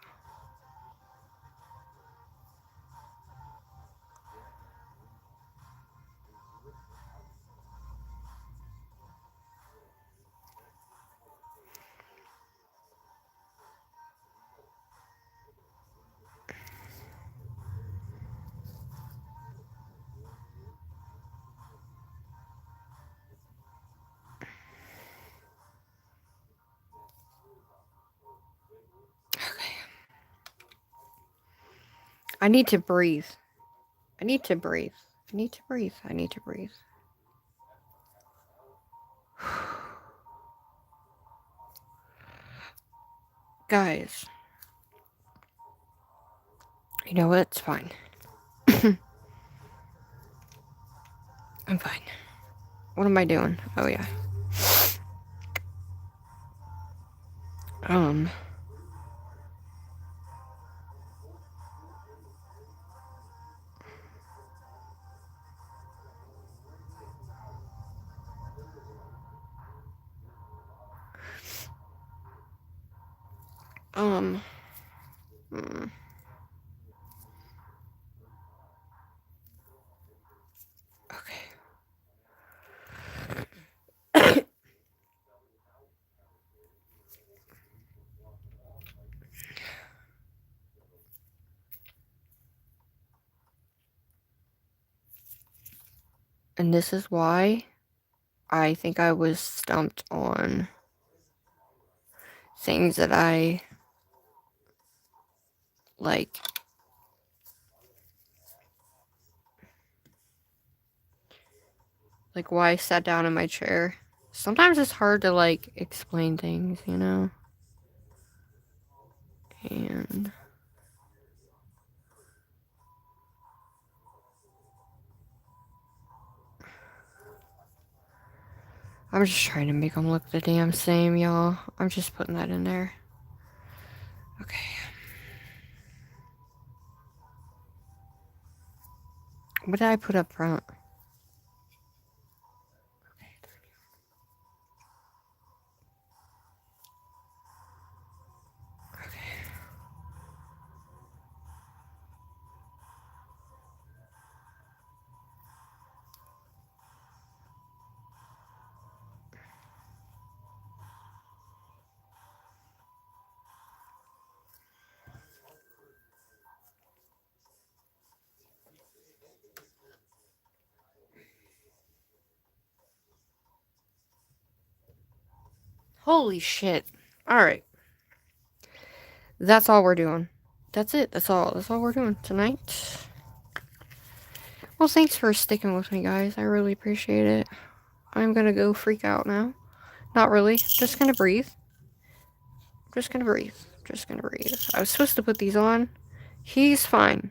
okay. I need to breathe. I need to breathe. I need to breathe. I need to breathe. Guys. You know what? It's fine. I'm fine. What am I doing? Oh, yeah. Um. Hmm. Okay. And this is why I think I was stumped on things that I like. Like why I sat down in my chair. Sometimes it's hard to like explain things, you know? And I'm just trying to make them look the damn same, y'all. I'm just putting that in there. Okay. What did I put up front? Holy shit. Alright. That's all we're doing. That's it. That's all we're doing tonight. Well, thanks for sticking with me, guys. I really appreciate it. I'm gonna go freak out now. Not really. Just gonna breathe. Just gonna breathe. Just gonna breathe. I was supposed to put these on. He's fine.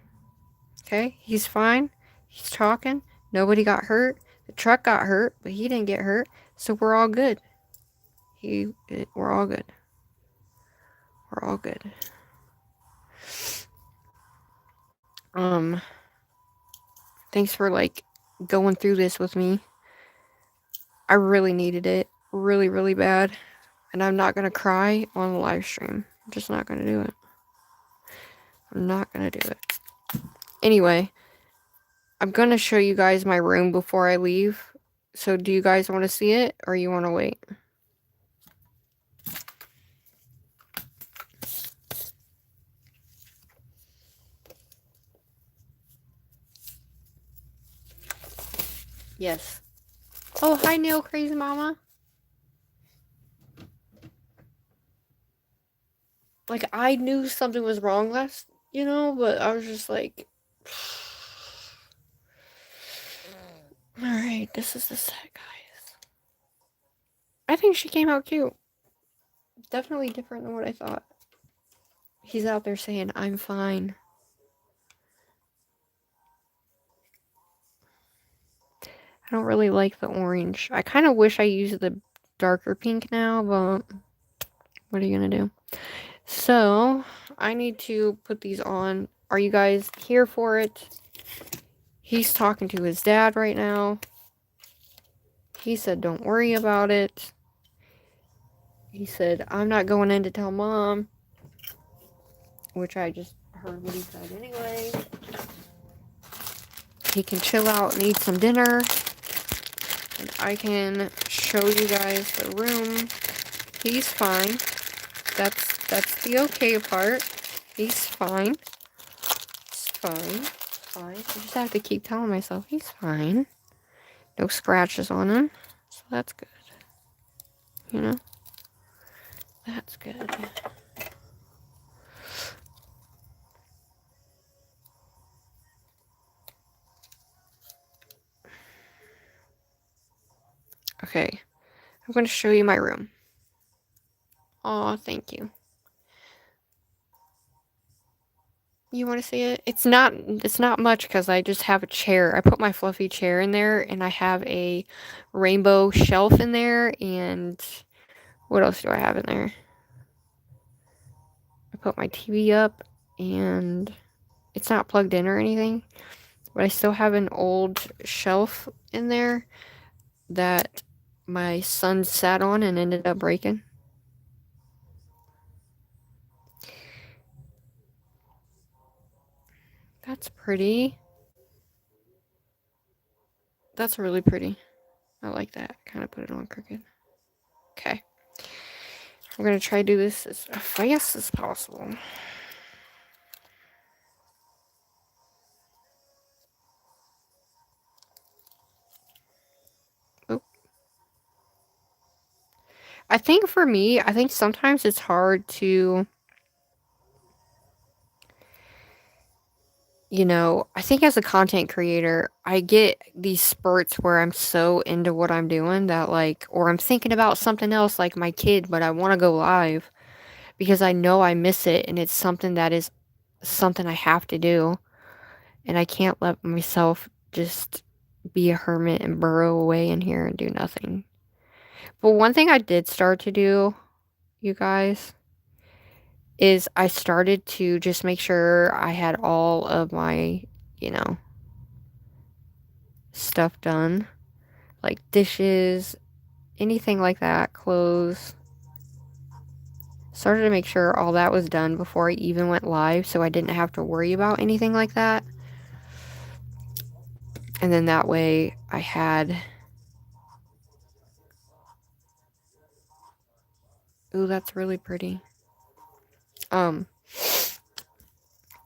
Okay? He's fine. He's talking. Nobody got hurt. The truck got hurt, but he didn't get hurt. So we're all good. We're all good. We're all good. Thanks for like going through this with me. I really needed it. Really, really bad. And I'm not gonna cry on the live stream. I'm just not gonna do it. I'm not gonna do it. Anyway, I'm gonna show you guys my room before I leave. So do you guys want to see it or you want to wait? Yes. Oh, hi, Nail Crazy Mama. Like, I knew something was wrong last, but I was just like... Alright, this is the set, guys. I think she came out cute. Definitely different than what I thought. He's out there saying, I'm fine. I don't really like the orange. I kind of wish I used the darker pink now, but what are you gonna do? So, I need to put these on. Are you guys here for it? He's talking to his dad right now. He said, don't worry about it. He said, I'm not going in to tell mom. Which I just heard what he said anyway. He can chill out and eat some dinner. And I can show you guys the room. He's fine. That's the okay part. He's fine. He's fine. Fine. I just have to keep telling myself he's fine. No scratches on him. So that's good. You know? That's good. Okay. I'm going to show you my room. Aw, thank you. You want to see it? It's not much because I just have a chair. I put my fluffy chair in there and I have a rainbow shelf in there and what else do I have in there? I put my TV up and it's not plugged in or anything, but I still have an old shelf in there that my son sat on and ended up breaking. That's pretty. That's really pretty. I like that. Kind of put it on crooked. Okay. I'm going to try to do this as fast as possible. Oh. I think for me, I think sometimes it's hard to, I think as a content creator, I get these spurts where I'm so into what I'm doing that, like, or I'm thinking about something else like my kid, but I want to go live because I know I miss it and it's something that is something I have to do. And I can't let myself just be a hermit and burrow away in here and do nothing. But one thing I did start to do, you guys, is I started to just make sure I had all of my, you know, stuff done. Like dishes, anything like that, clothes. Started to make sure all that was done before I even went live so I didn't have to worry about anything like that. And then that way I had. Ooh, that's really pretty.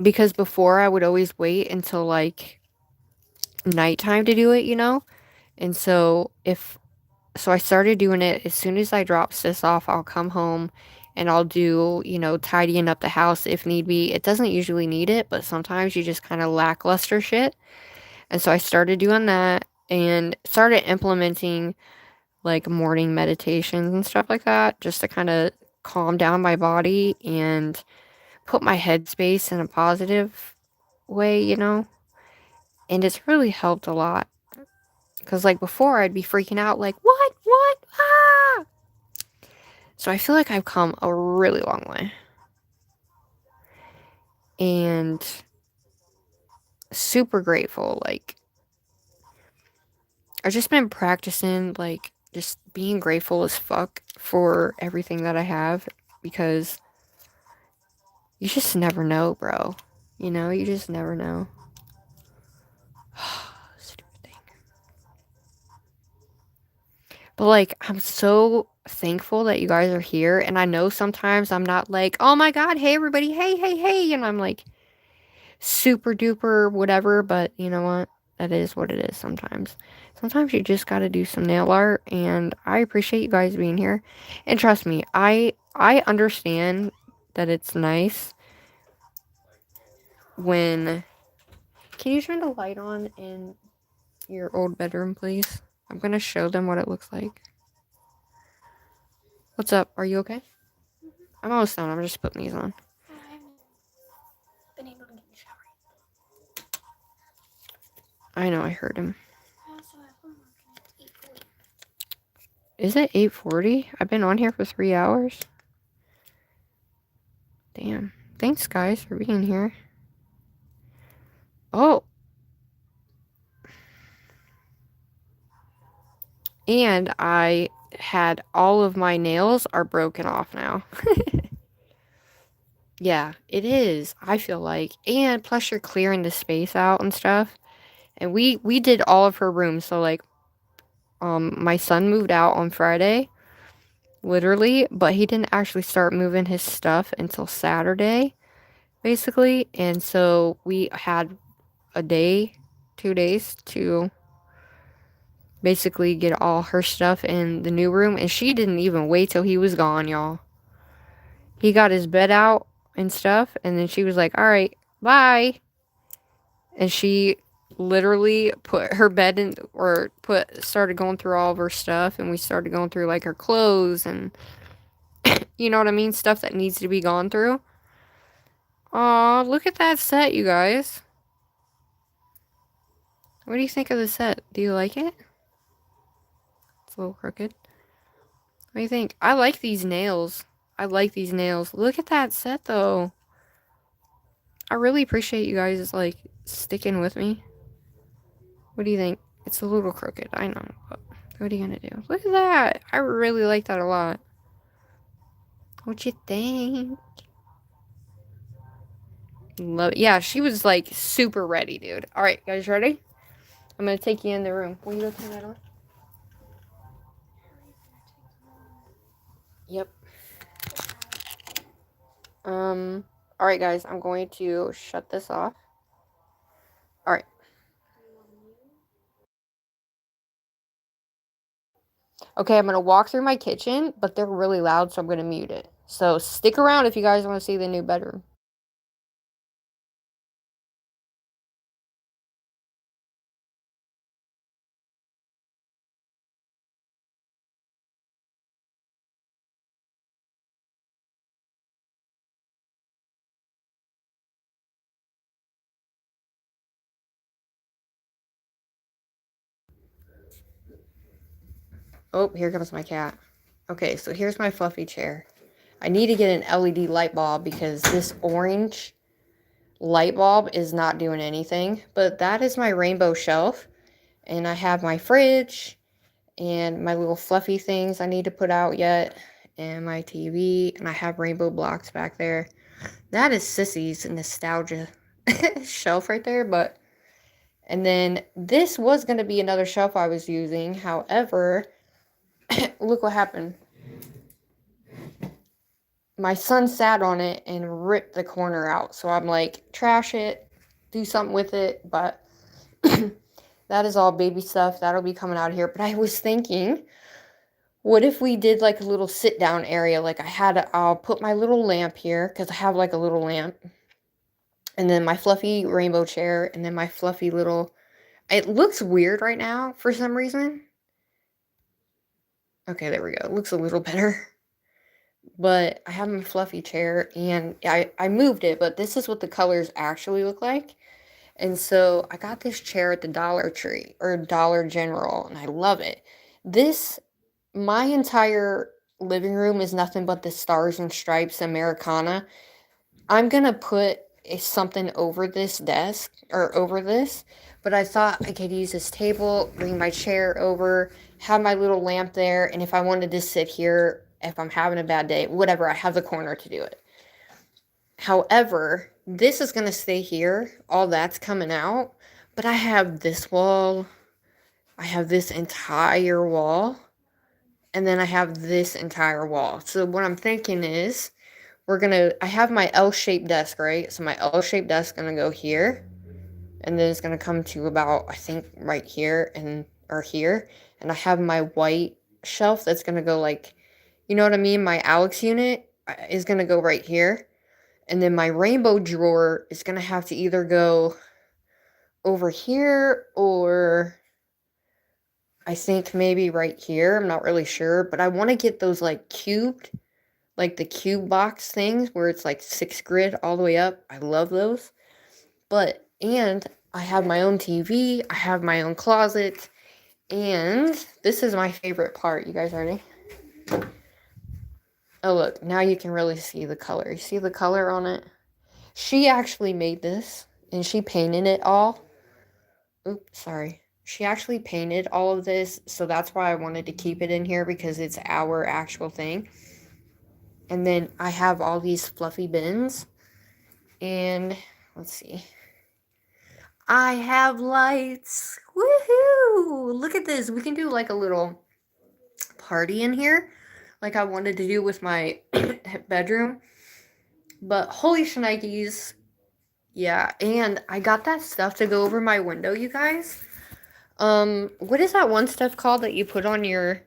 Because before I would always wait until like nighttime to do it, And so I started doing it as soon as I drop sis off, I'll come home and I'll do, tidying up the house if need be. It doesn't usually need it, but sometimes you just kind of lackluster shit. And so I started doing that and started implementing like morning meditations and stuff like that just to kind of calm down my body and put my headspace in a positive way. And it's really helped a lot. Because, like, before I'd be freaking out, like, what? What? Ah! So I feel like I've come a really long way. And super grateful. Like, I've just been practicing, like, just being grateful as fuck for everything that I have. Because you just never know, bro. You just never know. Stupid thing. But like, I'm so thankful that you guys are here. And I know sometimes I'm not like, oh my God, hey everybody, hey, hey, hey. And I'm like super duper whatever. But you know what? That is what it is sometimes. Sometimes you just got to do some nail art. And I appreciate you guys being here. And trust me, I understand that it's nice when. Can you turn the light on in your old bedroom, please? I'm going to show them what it looks like. What's up? Are you okay? I'm almost done. I'm just putting these on. I haven't been able to get in the shower. I know, I heard him. I also have homework and it's 8:40. Is it 8:40? I've been on here for 3 hours. Damn. Thanks, guys, for being here. Oh. And I had all of my nails are broken off now. Yeah, it is. I feel like. And plus you're clearing the space out and stuff. And we did all of her rooms. So like my son moved out on Friday, literally, but he didn't actually start moving his stuff until Saturday, basically. And so we had a day, 2 days to basically get all her stuff in the new room. And she didn't even wait till he was gone, y'all. He got his bed out and stuff. And then she was like, all right, bye. And she literally put her bed in, or started going through all of her stuff. And we started going through like her clothes and, you know what I mean? Stuff that needs to be gone through. Aw, look at that set, you guys. What do you think of the set? Do you like it? It's a little crooked. What do you think? I like these nails. I like these nails. Look at that set, though. I really appreciate you guys, like, sticking with me. What do you think? It's a little crooked, I know, but what are you gonna do? Look at that. I really like that a lot. What you think? Love it. Yeah, she was like super ready, dude. All right, guys, ready? I'm gonna take you in the room. Will you turn that on? Yep. All right, guys, I'm going to shut this off. All right. Okay, I'm gonna walk through my kitchen, but they're really loud, so I'm gonna mute it. So stick around if you guys want to see the new bedroom. Oh, here comes my cat. Okay, so here's my fluffy chair. I need to get an LED light bulb because this orange light bulb is not doing anything. But that is my rainbow shelf. And I have my fridge and my little fluffy things I need to put out yet. And my TV. And I have rainbow blocks back there. That is Sissy's nostalgia shelf right there. But, and then this was going to be another shelf I was using. However, look what happened. My son sat on it and ripped the corner out. So I'm like, trash it, do something with it. But that is all baby stuff. That'll be coming out of here. But I was thinking, what if we did like a little sit down area? Like I'll put my little lamp here because I have like a little lamp. And then my fluffy rainbow chair. And then my fluffy little. It looks weird right now for some reason. Okay, there we go. It looks a little better. But I have my fluffy chair and I moved it, but this is what the colors actually look like. And so I got this chair at the Dollar Tree or Dollar General and I love it. My entire living room is nothing but the Stars and Stripes Americana. I'm gonna put something over this desk or over this, but I thought I could use this table, bring my chair over, have my little lamp there, and if I wanted to sit here, if I'm having a bad day, whatever, I have the corner to do it. However, this is gonna stay here, all that's coming out, but I have this wall, I have this entire wall, and then I have this entire wall. So what I'm thinking is, I have my L-shaped desk, right? So my L-shaped desk gonna go here, and then it's gonna come to about, I think, right here or here, and I have my white shelf that's gonna go like, you know what I mean? My Alex unit is gonna go right here, and then my rainbow drawer is gonna have to either go over here or I think maybe right here. I'm not really sure, but I want to get those like cubed, like the cube box things where it's like 6 grid all the way up. I love those. And I have my own TV, I have my own closet, and this is my favorite part. You guys ready? Oh, look, now you can really see the color. You see the color on it? She actually made this, and she painted it all. Oops, sorry. She actually painted all of this, so that's why I wanted to keep it in here, because it's our actual thing. And then I have all these fluffy bins, and let's see. I have lights. Woohoo! Look at this. We can do like a little party in here, like I wanted to do with my bedroom. But holy shnikes. Yeah, and I got that stuff to go over my window, you guys. What is that one stuff called that you put on your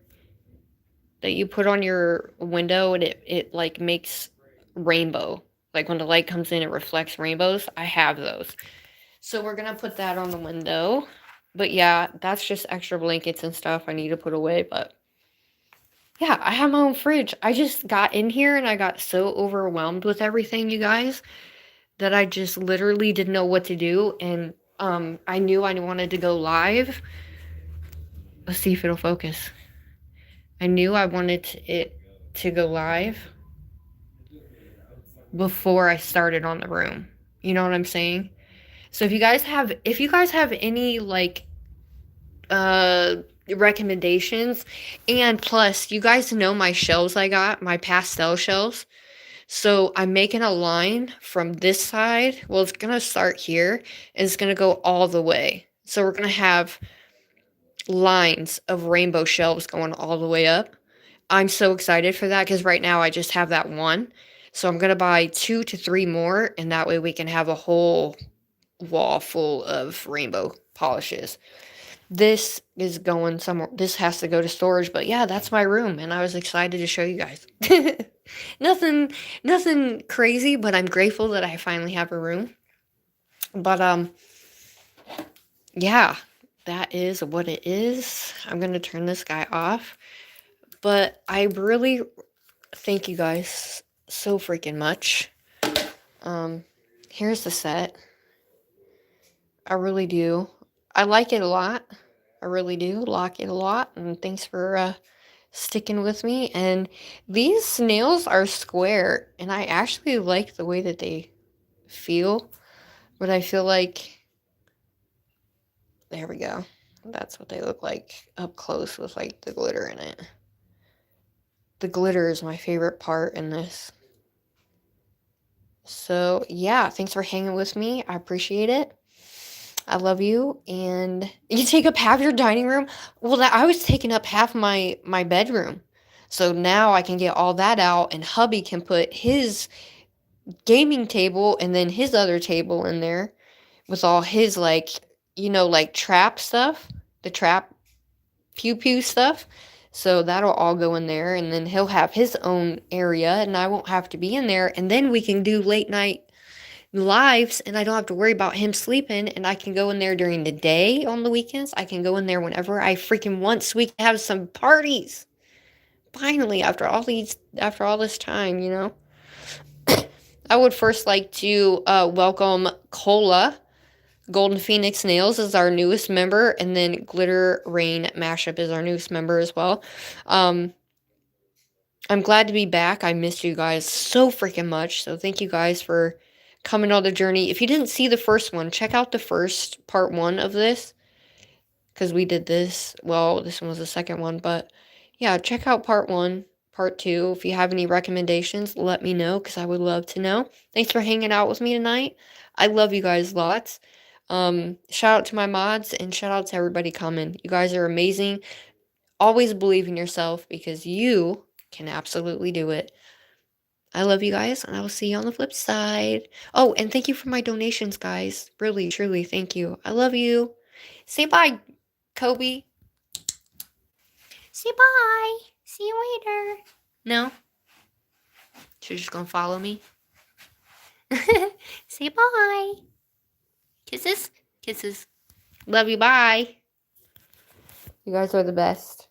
window and it like makes rainbow? Like when the light comes in, it reflects rainbows. I have those. So we're gonna put that on the window. But yeah, that's just extra blankets and stuff I need to put away. But yeah, I have my own fridge. I just got in here and I got so overwhelmed with everything, you guys, that I just literally didn't know what to do. And I knew I wanted to go live. Let's see if it'll focus. I knew I wanted it to go live before I started on the room. You know what I'm saying? So if you guys have any like recommendations, and plus you guys know my shelves I got, my pastel shelves. So I'm making a line from this side. Well, it's going to start here and it's going to go all the way. So we're going to have lines of rainbow shelves going all the way up. I'm so excited for that because right now I just have that one. So I'm going to buy 2 to 3 more, and that way we can have a whole wall full of rainbow polishes. This is going somewhere. This has to go to storage, but yeah, that's my room, and I was excited to show you guys. nothing, nothing crazy, but I'm grateful that I finally have a room. But yeah, that is what it is. I'm gonna turn this guy off, but I really thank you guys so freaking much. Here's the set. I really do. I like it a lot. I really do like it a lot, and thanks for sticking with me. And these nails are square, and I actually like the way that they feel, but I feel like, there we go. That's what they look like up close with like the glitter in it. The glitter is my favorite part in this. So yeah, thanks for hanging with me. I appreciate it. I love you. And you take up half your dining room. Well, I was taking up half my bedroom. So now I can get all that out, and hubby can put his gaming table and then his other table in there with all his, like, like trap stuff, the trap pew pew stuff. So that'll all go in there, and then he'll have his own area, and I won't have to be in there. And then we can do late night lives, and I don't have to worry about him sleeping, and I can go in there during the day on the weekends. I can go in there whenever I freaking want, so we can have some parties. Finally, after all this time, I would first like to welcome Cola. Golden Phoenix Nails is our newest member, and then Glitter Rain Mashup is our newest member as well. I'm glad to be back. I missed you guys so freaking much, so thank you guys for coming on the journey. If you didn't see the first one, check out the first part 1 of this, because we did this. Well, this one was the second one, but yeah, check out part 1, part 2. If you have any recommendations, let me know, because I would love to know. Thanks for hanging out with me tonight. I love you guys lots. Shout out to my mods, and shout out to everybody coming. You guys are amazing. Always believe in yourself, because you can absolutely do it. I love you guys, and I will see you on the flip side. Oh, and thank you for my donations, guys. Really, truly, thank you. I love you. Say bye, Kobe. Say bye. See you later. No? She's just gonna follow me? Say bye. Kisses? Kisses. Love you, bye. You guys are the best.